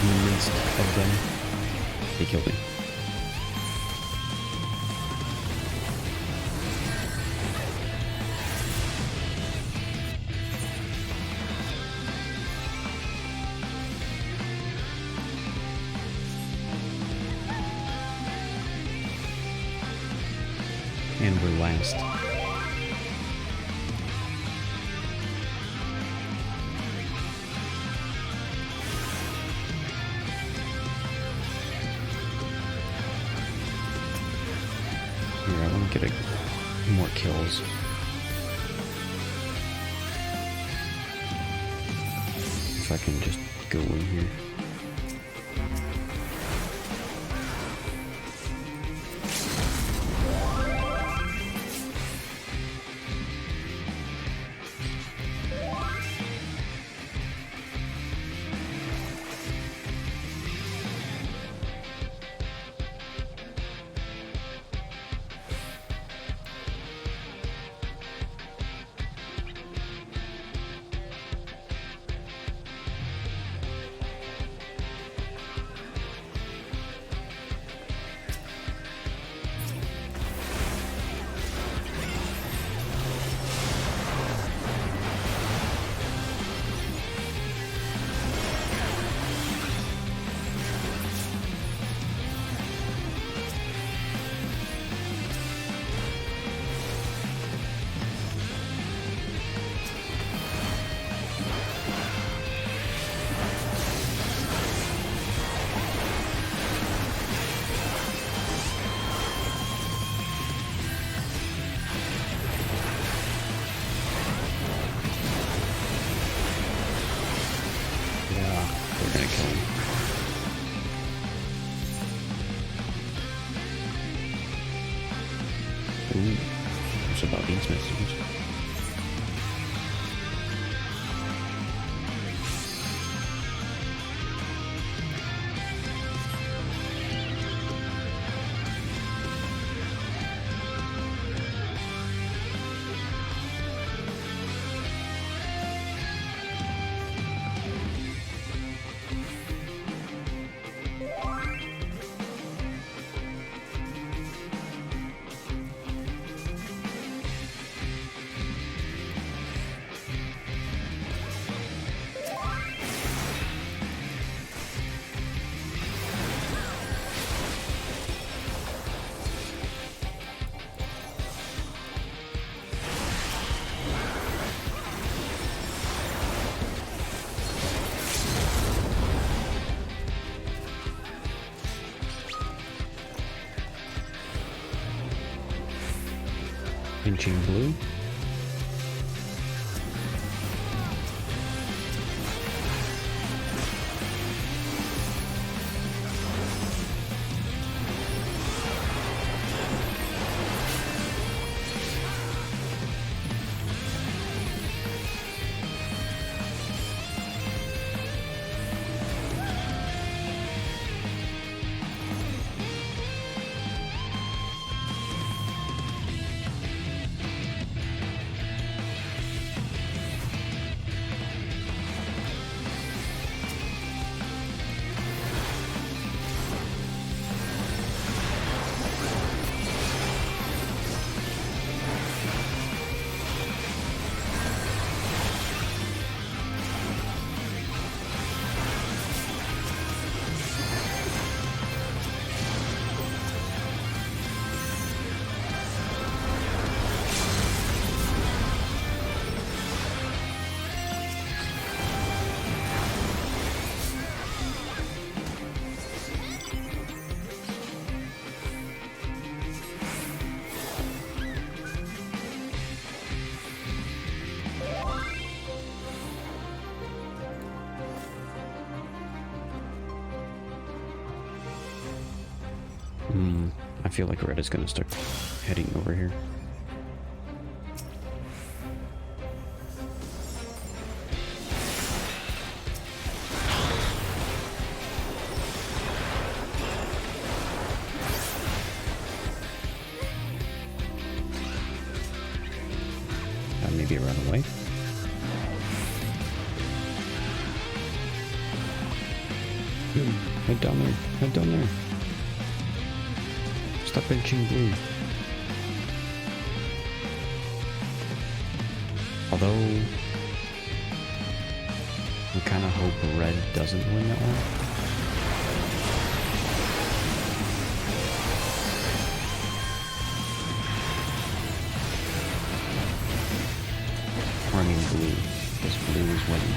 in the midst of them. They killed me. And we're last. Here, I want to get more kills. If I can just go in here. We're gonna kill him. Ooh, what's about these messages? Genshin blue. I feel like red is gonna start heading over here. Maybe run away. Head down there. Head down there. Stop benching blue. Although, I kind of hope red doesn't win that one. Or I mean blue, because blue is winning.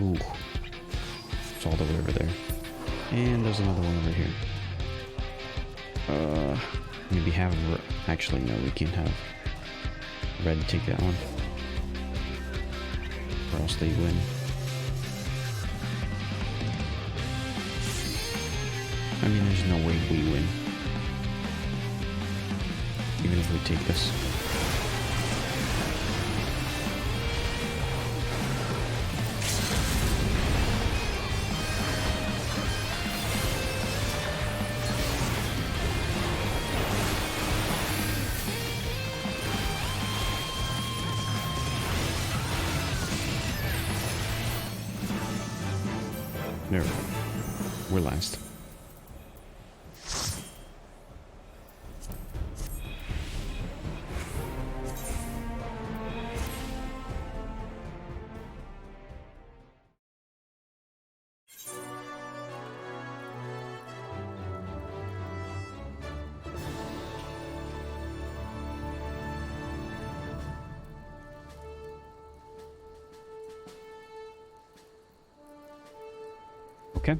Ooh. It's all the way over there. And there's another one over here. Maybe have... Actually, no, we can't have red take that one. Or else they win. I mean, there's no way we win. Even if we take this. There we go. We're last. Okay.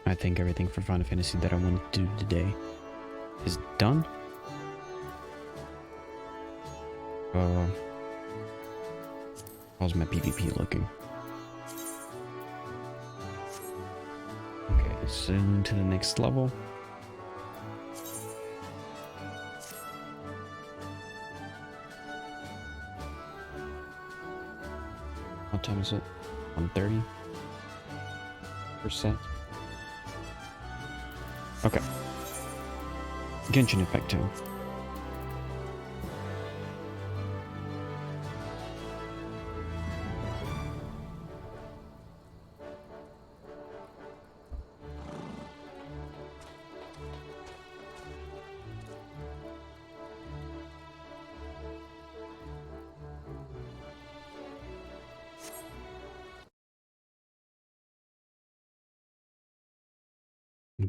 I think everything for Final Fantasy that I wanted to do today is done. How's my PvP looking? Okay, soon to the next level. What time is it? 1:30? %. Okay. Genshin Effect 2.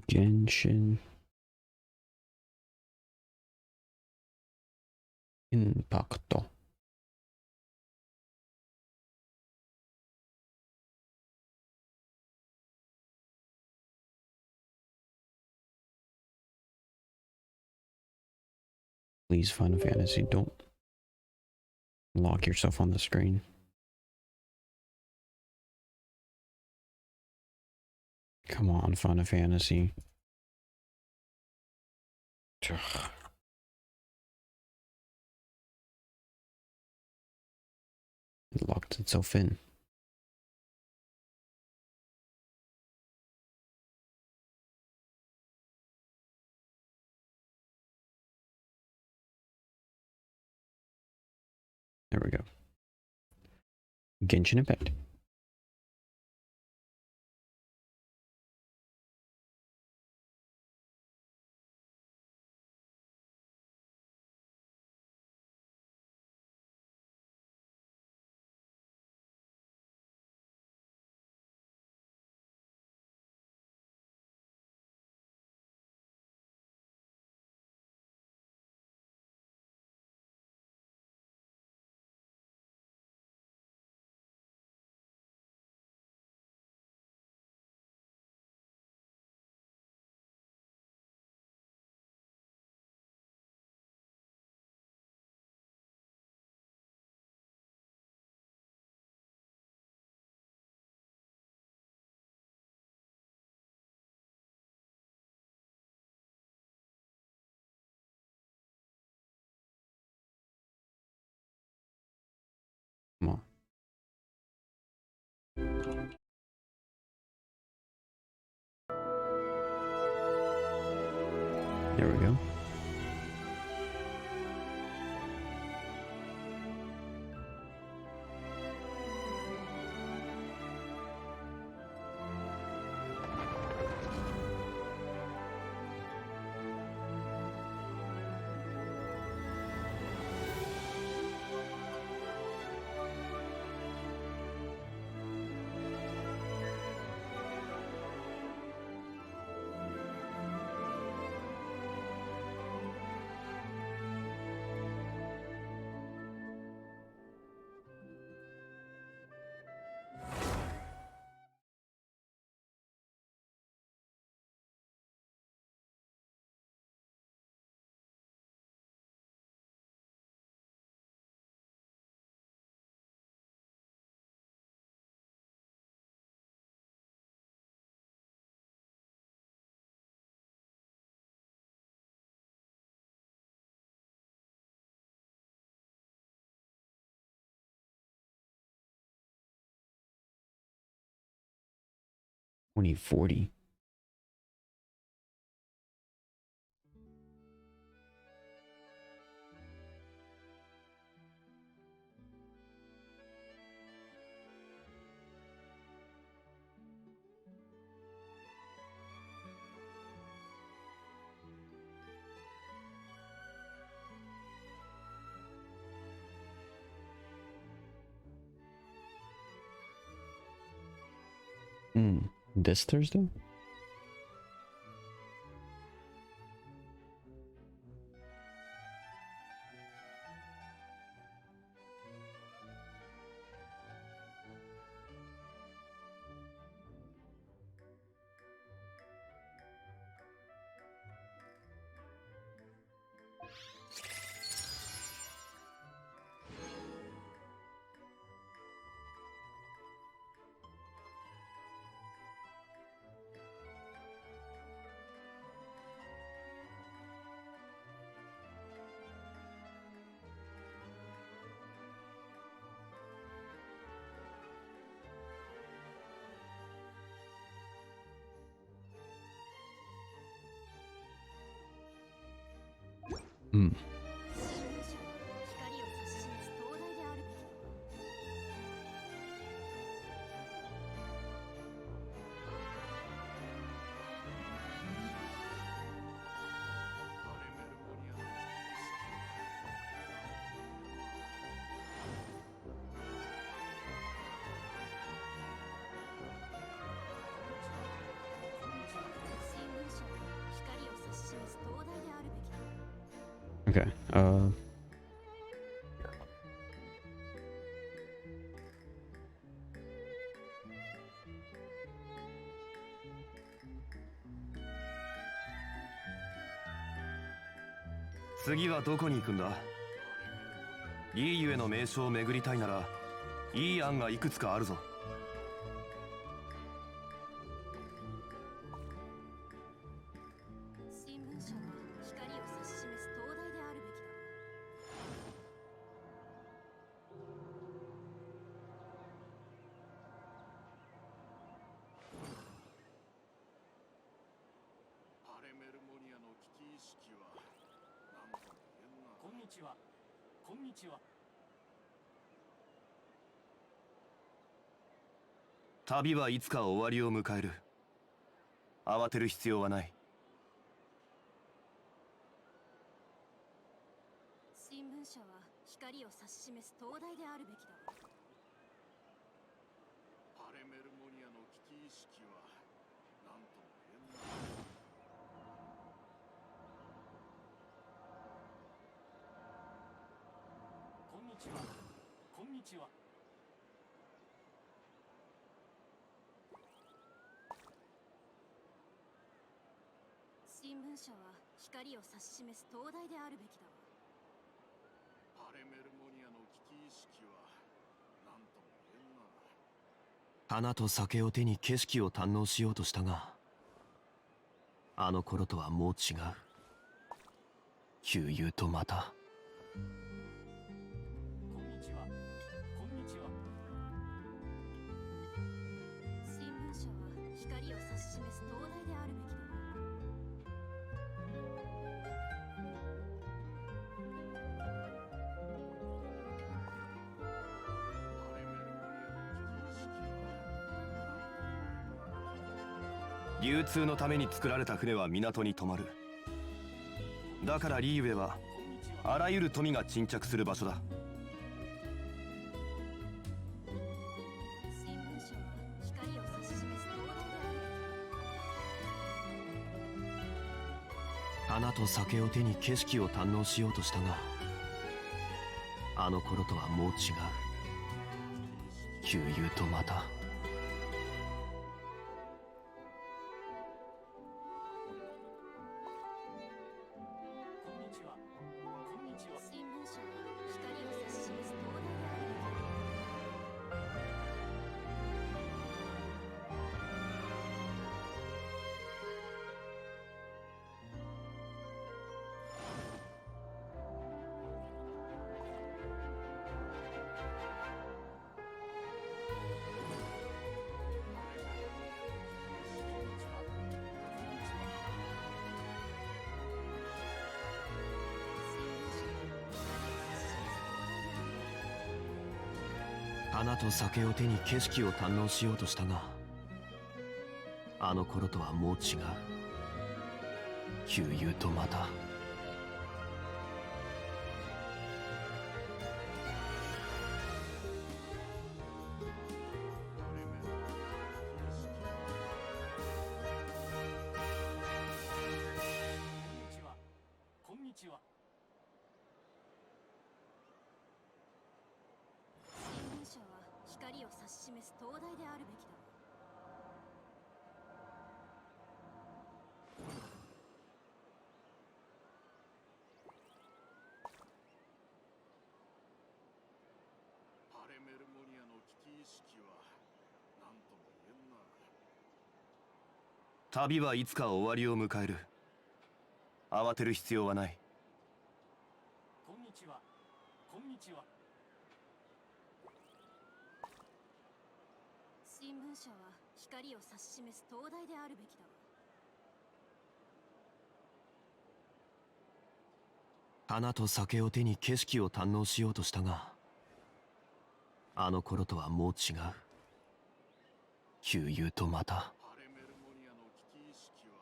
Genshin Impacto. Please, Final Fantasy, don't lock yourself on the screen. Come on, Final Fantasy. Ugh. It locked itself in. There we go. Genshin Impact. There we go. $20.40. This Thursday? Hmm. ？Okay.次はどこに行くんだ？いいゆえの名所を巡りたいなら、いい案がいくつかあるぞ。新聞社は光を指し示す灯台であるべきだ。パレメルモニアの危機意識はなんとも言えんな。こんにちは。こんにちは。旅はいつか終わりを迎える。慌てる必要はない。新聞社は光を指し示す灯台であるべきだ。パレメルモニアの危機意識はなんとも言えんな。こんにちは。こんにちは。新聞社は光を指し示す灯台であるべきだ。パレメルモニアの危機意識はなんとも言えんな。花と酒を手に景色を堪能しようとしたが、あの頃とはもう違う。悠々とまた。こんにちは。こんにちは。新聞社は光を指し示す灯台であるべきだ。流通のために作られた船は港に止まる。だからリーウェはあらゆる富が沈着する場所だ。新聞社は光を指し示す灯台である。花と酒を手に景色を堪能しようとしたが、あの頃とはもう違う。旧友とまた。こんにちは。こんにちは。新聞社は光を指し示す灯台であるべきだ。花と酒を手に景色を堪能しようとしたが、あの頃とはもう違う。旧友とまた。こんにちは。新聞社は光を指し示す灯台であるべきだ。ハレメルモニアの危機意識は何とも言えんな。旅はいつか終わりを迎える。慌てる必要はない。こんにちは。こんにちは。新聞社は光を指し示す灯台であるべきだわ。花と酒を手に景色を堪能しようとしたが、あの頃とはもう違う。旧友とまた。ハレメルモニアの危機意識は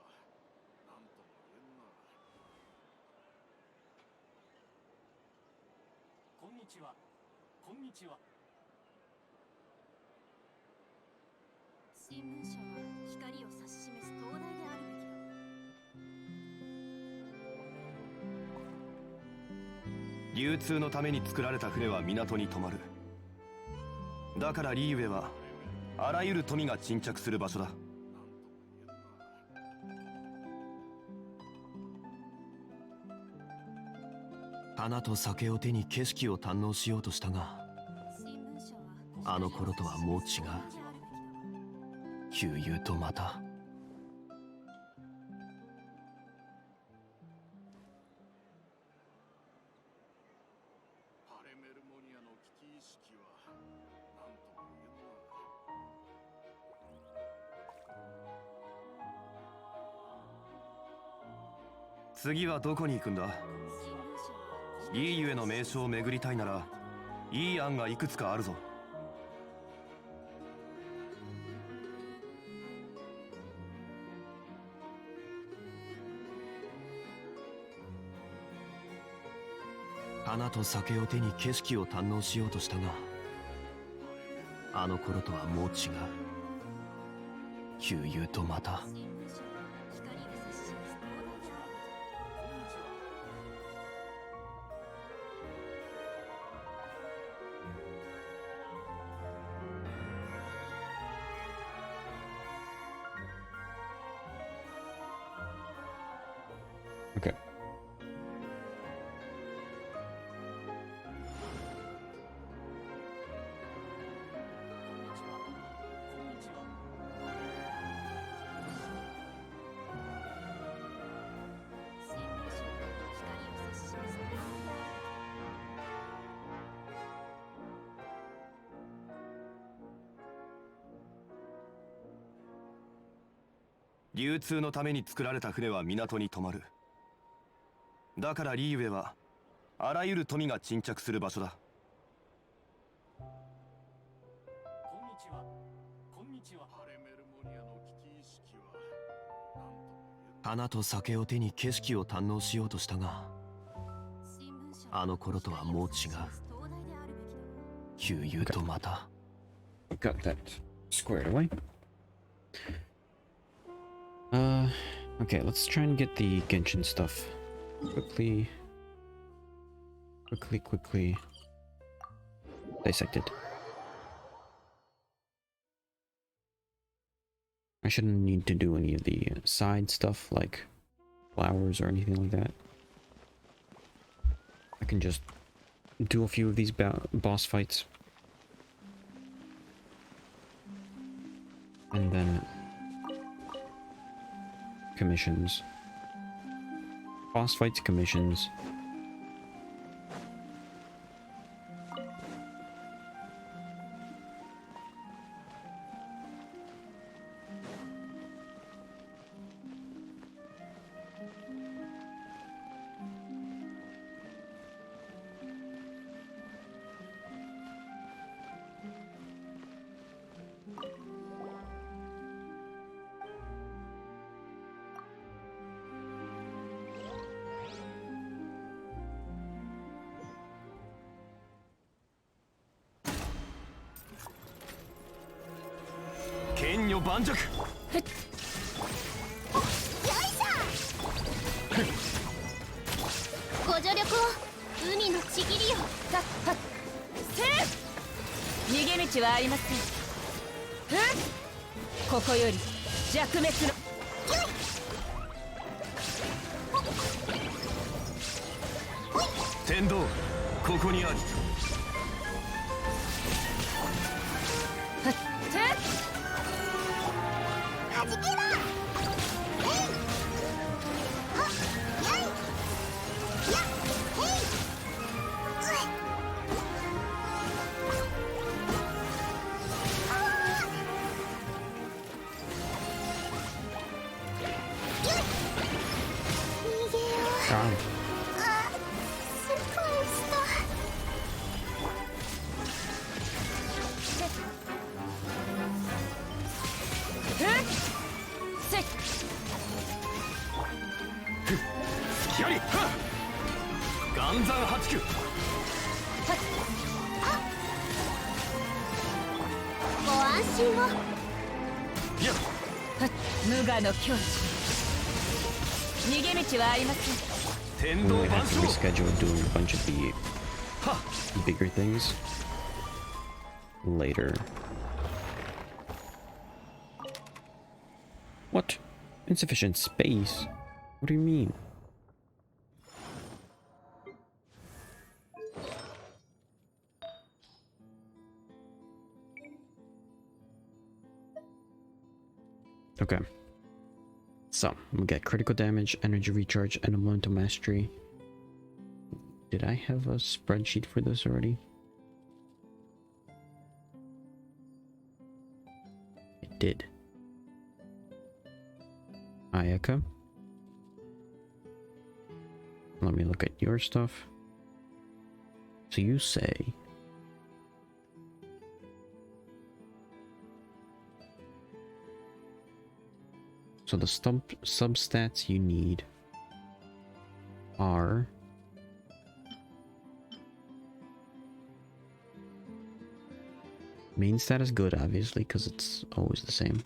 何とも言えんな。こんにちは。こんにちは。新聞社は光を指し示す灯台であるべきだわ。流通のために作られた船は港に止まる。だからリーウェはあらゆる富が沈着する場所だ。花と酒を手に景色を堪能しようとしたが、新聞社はあの頃とはもう違う。光を指し示す灯台であるべきだわ。旧友とまた。ハレメルモニアの危機意識は何とも言えんな。次はどこに行くんだ？新聞社はリーユへの名所を巡りたいなら、いい案がいくつかあるぞ。花と酒を手に景色を堪能しようとしたが、あの頃とはもう違う。旧友とまた。新聞社は光を指し示す灯台であるべきだわ。こんにちは。Okay. こんにちは。新聞社は光を指し示す灯台であるべきだわ。流通のために作られた船は港に止まる。だからリーウェはあらゆる富が沈着する場所だ。こんにちは。こんにちは。ハレメルモニアの危機意識は花と酒を手に景色を堪能しようとしたが、あの頃とはもう違う。旧友とまた。Got that squared away. Okay, let's try and get the Genshin stuff quickly dissected. I shouldn't need to do any of the side stuff like flowers or anything like that. I can just do a few of these boss fights. And then commissions. Boss fights, commissions. We might have to reschedule doing a bunch of the bigger things later. What? Insufficient space? What do you mean? Okay. So, we get critical damage, energy recharge, and elemental mastery. Did I have a spreadsheet for this already? I did. Ayaka. Let me look at your stuff. So you say... So the substats you need are main stat is good, obviously, because it's always the same.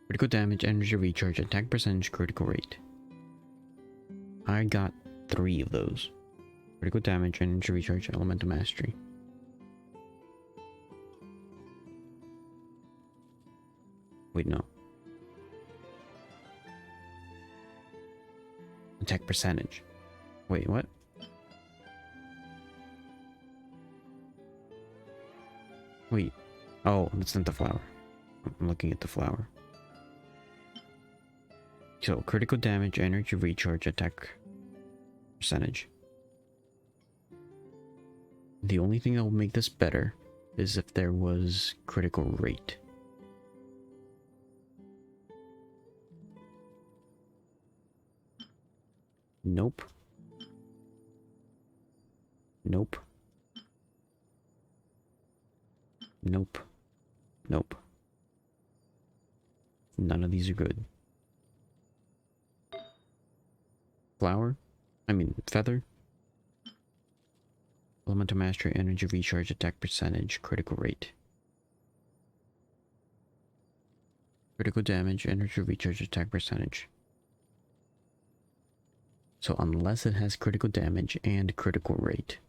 Critical damage, energy recharge, attack percentage, critical rate. I got 3 of those. Critical damage, energy recharge, elemental mastery. Wait, no. Attack percentage. Wait, what? Wait. Oh, that's not the flower. I'm looking at the flower. So, critical damage, energy recharge, attack percentage. The only thing that will make this better is if there was critical rate. Nope. Nope. Nope. Nope. None of these are good. Flower? I mean, feather? Elemental mastery, energy recharge, attack percentage, critical rate. Critical damage, energy recharge, attack percentage. So unless it has critical damage and critical rate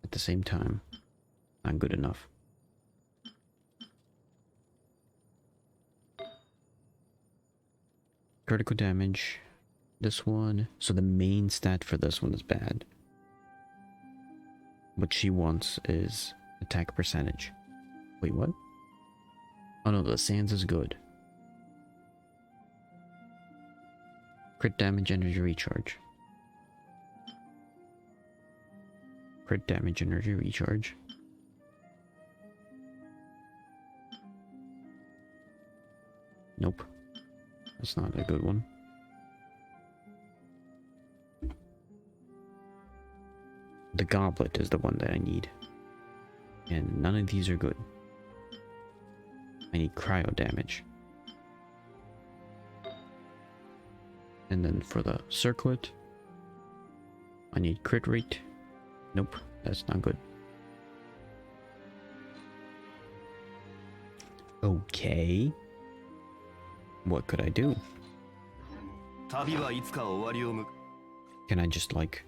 at the same time, not good enough. Critical damage. This one. So the main stat for this one is bad. What she wants is attack percentage. Wait, what? Oh no, the Sans is good. Crit damage, energy recharge. Crit damage, energy recharge. Nope. That's not a good one. The goblet is the one that I need. And none of these are good. I need cryo damage. And then for the circlet, I need crit rate. Nope, that's not good. Okay. What could I do? 旅はいつか終わりを迎 Can I just like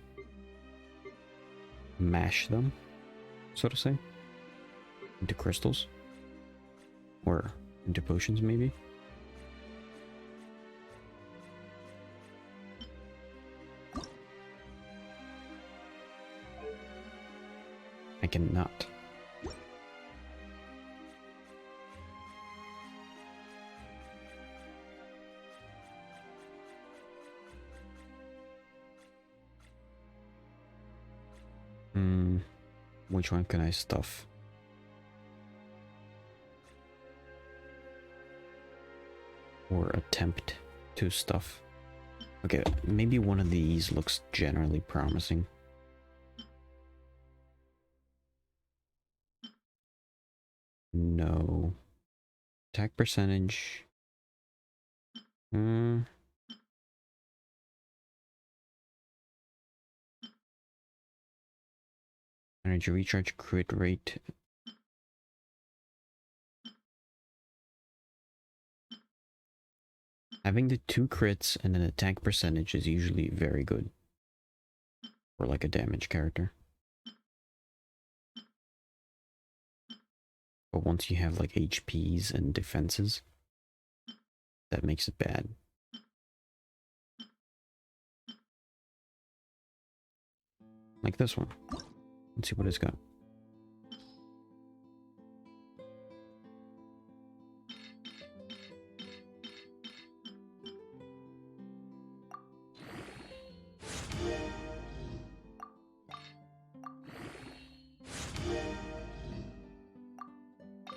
mash them, so to say, into crystals? Or into potions, maybe? I cannot. Which one can I stuff? Or attempt to stuff? Okay, maybe one of these looks generally promising. No. Attack percentage. Energy recharge, crit rate. Having the 2 crits and an attack percentage is usually very good. For like a damage character. But once you have like HPs and defenses, that makes it bad. Like this one. Let's see what it's got.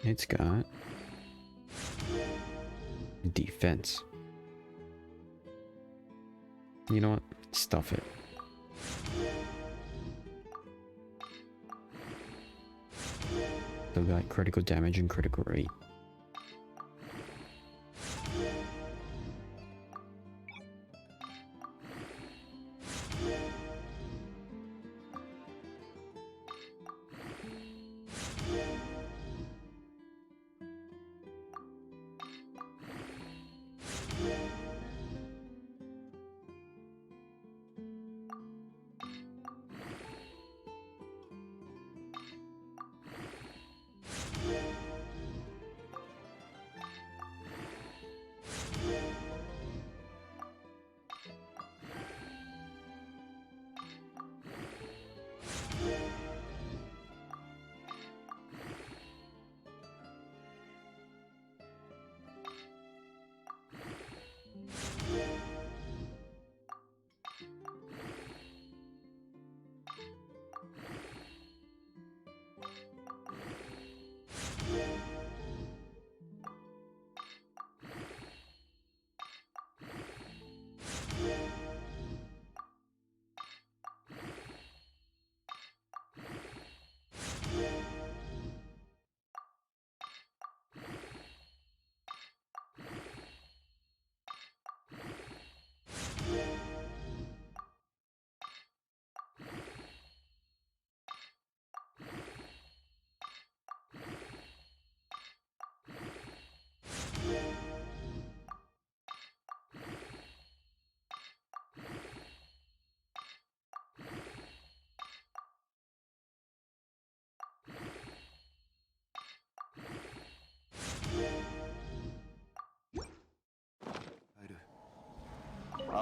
It's got defense. You know what? Stuff it. Still got critical damage and critical rate.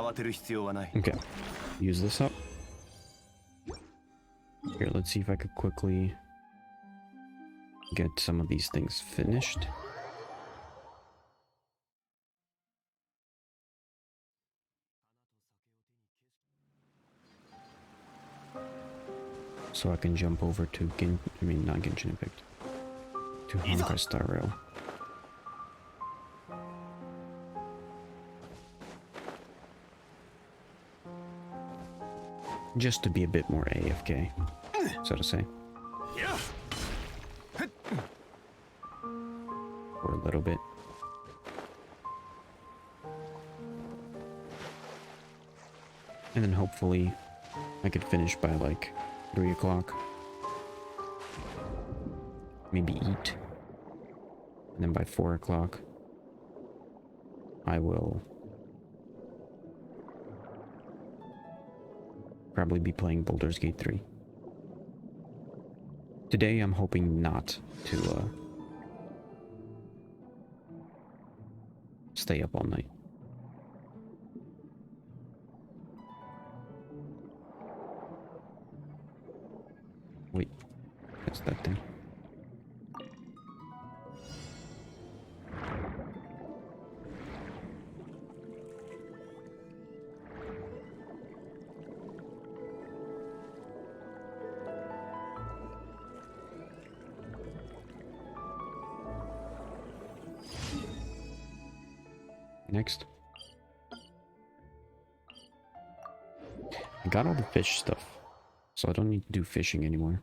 慌てる必要はない。 Okay. Use this up. Here, let's see if I could quickly get some of these things finished. So I can jump over to not Genshin Impact. To Honkai Star Rail. Just to be a bit more AFK, so to say. For a little bit. And then hopefully I could finish by like 3 o'clock. Maybe eat. And then by 4 o'clock I will probably be playing Baldur's Gate 3. Today I'm hoping not to stay up all night. Wait, that's that thing. Next. I got all the fish stuff, so I don't need to do fishing anymore.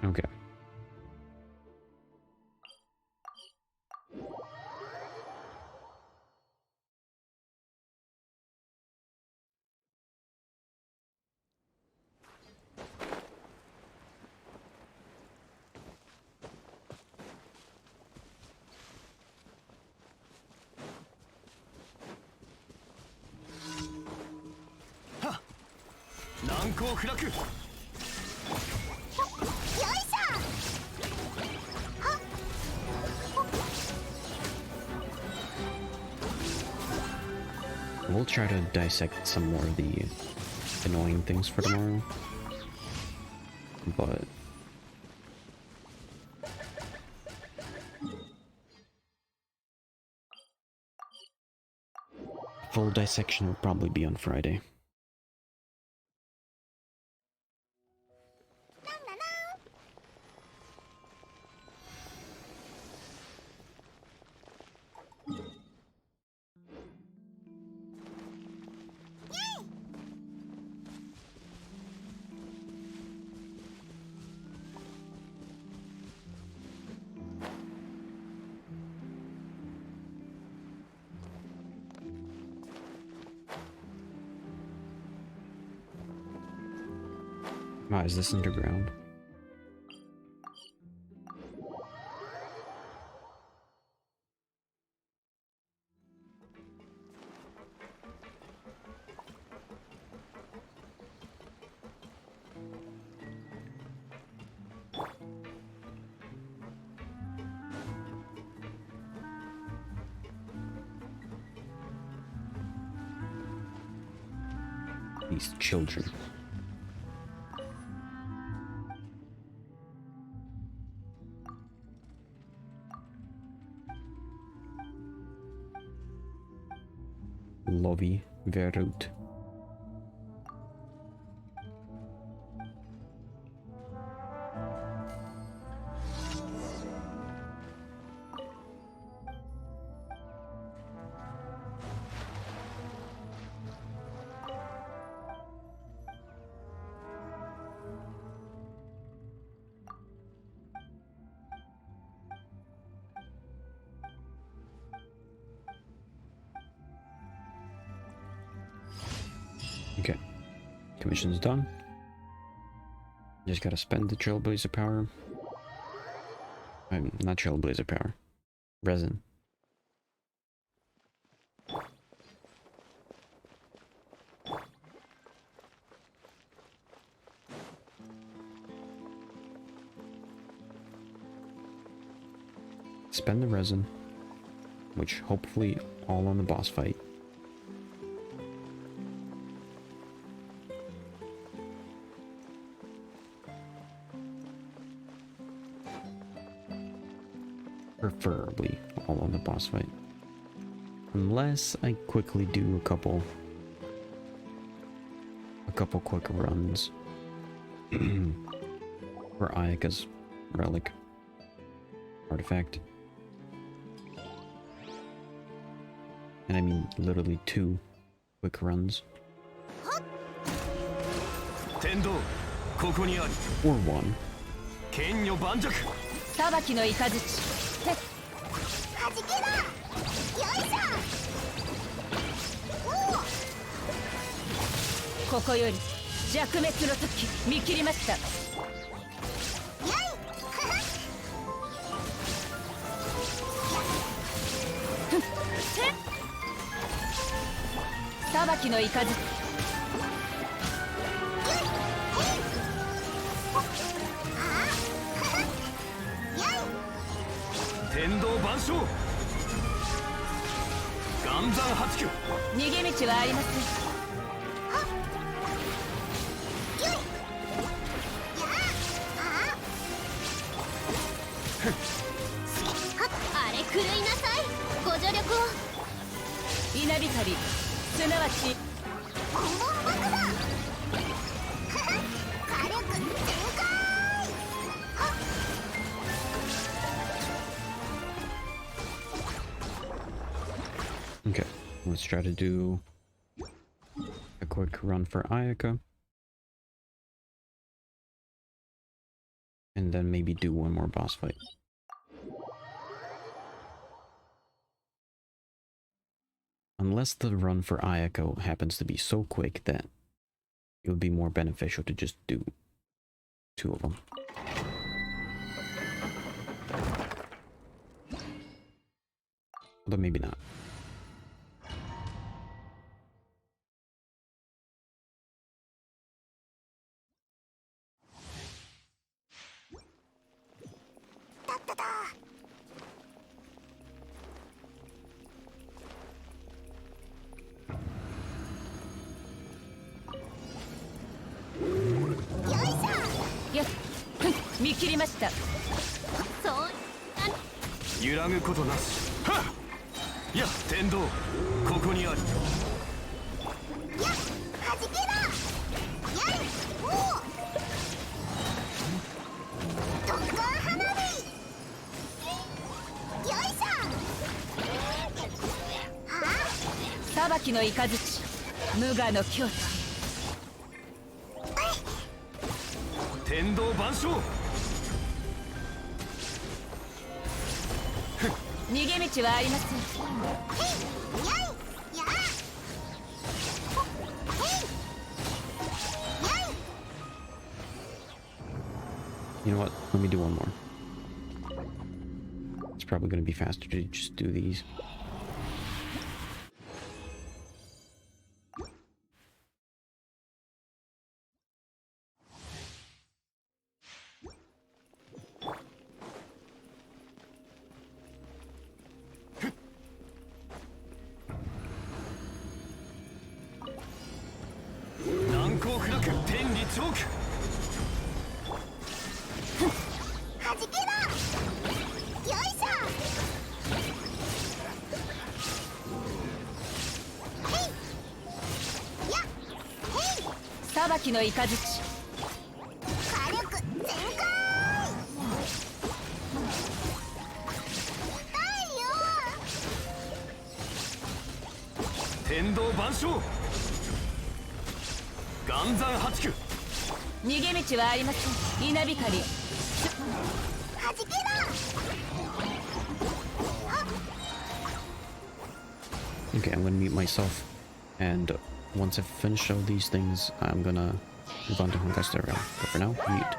Okay. We'll try to dissect some more of the annoying things for tomorrow, but full dissection will probably be on Friday. Wow, is this underground? These children. Lovi Verut. Okay. Commission's done. Just gotta spend the Trailblazer power. Not Trailblazer power. Resin. Spend the resin, which hopefully all on the boss fight. Preferably all on the boss fight. Unless I quickly do a couple quick runs for Ayaka's relic artifact. And I mean literally 2 quick runs. Or 1. 裁きの雷はじけろ。よいしょ。ここより弱滅の時見切りました。裁きの雷。天道万象岩山八九逃げ道はありません。あれ狂いなさい。ご助力を。稲光、すなわち顧問爆弾。火力全開。Okay, let's try to do a quick run for Ayaka. And then maybe do one more boss fight. Unless the run for Ayako happens to be so quick that it would be more beneficial to just do 2 of them. Although maybe not.よっ、見切りました。そう揺らぐことなし。はっ、いや天道ここにある。やっ、はじけろ。やい、おお。特攻花火。よいしょ。はあ。裁きの雷、無我の強打。天道万象逃げ道はありません。 You know what? Let me do one more. It's probably going to be faster to just do these.裁きの雷、火力全開。痛いよ。天道万象岩山八九逃げ道はありません。稲光、はじけろ。 Okay, I'm gonna mute myself and Once I've finished all these things, I'm gonna move on to Honkai Star Rail. But for now, read.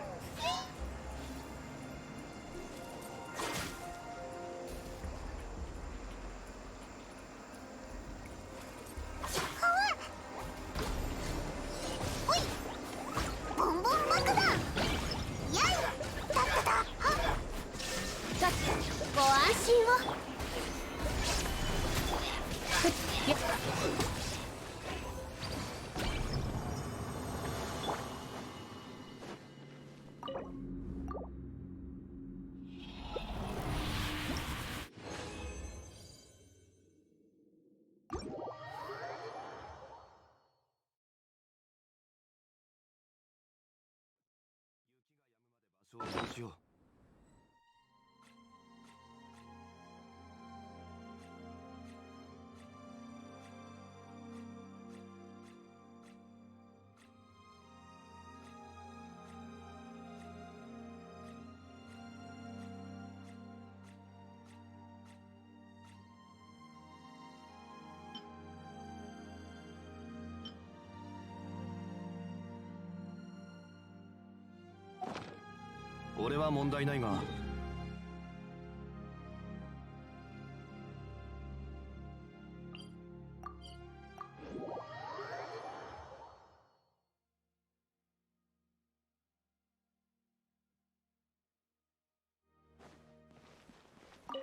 俺は問題ないが、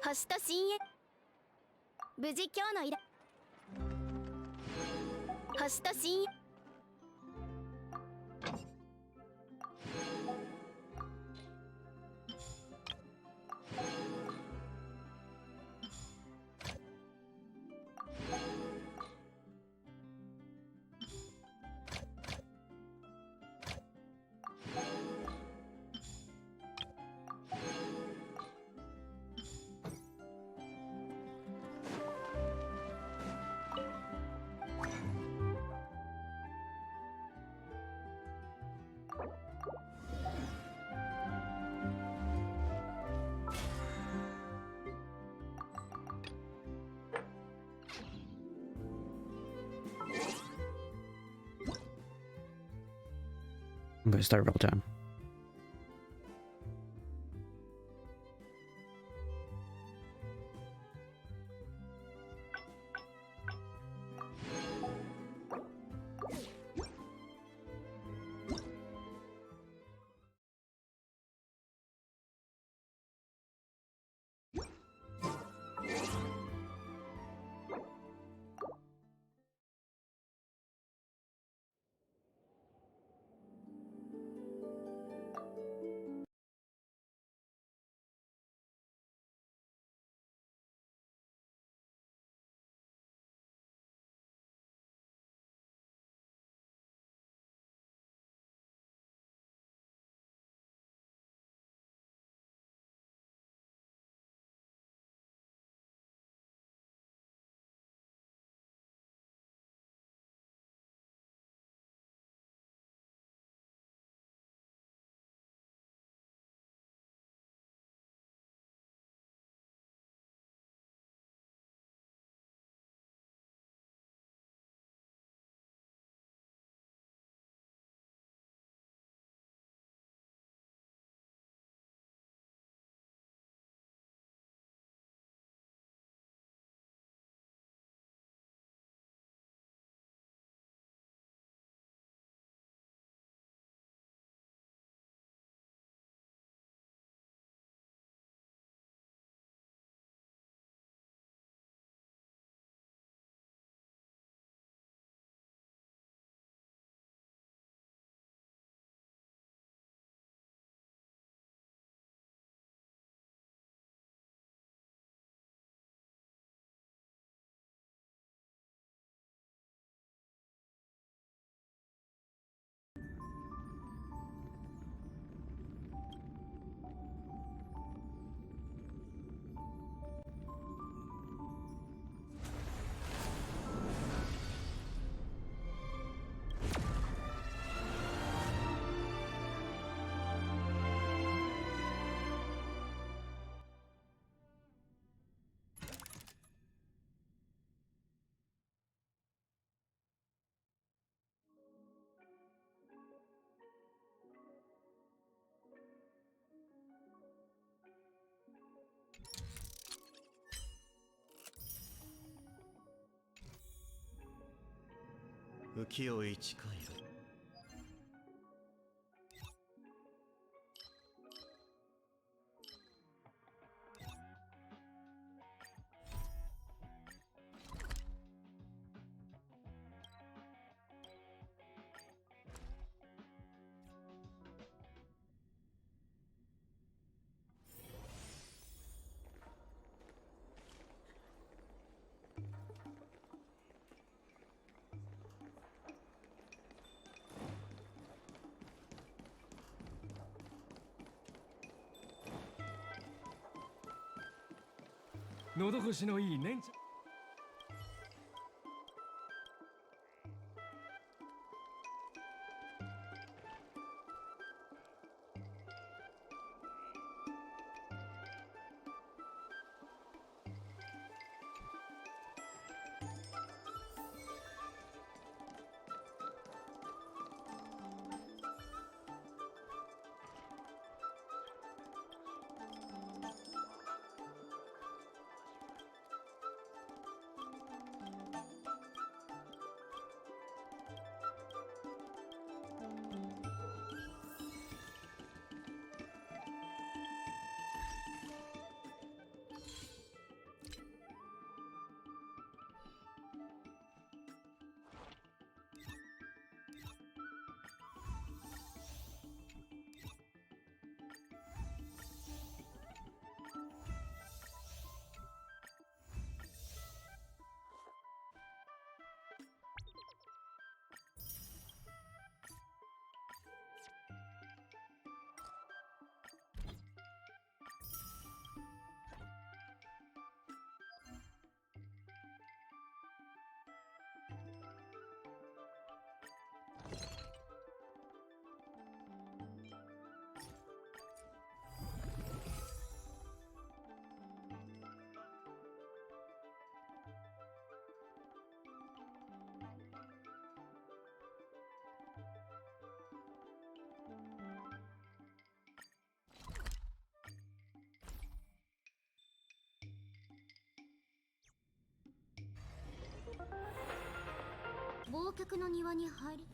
星と深淵、無事今日の依頼。星と深淵、I'm gonna start Rail time. 浮世一回路。喉越しのいい姉ちゃん。忘却の庭に入り。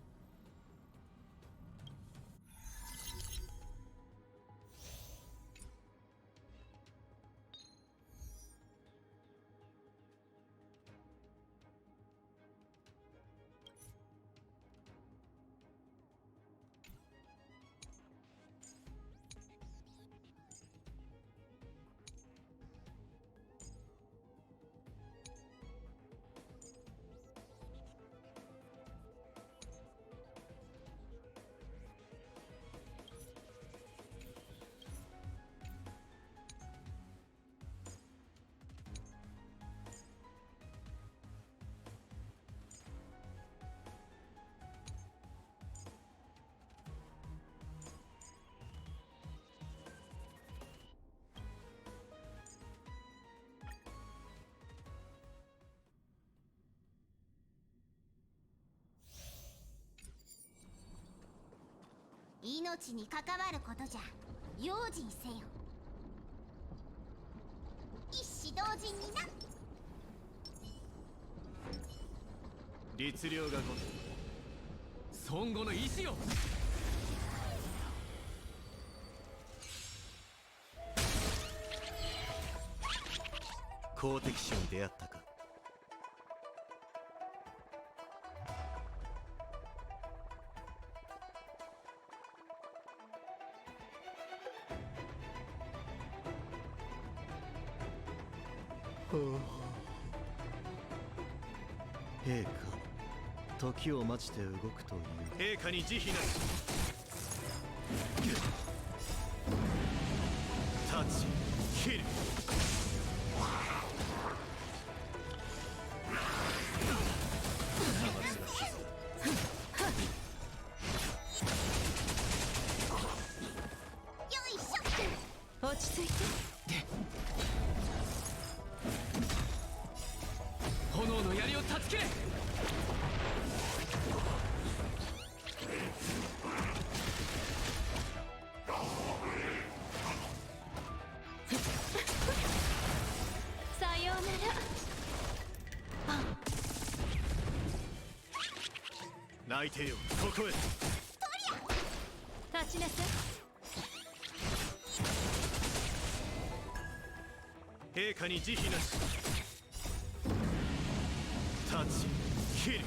命に関わることじゃ用心せよ。一子同時にな。律令がごと孫悟の意志よ。好敵手に出会ったか。陛下、時を待ちて動くという。陛下に慈悲なし。立ち切る。よいしょ。落ち着いて。炎の槍を断ち切れ。さようなら。泣いてよここへ。立ちなさい。陛下に慈悲なし。立ち切る。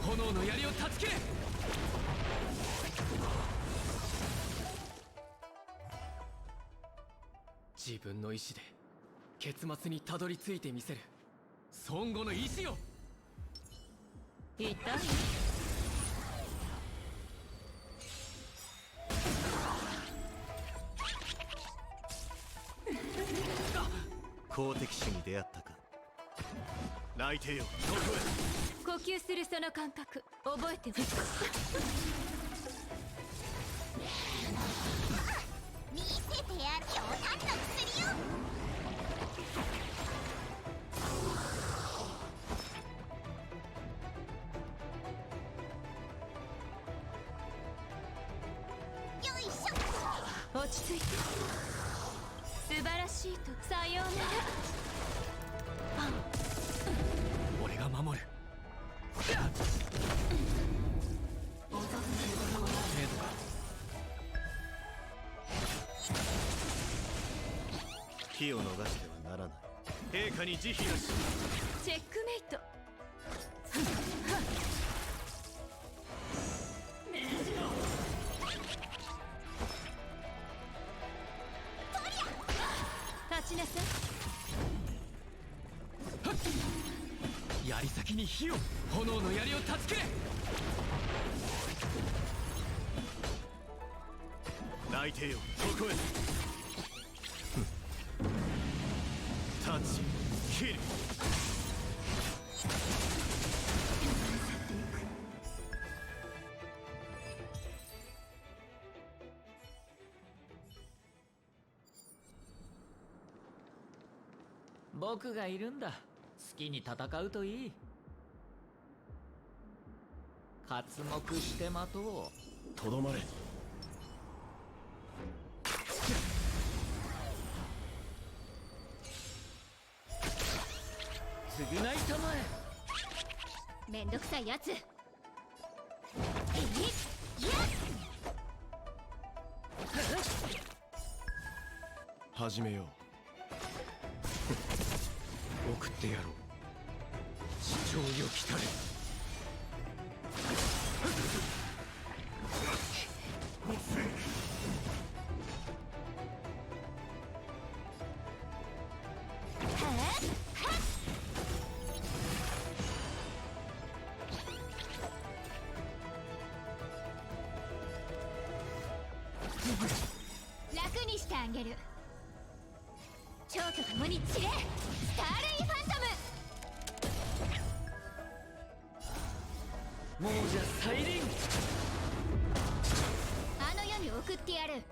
炎の槍を断ち切れ。自分の意志で結末にたどり着いてみせる孫悟の意志を。痛い？好敵手に出会ったか。泣いてよここへ。呼吸するその感覚覚えておく。見せてやるよ、何の薬よ。よいしょ。落ち着いて。素晴らしいとさようなら。俺が守る。機を逃してはならない。陛下に慈悲なし。チェックメイト。立ちなさい。槍先に火を。炎の槍を断ち切れ。泣いてよここへ。立ち切る。僕がいるんだ。好きに戦うといい。刮目して待とう。とどまれ。償いたまえ。めんどくさいやつ。始めよう。送ってやろう。地上よ来たれ。楽にしてあげる。蝶と共に散れ。スターレイファントム。亡者再臨。あの世に送ってやる。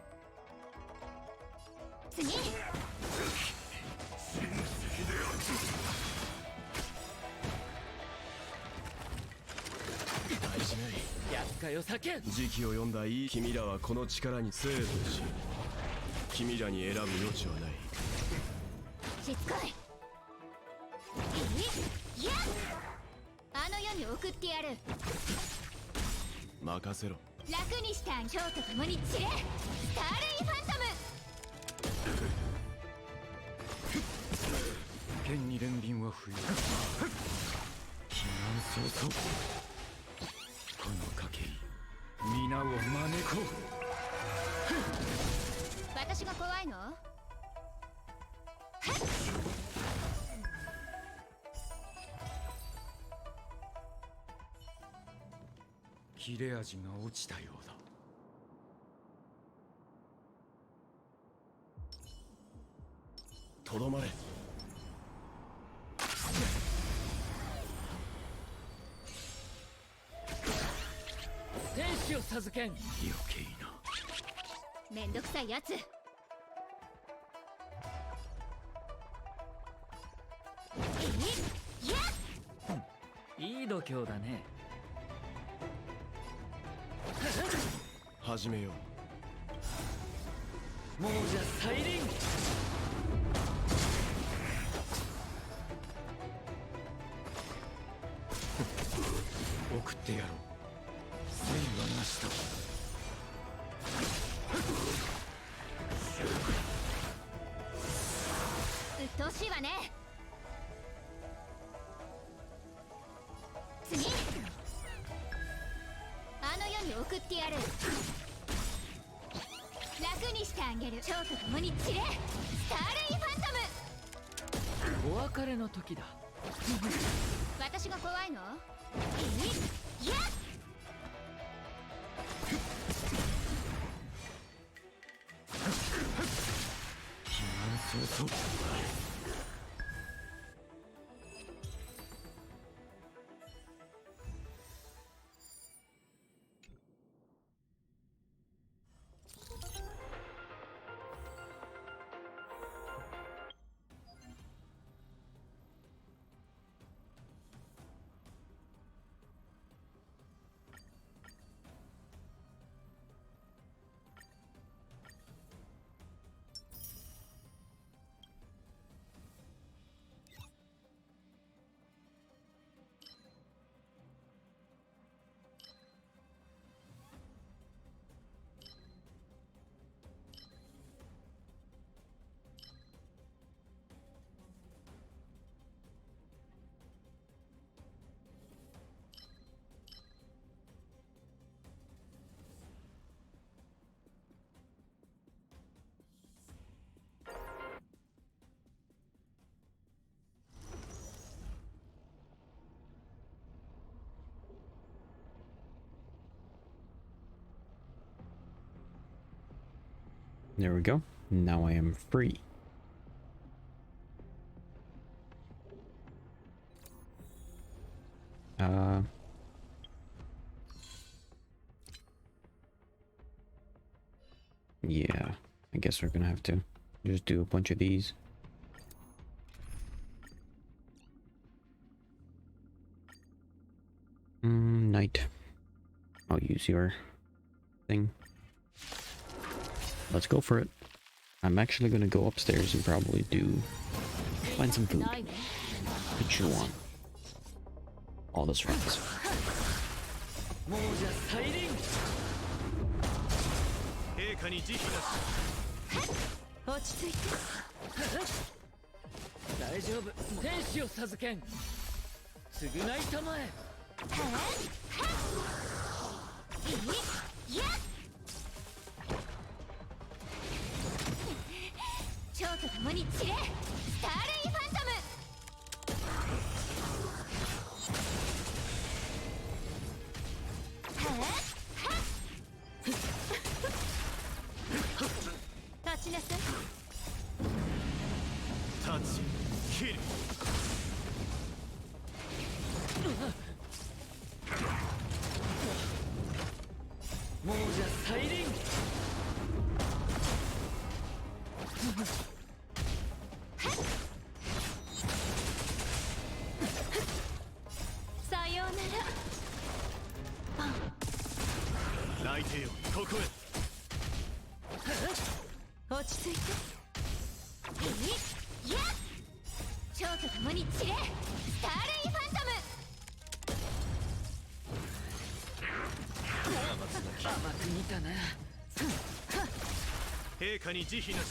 次。大事ない。厄介を避けん。時期を読んだいい。君らはこの力に生とし、君らに選ぶ余地はない。しつこい。やっ、あの世に送ってやる。任せろ。楽にしてあげ。蝶と共に散れ。スターレイファントム。剣に連輪は不要。祈願早々この賭け皆を招こう。私が怖いの？切れ味が落ちたようだ。とどまれ。天使を授けん。余計な。めんどくさいやつ。やっ、い度胸だね。始めよう。もうじゃ再臨。送ってやろう。線はなしと。鬱陶しいわね。次あの世に送ってやる。楽にしてあげる。蝶と共に散れ、スターレイファントム。お別れの時だ。私が怖いの？いやっ。そうそう。There we go. Now I am free. Yeah, I guess we're gonna have to just do a bunch of these. Knight. I'll use your thing. Let's go for it. I'm actually gonna go upstairs and probably find some food to chew on. All this runs. もうじゃ再臨。陛下に慈悲なし。落ち着いて。大丈夫。天使を授けん。償いたまえ。蝶と共に散れ、スターレイファントム。立ちなさい。タッチキル。もうじゃ再臨。さようなら。泣いてよ、ここへ。落ち着いて。蝶と共に散れ、スターレイファントム。甘く見たな。陛下に慈悲なし。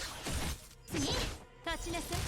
次立ちなさい。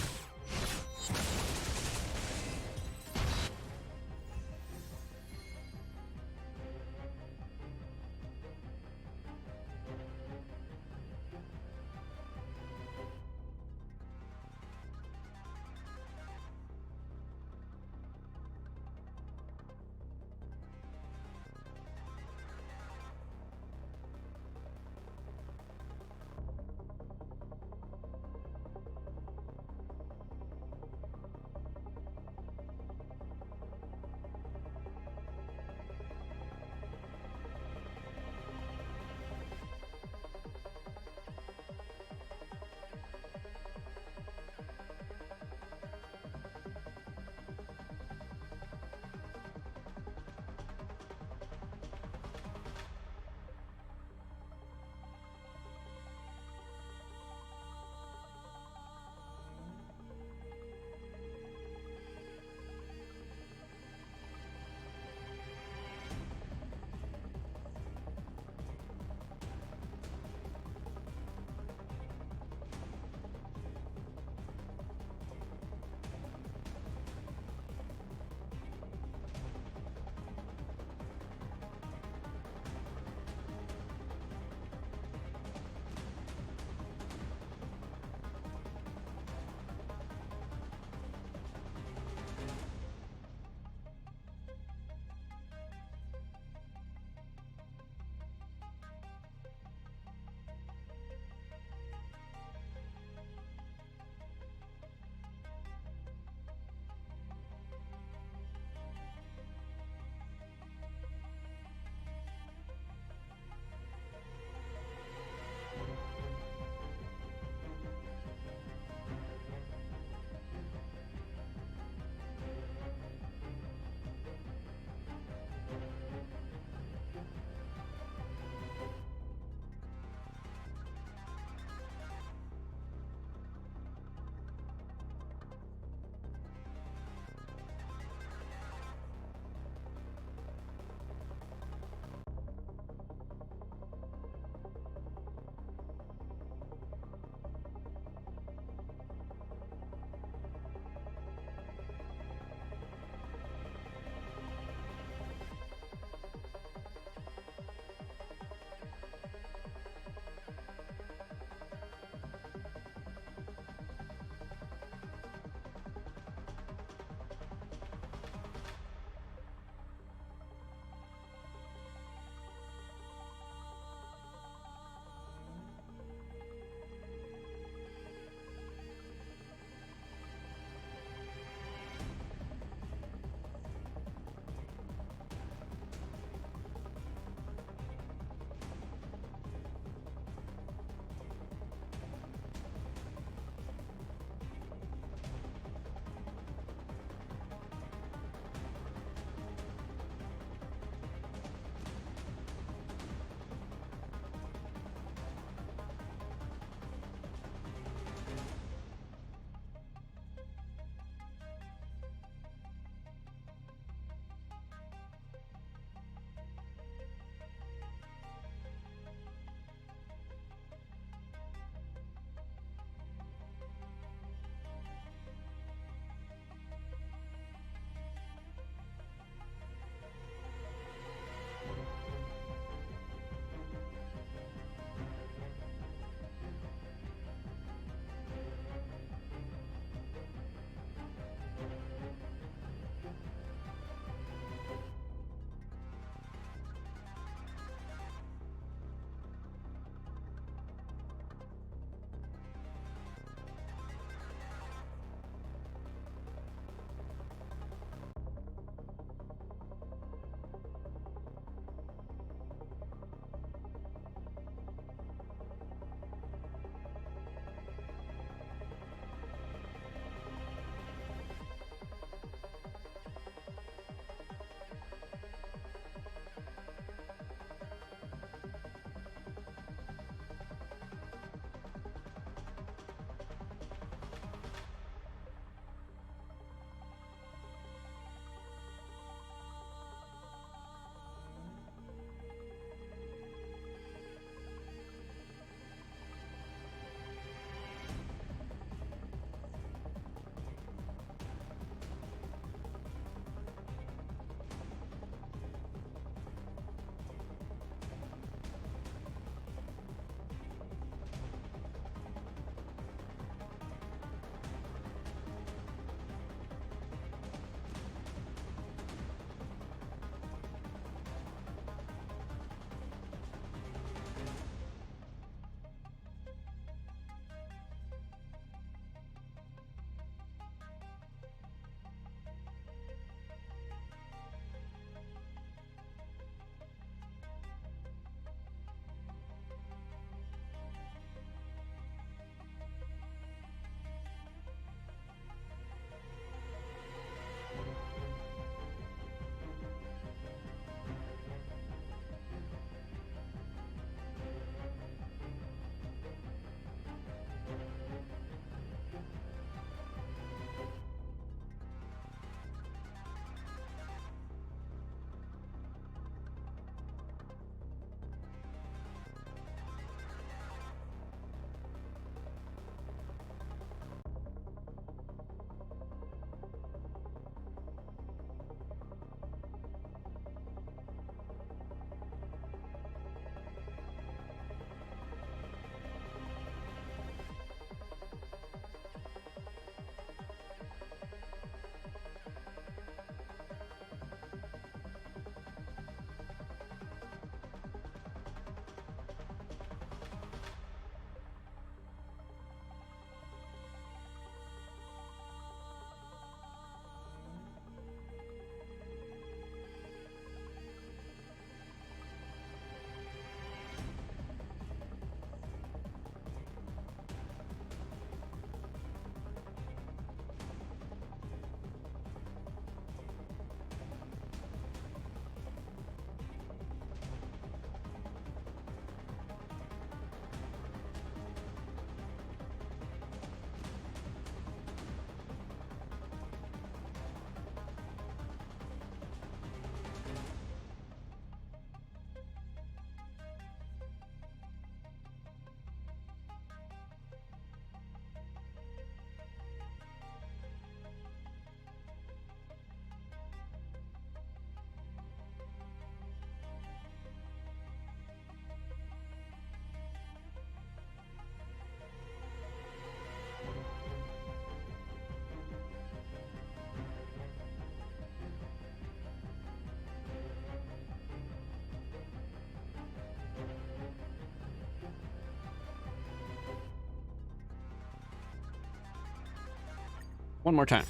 One more time.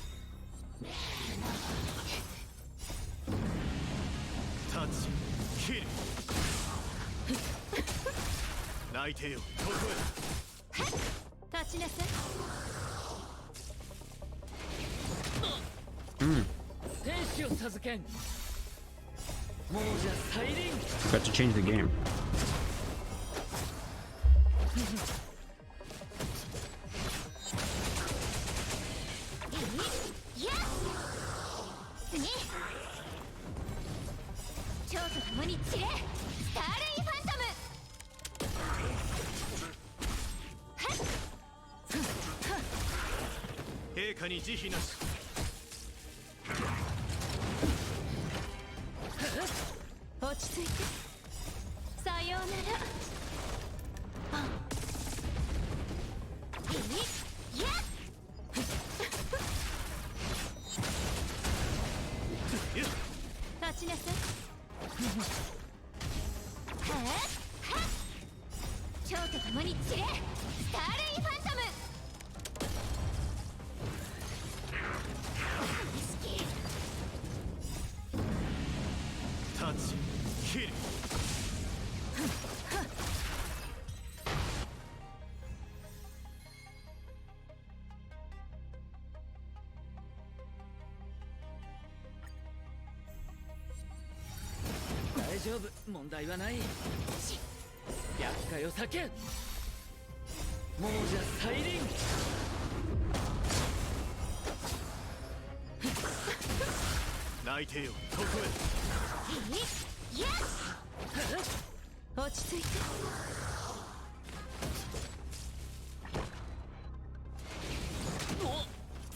タッチキル泣いてよここへ立ちなさい。天使を授けん。亡者再臨。 Got to change the game. やっ次蝶と共に散れスターレイファントム。陛下に慈悲なし落ち着いてさようなら。やっ立ちなさい。蝶と共に散れスターレイファントム。タッチキル大丈夫、問題はない。厄介を避けん。亡者再臨。泣いてよここへやっ落ち着いて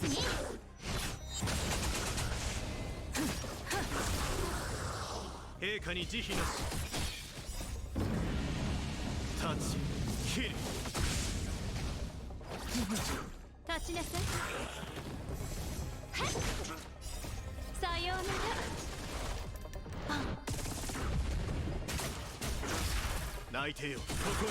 次陛下に慈悲なしタッチキル立ちなさい。さようなら。泣いてよここ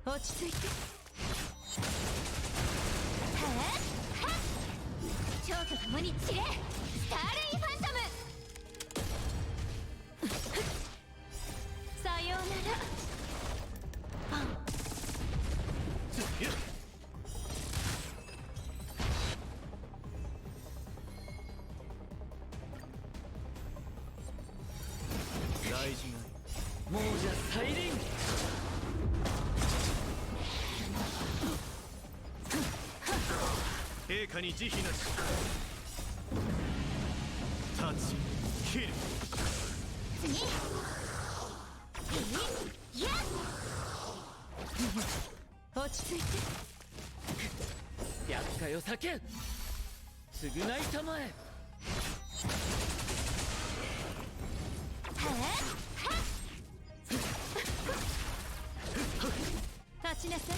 へ落ち着いて蝶と共に散れスターレイファントム。さようなら。大事ない亡者再臨。陛下に慈悲なしタッチキル次やっ落ち着いて厄介を避けん。償いたまえ。立ちなさい。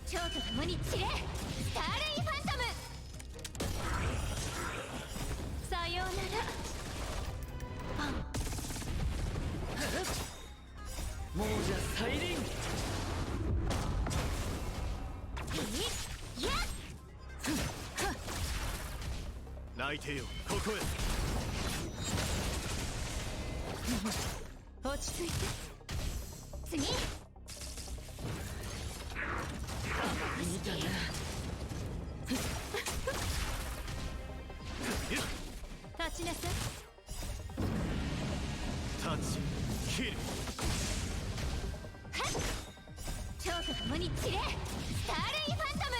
蝶と共に散れスターレイファントム。さようなら。亡者再臨。やっ泣いてよここへ落ち着いて次見たな。立ちなさい。タッチキル蝶と共に散れスターレイファントム。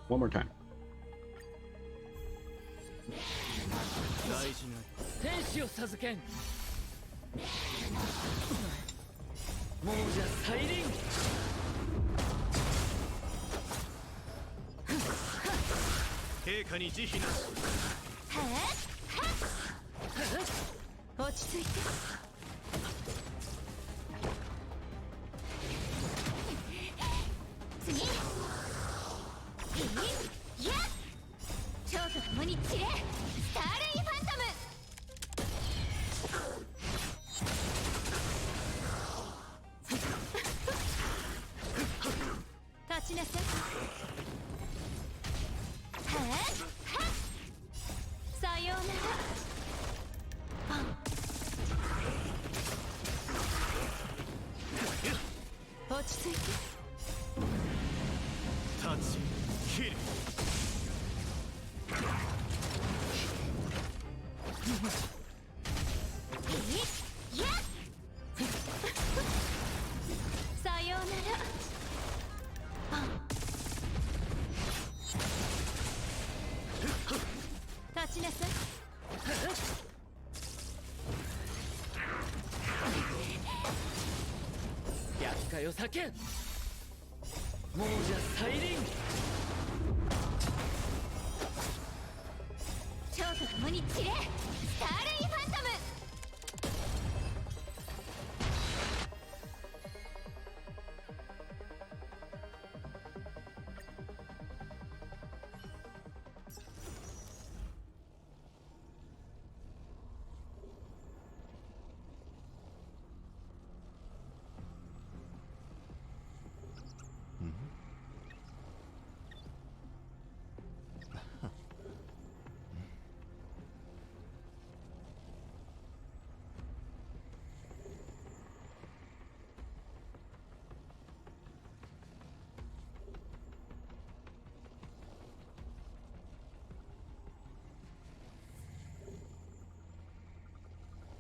One more time. 大事ない天使を授けん。亡者再臨。陛下に慈悲なし落ち着いて落ち着いて。タッチキル。いやさようなら。立ちなさい。厄介を避けん。亡者再臨。蝶と共に散れ。スターレイファントム。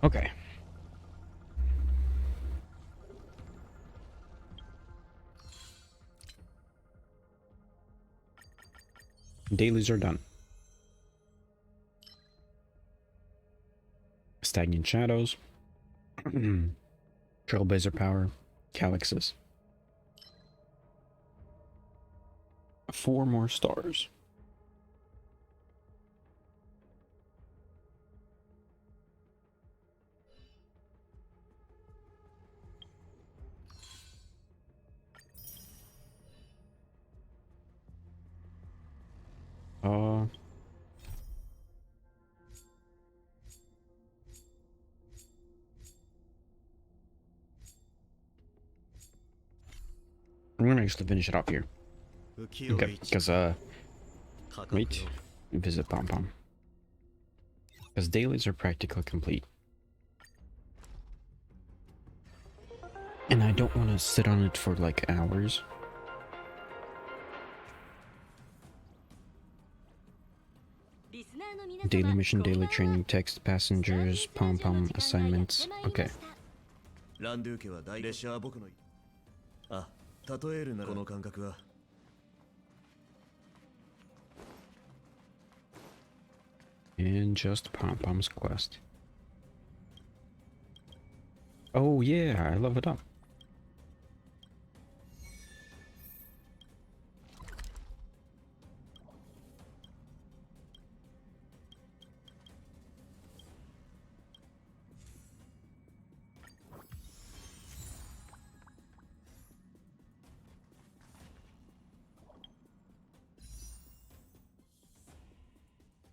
Okay. Dailies are done. Stagnant Shadows. Trailblazer Power. Calyxes. 4 more stars. I'm gonna actually finish it off here. 浮世 Okay, 一 because 価格 wait, visit Pom Pom. Because dailies are practically complete. And I don't want to sit on it for like hours. Daily mission, daily training, text, passengers, Pom Pom assignments. Okay. ランドゥー家は大列車は僕のあ、例えるならこの感覚は And just Pom Pom's quest. Oh yeah, I love it up.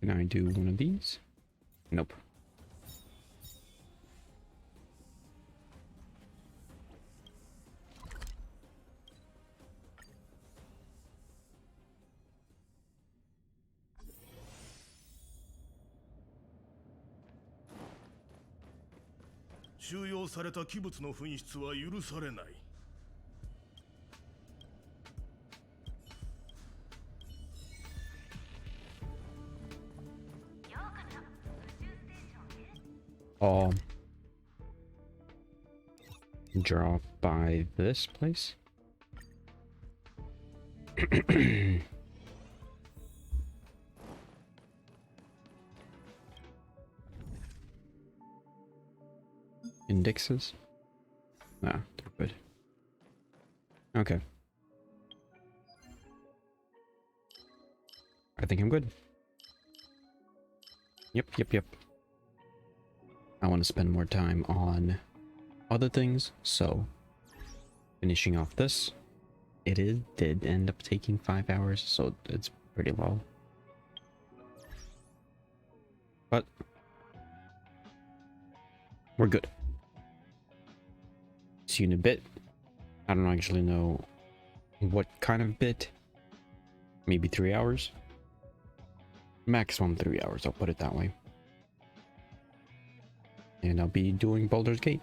Can I do one of these? Nope.「収容された器物の紛失は許されない」Drop by this place. Indexes? Nah, they're good. Okay. I think I'm good. Yep. I want to spend more time on other things, so finishing off this, did end up taking 5 hours, so it's pretty low. But we're good. See you in a bit. I don't actually know what kind of bit. Maybe 3 hours. Maximum 3 hours, I'll put it that way. And I'll be doing Baldur's Gate.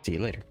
See you later.